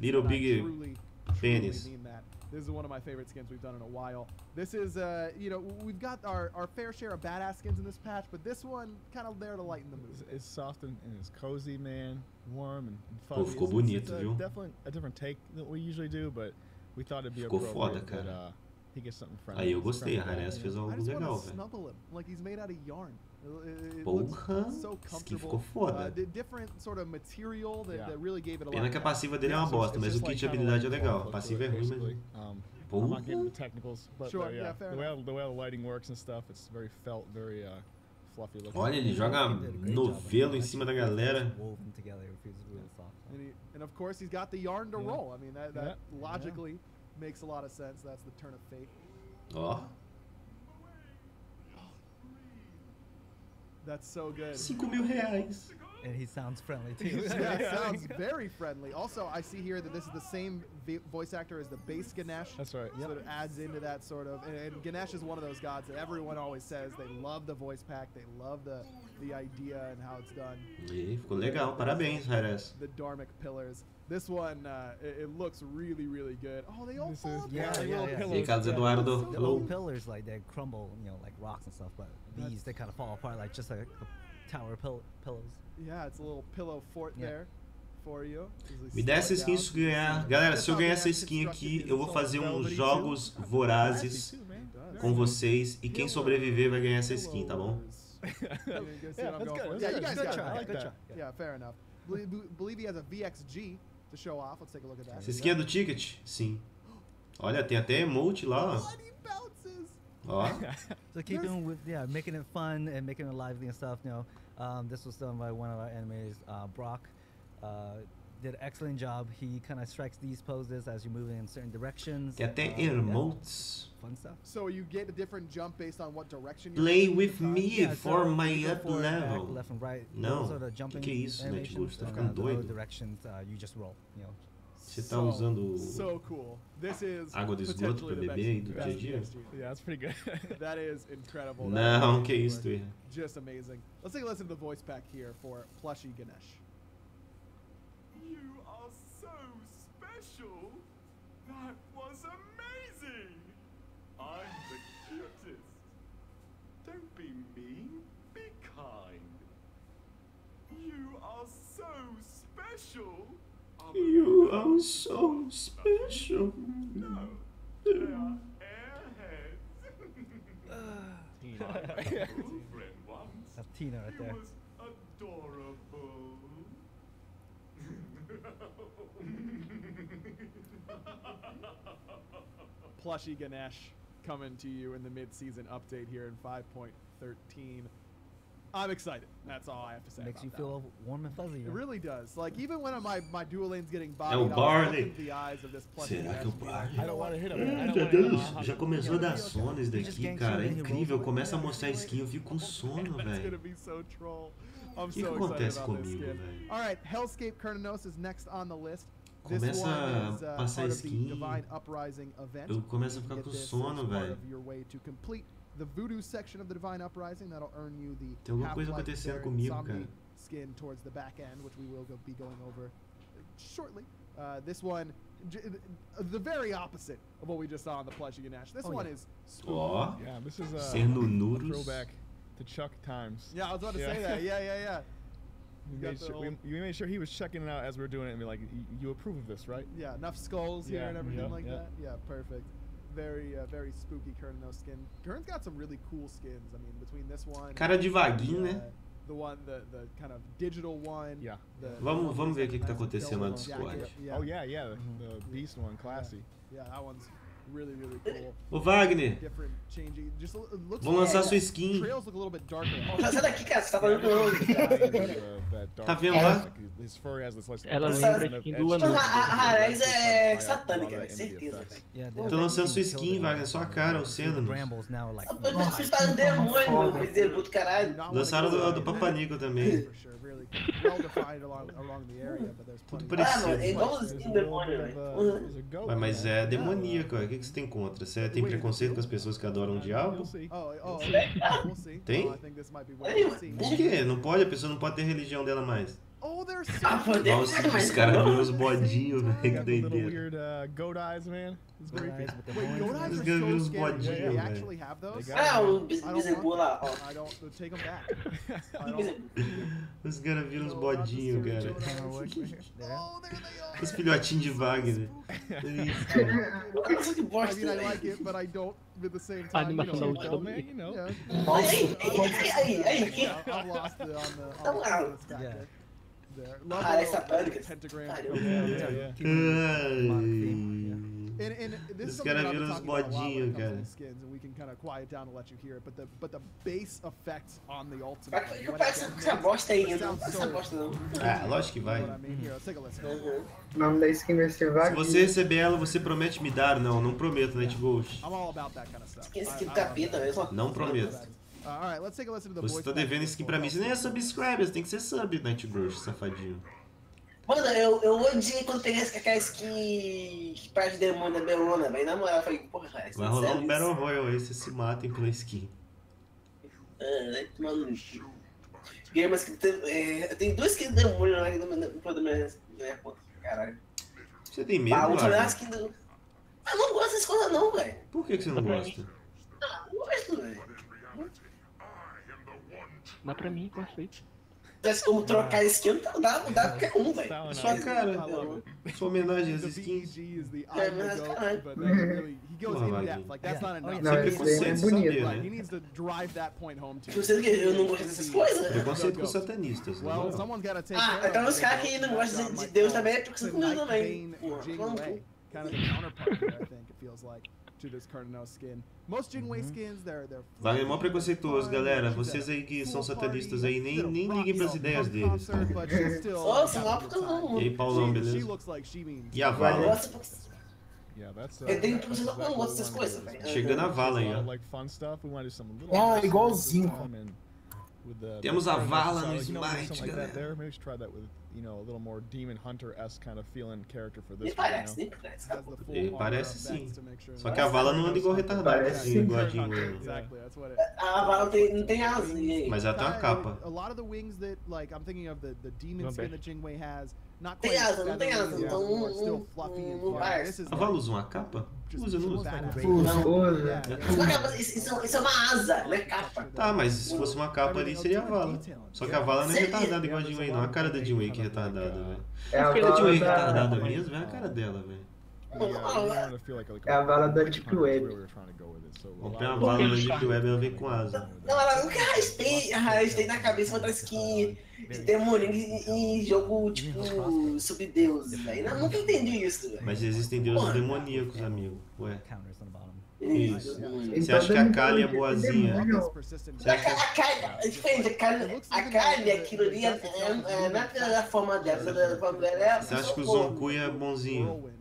Little Big Penis. This is one of my favorite skins we've done in a while. This is, you know, we've got our fair share of badass skins in this patch, but this one kind of there to lighten the mood. It's soft and it's cozy, man. Warm and Pô, fuzzy. ficou bonito, it's viu? Definitely a different take than we usually do, but we thought it'd be Ficou appropriate foda, cara. that he gets something friendly. Aí eu gostei, a Hanes fez I algo just legal, want to velho. snuggle him like he's made out of yarn. It Porra, looks so skin comfortable. ficou foda. Different sort of material that really gave it a lot. Pena que a passiva dele é uma bosta, mas o kit de habilidade é legal. A passiva é ruim, mas... I'm not getting the technicals, but Sure, yeah, fair the way the lighting works and stuff, it's very very fluffy looking. Olha, ele joga novelo em cima da galera. Woven together, it feels really soft. And of course, he's got the yarn to roll. I mean, that logically makes a lot of sense. That's the turn of fate. Ó, That's so good. R$5.000. And he sounds friendly too. Yeah, sounds very friendly. Also, I see here that this is the same voice actor as the base Ganesh. That's right. So it adds into that sort of. And Ganesh is one of those gods that everyone always says they love the voice pack, they love the idea and how it's done. E ficou legal, parabéns, Hanes. The Dharmic pillars. This one, it looks really, really good. Oh, they all fall apart. E Carlos Eduardo, The hello. old pillars, like, they crumble, you know, like rocks and stuff, but these, they kind of fall apart like just like tower pillows. Yeah, it's a little pillow fort there for you. Me dá essa skin se ganhar. Galera, se eu ganhar essa skin aqui, eu vou fazer uns jogos vorazes com vocês. E quem sobreviver vai ganhar essa skin, tá bom? Yeah, you guys got it. Yeah, fair enough. Believe he has a VXG to show off. Let's take a look at that. Essa skin é do Ticket? Sim. Olha, tem até emote lá, ó. Ó. So keeping with making it fun and making it lively and stuff. You know, this was done by one of our animators, Brock. Did an excellent job. He kind of strikes these poses as you move in certain directions. Tem até emotes. Fun stuff. So you get a different jump based on what direction you're Play moving with in me time? for so my you go up forward, back, level. left and right. Não. Those are the jumping Que é isso, animations, Netbush? Tá and, ficando the doido? other directions you just roll. You know. Você tá usando so cool. This is água do esgoto pra beber aí do dia a dia? Yeah, that's pretty good. That is incredible. Não, que isso, tu erra. Just amazing. Let's take a listen to the voice pack here for Plushy Ganesh. You are so special. That was amazing. I'm the cutest. Don't be mean. Be kind. You are so special. You are so special. No, they are airheads. My girlfriend once. That's Tina right She there. was adorable. Plushy Ganesh coming to you in the mid-season update here in 5.13. I'm excited. That's all I have to say. Makes about you that. feel warm and fuzzy. It really does. Like even when my dual lane's getting É bodied, o I was Barley. looking into the eyes of this Plushy Será Ganesh que o being Barley? like, I don't want to hit him. Meu Deus, já começou a dar sono isso daqui, cara. É incrível. Começa a mostrar skin, eu fico com sono, That's gonna velho. be so troll. I'm Que so acontece excited about this comigo, skin. velho? All right, Hellscape Kernos is next on the list. This Começa one a is passar part of the skin. Divine Uprising event. Eu começo a You ficar get com this sono, as part velho. of your way to complete the Voodoo section of the Divine Uprising. That'll earn you the Tem alguma coisa Half-Life acontecendo there, comigo, Insomni cara. skin towards the back end, which we will be going over shortly. This one, the very opposite of what we just saw on the plushie Ganesh. This one is spooky. Ó, Yeah, this is sendo a nuros. throwback to Chuck times. Yeah, I was about to say that. Yeah. We made sure he was checking it out as we were doing it and be like, you approve of this, right? Yeah, enough skulls here Yeah, and everything yeah, like yeah. that. Yeah, perfect. Very spooky Kernano skin. Kern's got some really cool skins. I mean, between this one, Cara de vaguinho, né? the one, the kind of digital one. Yeah. Vamos ver o que tá acontecendo lá no Discord. Oh yeah, the beast one, classy. Yeah, that one's really cool. Ô Wagner, Different, changing. Just looks. vão lançar sua skin. Trails look a little bit darker. Sai daqui, cara, você tá falando com eu. Tá vendo lá? Ela lembra a skin do Anu. A Ares é satânica, velho, certeza, velho. Tô lançando sua skin, Wagner, sua cara, o Senna. Vocês fazem demônio, meu filho do caralho. Lançaram do Papanico também. Tudo parecido. É igualzinho demônio, velho. Ué, mas é demoníaco, ué. O que você tem contra? Você tem preconceito com as pessoas que adoram o diabo? Tem? Por quê? Não pode? A pessoa não pode ter a religião dela mais. Nossa, os caras viram os bodinhos, velho. Que doideira. Goat eyes, man. It's creepy. Os caras viram os bodinhos, velho. O bisembu lá, ó. Os caras viram os bodinhos, cara. Os filhotinhos de Wagner. Nossa, que bosta, I like it, but I don't at the same A time. animação da última vez. Aí. I've lost it on the factor. There. Love Ah, the essa pânica. pentagram. Os caras viram os bodinhos, cara. Skins, and we can kind of quiet down to let you hear it, but the base effect on the ultimate. Eu peço essa bosta aí, eu não essa bosta não. Ah, lógico que vai. O nome da skin vai ser Se Wagner. você receber ela, você promete me dar? Não, não prometo, Night Ghost. I'm all about that kind of stuff. Esse aqui do capeta mesmo. Não prometo. All right, let's take a listen to the Você tá devendo skin pra mim. Você nem é subscriber, você tem que ser sub, Night Ghost, safadinho. Mano, eu odiei quando peguei aquela skin que parece demônio da Belona, velho. Na moral, eu falei, porra, cara. Vai rolar um Battle Royale aí, vocês se matem pela skin. Mano, ganhei uma skin. Eu tenho duas skins de demônio lá na minha conta. Caralho. Você tem medo, vou fazer Wagner? uma skin do. Eu não gosto dessas coisas, não, velho. Por que você não gosta? Não gosto, velho. Dá pra mim, eu aceito. Se como trocar skin, não dá qualquer um, velho. Sua cara. Sua homenagem às skins. É, mas caralho. Porra, Wagner. Não, esse daí é bonito. né? Eu sei que eu não gosto dessas coisas. Preconceito com satanistas, né? Então os caras que não gostam de Deus também é preconceito com Deus também. Kind of the counterpart there, I think it feels like, to this Cardinal skin. Most Jinwei skins, they're Wagner é mó preconceituoso, galera. Vocês aí que são satanistas aí, nem liguem pras ideias deles, tá? Nossa, não, porque não. E aí, Paulão, beleza? E a Vala? Eu tenho preconceito com não gosto dessas coisas, velho. Chegando a Vala aí, ó. Ah, igualzinho. Temos a Vala no Smite, galera. You know, a little more demon hunter-esque kind of feeling character for this Nem one, parece, you nem parece. Ele parece sim. Só que a Vala não anda igual retardado, assim, igual a Jinwei. A Vala não tem asinha. Mas ela tem uma capa. A lot of the wings that, like, I'm thinking of the demon skin that Jingwei has, not Tem quite asa, não tem asa, feathery, então more still fluffy and não fluffy. parece. This is A Vala usa uma capa? Usa, não usa? Isso é uma asa, não é capa. Tá, mas se fosse uma capa ali, seria a Vala. Só que a Vala não é retardada igual a Jinwei, não. A cara da Jinwei que é retardada, velho. É a Porque a Jinwei é Vala retardada mesmo, é a cara dela, velho. É a Vala da Deep Web. Vamos pegar a Vala da Deep Web, ela vem com asa. Não, ela nunca arrastei na cabeça outra skin de demônio em jogo, tipo, subdeuses, velho. Eu nunca entendi isso, velho. Mas existem deuses demoníacos, amigo. Ué. Isso. Você Então, acha que a Kali é boazinha? Você acha A Kali, aquilo ali, não é pela forma dela, pela forma dela. Você acha que o Zonku é bonzinho? Não.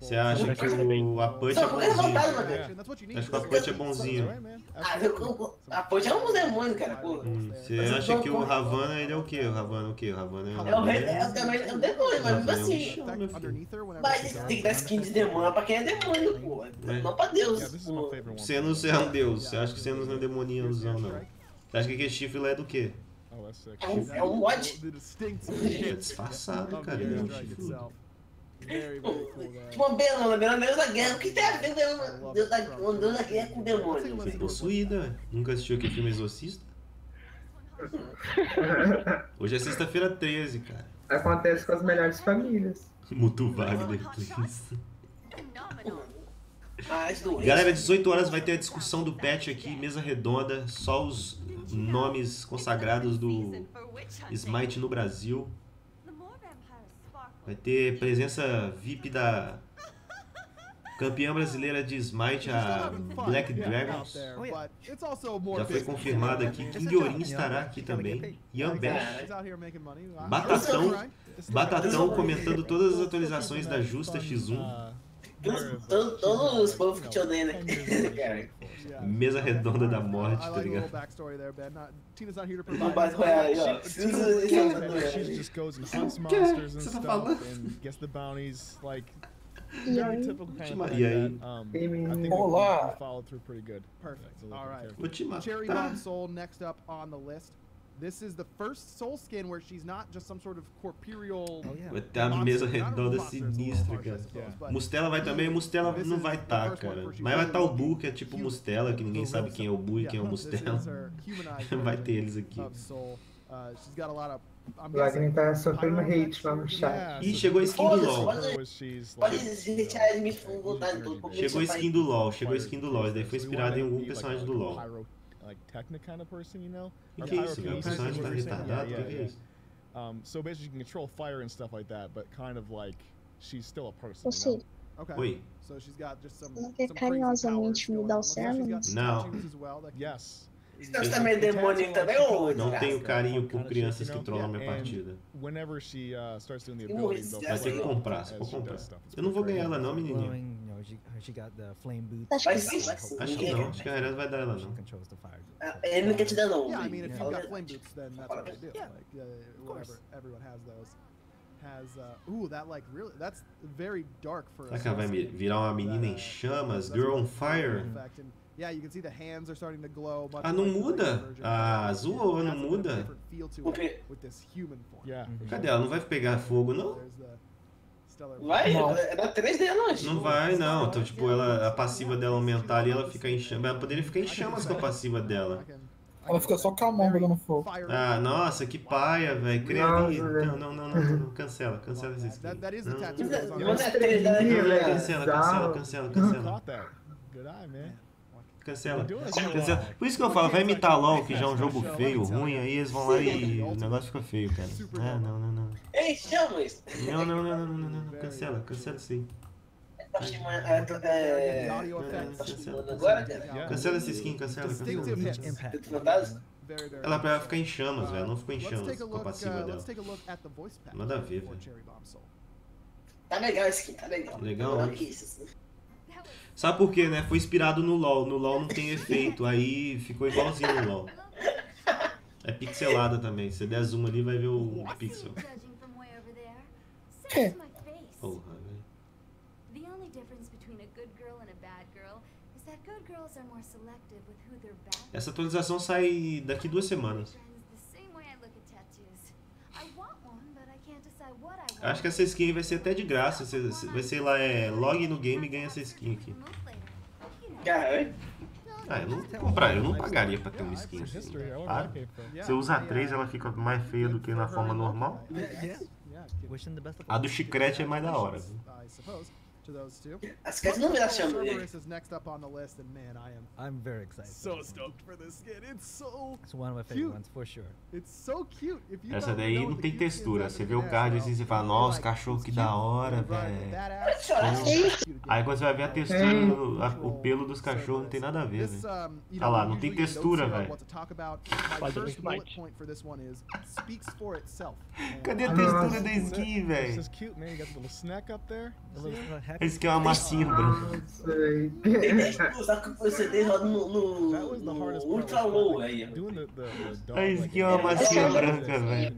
Você acha que o Apunch é bonzinho? Acho que o Apunch é bonzinho. A Punch é um demônio, cara, pô. Você acha que o Ravana, ele é o quê? O Ravana é o quê? O Ravana É o demônio, mas mesmo assim. Mas tem que dar skin de demônio pra quem é demônio, pô. Não pra Deus. Xenos é um deus. Você acha que Xenos não é demoníaozão, não? Você acha que aquele chifre lá é do quê? Oh, that's sick. É um mod. The distinct É disfarçado, cara. Ele é um strike chifrudo. itself. Very, very cool there. Tipo, uma Belona, Deus da Guerra. O que tem a ver Deus da Guerra com demônio? Foi possuída. Nunca assistiu aquele filme Exorcista? Hoje é sexta-feira 13, cara. Acontece com as melhores famílias. Mutu Wagner, please. As duas. Galera, 18 horas vai ter a discussão do patch aqui, mesa redonda, só os nomes consagrados do Smite no Brasil. Vai ter presença VIP da campeã brasileira de Smite, a Black Dragons. Já foi confirmado aqui. King Orin estará aqui também. Ian Bash. Batatão comentando todas as atualizações da Justa X1. Todos os povos que te odeiam, né? Mesa redonda da morte, tá ligado? No Battle Royale, ó. She just goes and hunts monsters and stuff and gets the bounties, like very typical kind of thing that I think we followed through pretty good. Perfect. So All right. Vou te matar. Cherry Bomb Soul next up on the list. This is the first Soul skin where she's not just some sort of corporeal. Vai ter a mesa redonda sinistra, cara. Mustela vai também, Mustela não vai estar, cara. Mas vai estar o Bu, que é tipo Mustela, que ninguém sabe quem é o Bu e quem é o Mustela. Vai ter eles aqui. O Wagner tá sofrendo hate lá no chat. Ih, chegou a skin do LoL. Pode deixar me voltar em tudo. Chegou a skin do LoL, chegou a skin do LoL. Isso daí foi inspirado em algum personagem do LoL. Like Technic kind of person, you know? Que isso, velho? O personagem tá retardado? O que é isso? So basically you can control fire and stuff like that, but kind of like she's still a person, you know? Okay. Oi. So she's got just some Quer carinhosamente me dar o sermon? Não. Yes. Você também é demônio também ou não tenho carinho por crianças que trollam minha partida. Whenever she starts doing the abilities, Vai ter que comprar, se for comprar. Eu não vou ganhar ela não, menininha. Acho que sim. Acho que não, acho que a Rera vai dar ela não. Ele não quer te dar não. Yeah, I mean, if you've got flame boots, then that's what they do. Like, whatever, everyone has those. Ooh, that like really, that's very dark for. Será que ela vai virar uma menina em chamas? Girl on fire? Yeah, you can see the hands are starting to glow. Ah, não muda? Ah, zoou, não muda? Cadê ela? Não vai pegar fogo, não? Vai? É da 3D, não. Não vai, não. Então, tipo, a passiva dela aumentar ali, ela fica em chamas. Ela poderia ficar em chamas com a passiva dela. Ela fica só calmando pegando fogo. Ah, nossa, que paia, velho. Creio. Não. Cancela essa skin. Cancela. Good eye, man. Cancela. Por isso que eu falo, vai imitar LOL, que já é um jogo feio, ruim, aí eles vão lá e o negócio fica feio, cara. Ah, não. Ei, chama isso. Não. Cancela isso aí. Cancela essa skin, cancela. Ela vai ficar em chamas, velho. Não ficou em chamas com a passiva dela. Nada a ver, velho. Tá legal a skin, tá legal. Legal, né? Sabe por quê, né? Foi inspirado no LoL. No LoL não tem efeito, aí ficou igualzinho no LoL. É pixelada também. Se der zoom ali, vai ver o pixel. Porra, velho. Essa atualização sai daqui 2 semanas. Acho que essa skin vai ser até de graça. Vai ser lá, log no game e ganha essa skin aqui. Ah, eu não compraria, eu não pagaria pra ter uma skin assim. Ah, você usa a 3, ela fica mais feia do que na forma normal. A do chiclete é mais da hora. As caras não me acham. I'm very excited. So stoked for this skin. It's one of my favorite ones for sure. It's so cute. Essa daí não tem textura. Você vê o card assim, você fala, nossa, cachorro que da hora, velho. Aí quando você vai ver a textura, o pelo dos cachorros não tem nada a ver, velho. Olha lá, não tem textura, velho. Cadê a textura da skin, velho? Esse aqui é uma massinha branca. Só que você tem roda no Ultra Low aí. Esse aqui é uma massinha branca, velho.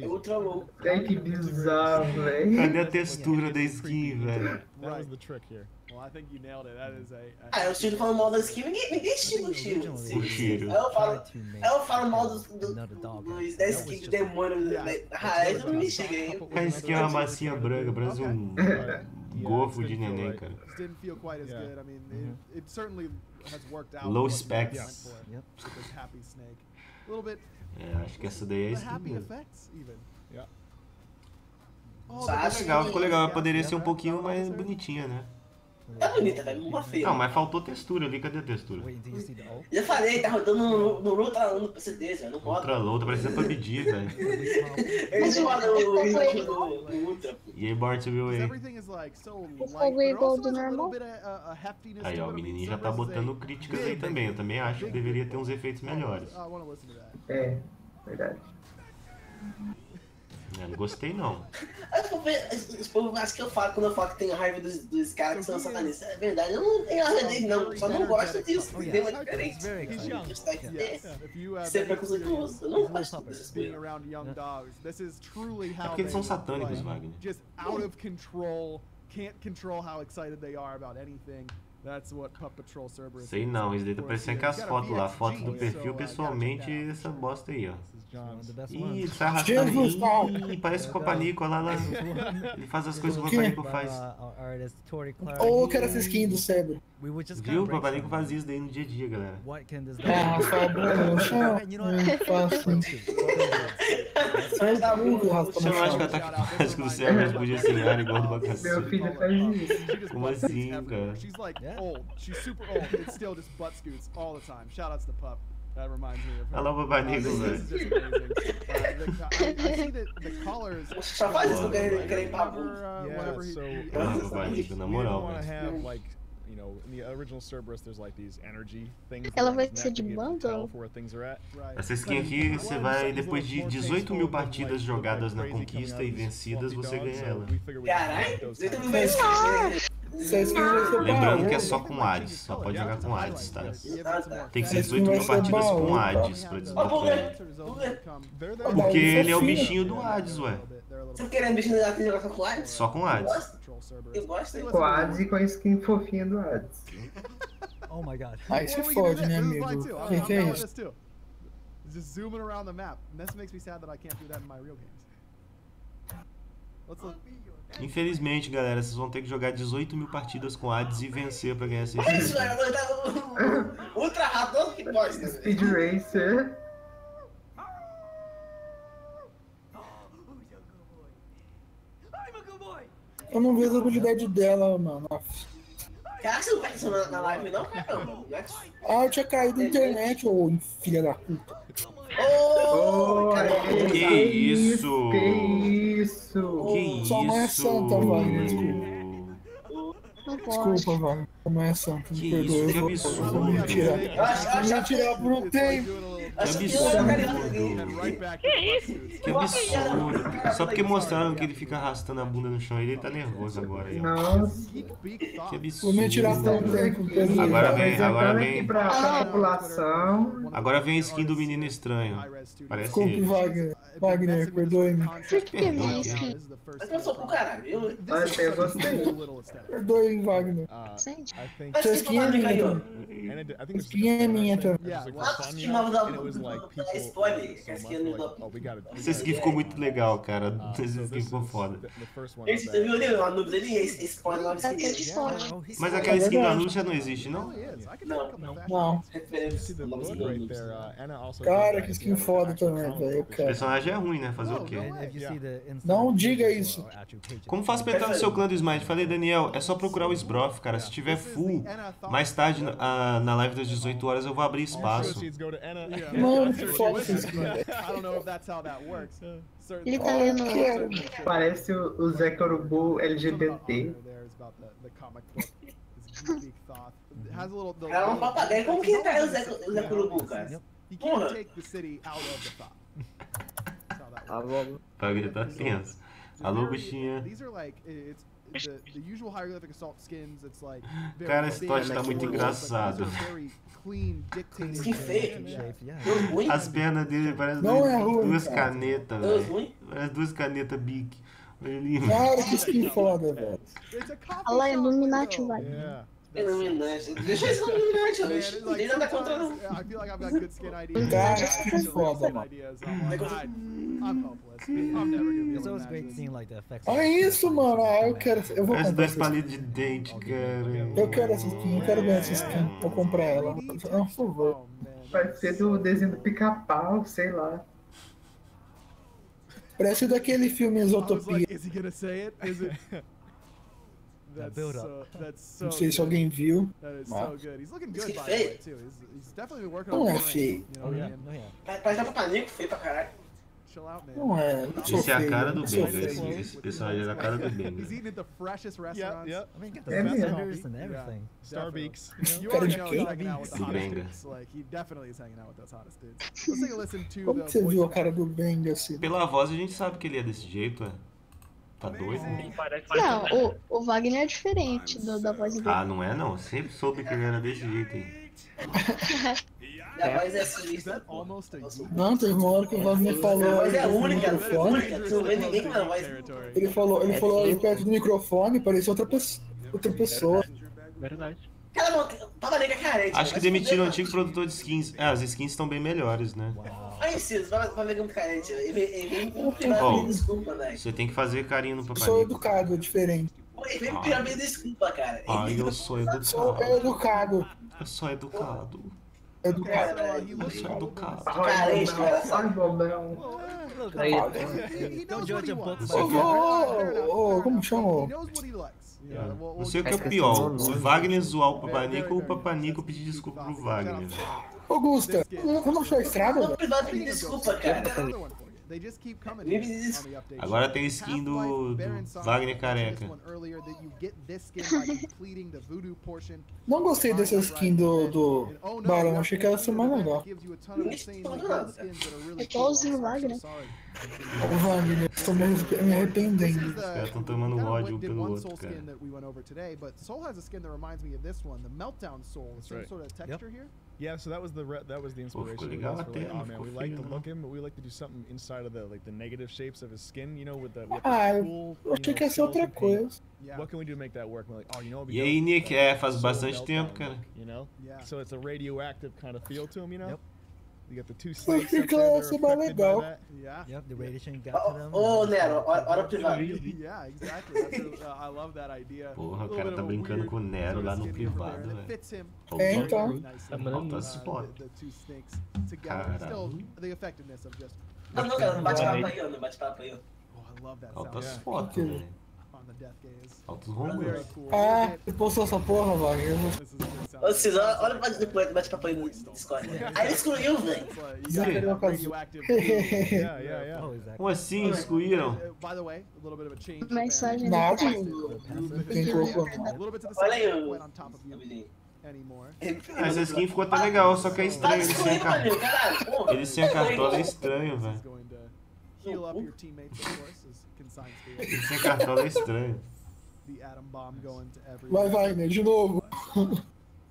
Ultra Low. Que bizarro, velho. Cadê a textura da skin, velho? Well, I think you nailed it. That is Ah, o Shiro falando mal da skin, ninguém xinga o Shiro. Eu falo mal dos 10 skins de demônio. Eu não me xinga, hein? A skin é uma massinha branca, parece um gofo de neném, cara. Just didn't feel quite as good. I mean, it certainly has worked out. Low specs. This happy snake. A little bit. Acho que essa daí é a skin happy mesmo. effects even. Yeah. Ficou legal. Poderia ser um pouquinho mais bonitinha, né? É bonita, velho, uma feia. Não, mas faltou textura ali. Cadê a textura? Já falei, tá rodando no Ultra Low no PC, velho. Não roda. Ultra Low, tá parecendo PUBG, velho. Eles rodam no Ultra. E aí, Born to Be Away. O fogo é igual do normal? Aí, ó, o menininho já tá botando críticas aí também. Eu também acho que deveria ter uns efeitos melhores. É, verdade. Eu não gostei, não. Os povos acham que eu falo quando eu falo que tenho raiva dos caras que são satanistas. É verdade, eu não tenho raiva deles, não. Só não gosto disso. Tem uma diferente. Ser preconceituoso. Eu não gosto dessas coisas. É porque eles são satânicos, Wagner. Just out of control, can't control how excited they are about anything. That's what Pup Patrol Cerberus. Sei não, isso daí tá parecendo que as fotos lá. Foto do perfil, pessoalmente, essa bosta aí, ó. Ih, tá arrastando. Ih, parece o Papanico, olha lá. Ele faz as coisas que o Papanico faz. Ou eu quero essa skin do cérebro. Viu? O Papanico faz isso daí no dia a dia, galera. Ah, fácil. Eu acho que o ataque básico do Cerberus podia ser área igual do Bacassu. Meu filho faz isso. Como assim, cara? She's like old. She's super old. It's still just butt scoots all the time. Shout outs to Pup. That reminds me of her. I love Papanico, velho. This is just amazing. I see that the collars. Só faz isso porque ele quer ir pra Whatever he. Eu amo Papanico, na moral, velho. velho. You know, in the original Cerberus, there's like these energy things. Ela vai ser de bundle? Essa skin aqui, você vai, depois de 18 mil partidas jogadas na conquista e vencidas, você ganha ela. Caralho, 18 mil vezes. Lembrando que é só com Hades, só pode jogar com Hades, tá? Tem que ser 18 mil partidas com Hades pra desbloquear. Porque ele é o bichinho do Hades, ué. Você querendo bichinho do Hades jogar com Hades? Só com Hades. Eu gosto. Com a Hades e com a skin fofinha do Hades. Oh my god. Aí você fode, né, amigo? O que é isso? Just zooming around the map. And this makes me sad that I can't do that in my real games. Let's look. Infelizmente, galera, vocês vão ter que jogar 18 mil partidas com Hades e vencer pra ganhar essa skin. Isso, ultra rápido, que bosta. Speed Racer. Eu não vejo a habilidade dela, mano. Caraca, você não tá pensando na live, não, cara? Ah, eu tinha caído na internet, ô filha da puta. Ô, que isso? Que isso? Que isso? Sua mãe é santa, Wagner, desculpa. Desculpa, Wagner. Sua mãe é santa, me perdoe. Que absurdo. Vou me tirar. Vou me tirar por um tempo. Que absurdo. Que absurdo. Só porque mostraram que ele fica arrastando a bunda no chão, ele tá nervoso agora aí. Nossa. Que absurdo. Vou me tirar por um tempo. Agora vem a skin do menino estranho. Parece Desculpe, ele. Wagner, perdoe-me. Por que minha skin? Mas eu sou pro caralho. Eu gostei. Perdoe, Wagner. Essa skin é minha também. Essa skin é minha também. Essa skin ficou muito legal, cara. Essa skin ficou foda. Esse viu ali, o Anubis, ele spoiler lá de Mas aquela skin da Luz já não existe, não? Não. Cara, que skin foda também, velho. O personagem é ruim, né? Fazer o quê? Não diga isso. Como faço pra entrar no seu clã do Smite? Falei, Daniel, é só procurar o Sbroth, cara. Se tiver full, mais tarde na live das 18 horas eu vou abrir espaço. Mano, que foda essa skin. Ele tá lendo. Parece o Zé Corubu LGBT. Cara, é um papagaio. Como que tá o Zé Corubu, cara? Porra. Papagaio tá tenso. Alô, bichinha. Cara, esse Todd tá muito engraçado. Que feio. As pernas dele parecem duas canetas, velho. Parece duas canetas Bic. Cara, que skin foda, velho. Olha lá, Illuminati, velho. Illuminati. Deixa esse Illuminati Man, hoje. it's Não tem nada contra não. sometimes I feel like I've got good skin ideas. Cara, I que have foda, skin mano. ideas, and I'm like, I'm hopeless. I'm never gonna be It's able always to great match this. seeing like the effects. Olha isso, mano. Ah, eu vou Parece comprar dois essa palitos skin. de dente, cara. Eu quero essa skin, eu quero ganhar essa skin. Vou comprar ela. Por favor. Vai ser do desenho do pica-pau, sei lá. Parece daquele filme I was Isotopia. like, is he gonna say it? Is it? That's so Não sei se good. alguém viu. That is mas- so good. He's looking good, He's by the way, feio. too. He's definitely been working Não on é the frame, feio. you know what I mean? Parece dar pra panico, feio pra caralho. Chill out, man. Não é. Não sou Esse é a feio. cara do Não sou Benga. feio. Esse personagem é a cara do Benga. He's eating at the freshest restaurants. yep. I mean, get É the mesmo. vendors and everything. Starbeaks. You Cara already de know quem? he's hanging out with the Do hottest Benga. dudes. Like, he definitely is hanging out with those hottest dudes. Let's take a listen to Como the que você voice viu a of- cara do Benga assim? Pela voz a gente sabe que ele é desse jeito, é. Tá doido? Não, o Wagner é diferente da voz dele. Ah, não é não. Eu sempre soube que ele era desse jeito aí. A voz é Is sinistra. that almost a you? Não, teve uma hora que o Wagner A falou voz é aí no única, microfone. única. Tu não vê ninguém com a voz. Territory. Ele falou aí perto do microfone, parecia outra pessoa. Verdade. Cara, mano, Papa Negra é carente. Acho que demitiram o antigo produtor de skins. É, as skins estão bem melhores, né? Olha isso, Papa Negra é muito carente. Ele vem com privado Oh, pedir desculpa, velho. você tem que fazer carinho no Eu sou papanico. educado, é diferente. Ele vem com privado pedir desculpa, cara. Ai, eu sou Sou educado. educado. Eu sou educado. Educado. Eu sou educado. Carente, cara. Ai, bobão. Don't judge a book by Como He chamou? knows what he likes. You know, we'll Não sei o que é get- pior. O Wagner zoar o papanico ou o papanico pedir desculpa pro Wagner. Ô, Gusta, vamos achar a estrada? Não, velho? privado pedir desculpa, cara. They just keep coming Vem on pedir the desculpa. updates. Agora tem skin do Wagner Careca. This one earlier that you get this skin by completing the voodoo portion. Não gostei dessa skin do Barão, achei que ela ia ser mais legal. Gives you a ton of insane like gold skins that are really É igualzinho o Wagner. sorry. Ô, Wagner, tô me arrependendo. Os caras tão tomando ódio um pelo outro, Soul cara. skin that we went over today, but Soul has a skin that reminds me of this one, the Meltdown Soul. Same right. sort of texture here. Yeah, so that was the inspiration. ficou We legal guys were like, até, oh man, we ficou like the feio, look of him, but we like to do something inside of the negative shapes of his skin, you know, with the Ah, cool, eu achei que ia ser outra coisa. What can we do to make that work? We're like, oh, you know, what would be E aí, dope? Nick, That é, faz soul bastante meltdown tempo, cara. look, you know? Yeah. So it's a radioactive kind of feel to him, you know? Yep. You got the two Mas snakes up fica there, essa they're mais affected by legal. that. Yeah. Yep, the radiation got to them. Ô, Nero, hora privada. Yeah, exactly. That's I love that idea. Porra, A o little cara bit tá of a brincando weird com o Nero sort of lá no skin here from privado, there, and it velho. fits him É, então. nicely. Altas fotos. The two snakes together. Caralho. Still, the effectiveness of just. Não, cara, não bate papo aí, ó. Não bate papo aí, ó. Oh, I love that Altas sound. fotos, velho. On the death gaze. Altos Very rombos. cool. Ah, você postou essa porra, Wagner. Eu vou- This is a good sound. Ô, Cis, olha o bate papo aí no Discord. Aí ele excluiu, velho. It's like, Sim. you got that radioactive blue. Yeah, yeah, yeah. Oh, exactly. Como assim, excluíram? By the way, a little bit of a change. Mensagem Nada, do não tem como. A little bit to the Olha side, aí, not o... quite on top of you anymore. Ah, essa skin ficou até legal, só que é estranho. Ele sem a Excluiu, caralho. Pô, Ele sem a cartola é estranho, This velho. is going to heal up your teammates, of course, as consigns for Ele you. sem cartola é estranho. The atom bomb going to every. Vai, Wagner, de novo.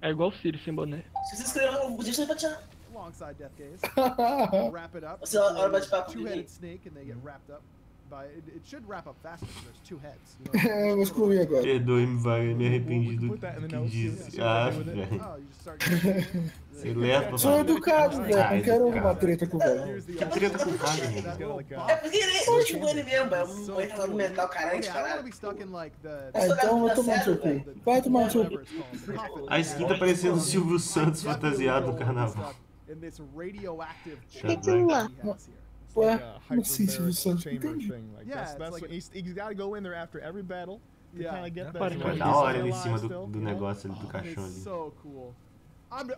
É igual o Siri sem boné. se você escreveu, não podia ser pra tirar. Alongside Death Gaze. Wrap it up. Você olha o bate-papo Two-headed dele. snake, and they get wrapped up. By, it should wrap up faster because there's two heads. É, eu vou excluir agora. Perdoe-me, Wagner, me arrependi do Put that in the que notes, see disse. what Ah, they do with it. velho. Oh, you just start getting. Você leva, Sou educado, velho. Não quero educado. uma treta com o velho. Here's the Que treta com o Wagner? É porque ele é tipo ele mesmo, é um retardado mental carente, Okay, I don't want to caralho. be stuck in like the. Ah, então eu vou tomar no seu cu. Vai tomar no seu cu. Whatever it's called. the coffin. A skin tá parecendo o Silvio Santos fantasiado no carnaval. In this radioactive Que aquilo lá? he has here. Ué, Like a como assim, Silvio hyperbaric Santos? chamber Entendi. thing. Like Yeah, that's it's that's like what he's got to go in there after every battle to Yeah. kind of get Yeah. that. Pode so Foi he's da hora alive ele em cima still, do you know? negócio ali do It's caixão ali. so cool.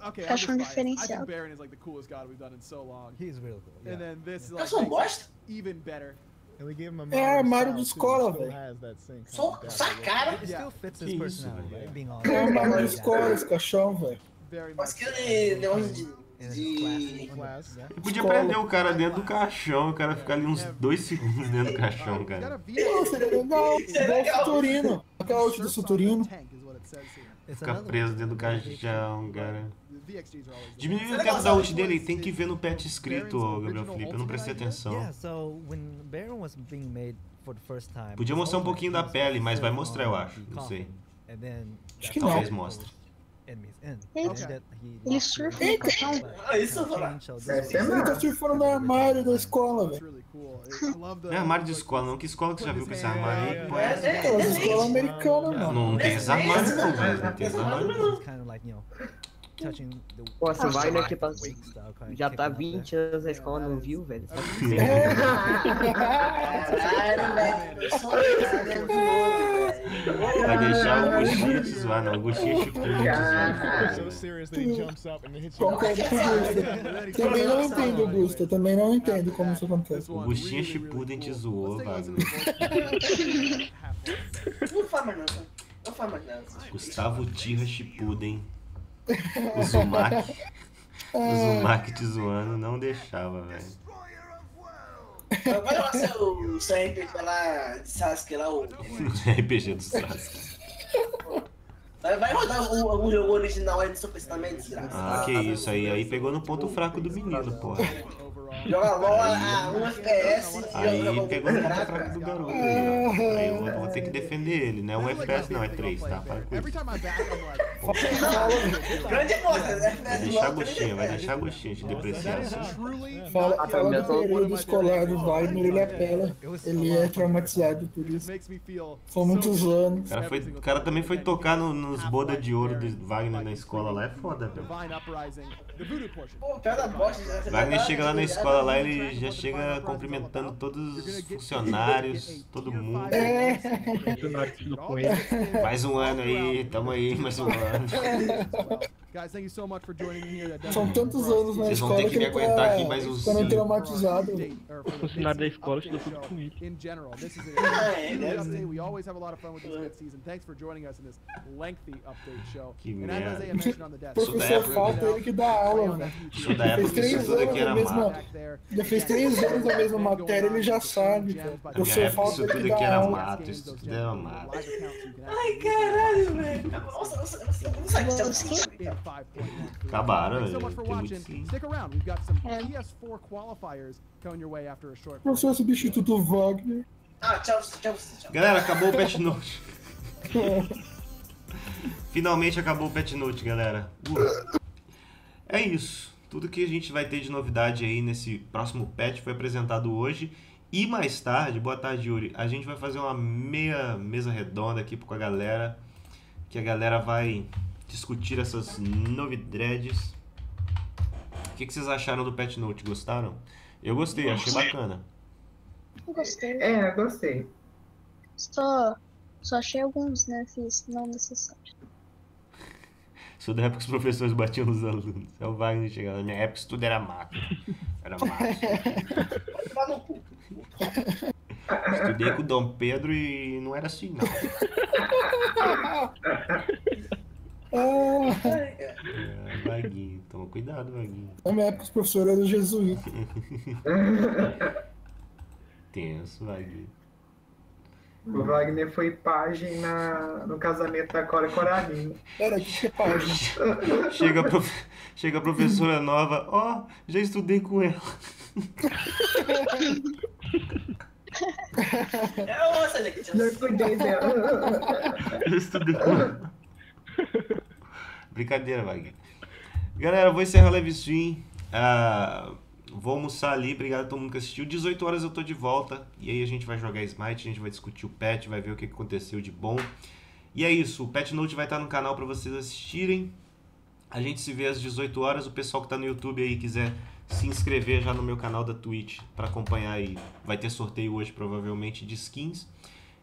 Okay, I'm Caixão just biased. I diferenciado. think Baron is like the coolest god we've done in so long. He's really cool. Yeah. And then this is Eu like sou um bosta? even better. And we gave him a É modern armário style, de too, escola, still velho. has that same kind Só of sua depth. cara. It still fits his Que isso, personality, velho. right? Being all É armário de escola esse caixão, velho. Very much. Mas que ele negócio de... Class. Eu podia prender o cara dentro do caixão, o cara ficar ali uns 2 segundos dentro do caixão, You got a cara. V8 Seria legal. Igual o Suturino. Aquela ult do Suturino. tank is what it says here. Fica preso dentro do caixão, cara. Diminuiu o best. tempo da ult dele, tem que ver no patch escrito, Gabriel Felipe, eu não prestei atenção. Yeah, so when Baron was being made for the first time, Podia mostrar um pouquinho da pele, mas vai mostrar, eu acho. Não sei. Talvez mostre. Eita, ele surfa no caixão. Isso, ele tá surfando no armário da escola, velho. Não é armário de escola, não. Que escola que você já viu com esse armário aí? Pô, É escola americana, mano. não tem esse armário, não, velho. Não tem esse armário, Pô, esse Wagner aqui já tá 20 anos na escola, não viu, velho? Vai deixar o Gostinho te zoar, não. O Gostinho Chipuden te zoar. Concordo com o Gusta. Também não entendo, Gusta. Também não entendo como isso acontece. O Gostinho Chipuden te zoou, Wagner. Não faz mais nada. Não faz mais nada. Gustavo Tira Chipuden. O Uzumaki te zoando não deixava, velho. Vai lá seu RPG lá de Sasuke lá, o RPG do Sasuke. Vai rodar algum jogo original aí no seu pensamento, desgraçado. Ah, que isso aí. Aí pegou no ponto fraco do menino, porra. Joga LOL, 1 FPS. Aí pegou no ponto fraco do garoto. Aí eu vou ter que defender ele. Não é 1 FPS, não, é 3, tá? Para com isso. Grande bosta, né? Vai deixar a Gostinha te depreciar. Fala do período escolar do Wagner, ele apela. Ele é traumatizado por isso. São muitos anos. O cara também foi tocar nos bodas de ouro do Wagner na escola lá, é foda, velho. Wagner chega lá na escola lá, ele já chega cumprimentando todos os funcionários, todo mundo. Mais um ano aí, tamo aí, mais um ano. São tantos anos na escola que ele tá ficando traumatizado. O funcionário da escola estudou tudo com ele. Que merda. O professor falta ele que dá aula, né? Isso da época isso tudo aqui era mato. Já fez 3 anos a mesma matéria, ele já sabe, cara. O professor falta ele que dá aula. Isso tudo era mato. Ai, caralho, velho. Nossa, não sai de acabaram, Stick around. We've got some PS4 qualifiers coming your way after a short. Professor substituto Wagner. Ah, tchau. Galera, acabou o Patch Note. Finalmente acabou o Patch Note, galera. É isso. Tudo que a gente vai ter de novidade aí nesse próximo patch foi apresentado hoje. E mais tarde, boa tarde, Yuri, a gente vai fazer uma meia mesa redonda aqui com a galera. Que a galera vai discutir essas novidades. O que vocês acharam do Patch Note? Gostaram? Eu gostei, achei bacana. Gostei. É, eu gostei. Só achei alguns nerfs não necessários. Sou da época que os professores batiam nos alunos. É o Wagner chegando. Na minha época isso tudo era mato. Era mato. Estudei com o Dom Pedro e não era assim, não. Vaguinho, toma cuidado, Vaguinho. Na minha época os professores eram jesuítas. Tenso, Vaguinho. O Wagner foi pajem no casamento da Cora Coraline. Pera, que é pajem? Chega a professora nova. Ó, já estudei com ela. Já cuidei dela. Já estudei com ela. Brincadeira, Wagner. Galera, vou encerrar a live stream. Vou almoçar ali. Obrigado a todo mundo que assistiu. 18 horas eu tô de volta. E aí a gente vai jogar Smite. A gente vai discutir o patch. Vai ver o que aconteceu de bom. E é isso. O Patch Note vai estar no canal para vocês assistirem. A gente se vê às 18 horas. O pessoal que tá no YouTube aí quiser se inscrever já no meu canal da Twitch para acompanhar aí. Vai ter sorteio hoje provavelmente de skins.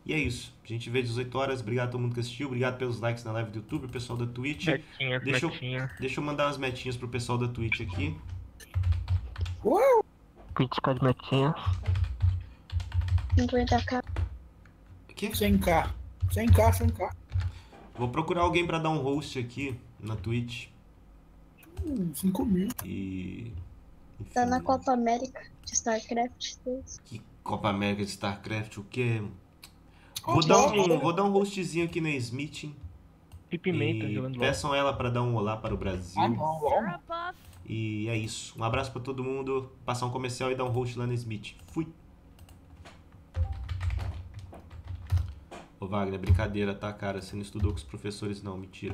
E é isso. A gente vê às 18 horas. Obrigado a todo mundo que assistiu. Obrigado pelos likes na live do YouTube. O pessoal da Twitch. Deixa eu mandar umas metinhas pro pessoal da Twitch aqui. Twitch com as metinhas. 50k. Aqui? 100k. 100k. Vou procurar alguém pra dar um host aqui na Twitch. 5 mil. E... enfim, Tá na Copa América de StarCraft 2. Que Copa América de StarCraft, o quê? Vou dar um hostzinho aqui na Smite. Pimenta E jogando LOL. peçam ela para dar um olá para o Brasil. Ah, não, LOL. E é isso. Um abraço para todo mundo. Passar um comercial e dar um host lá no Smite. Fui. Ô Wagner, brincadeira, tá, cara? Você não estudou com os professores, não. Mentira.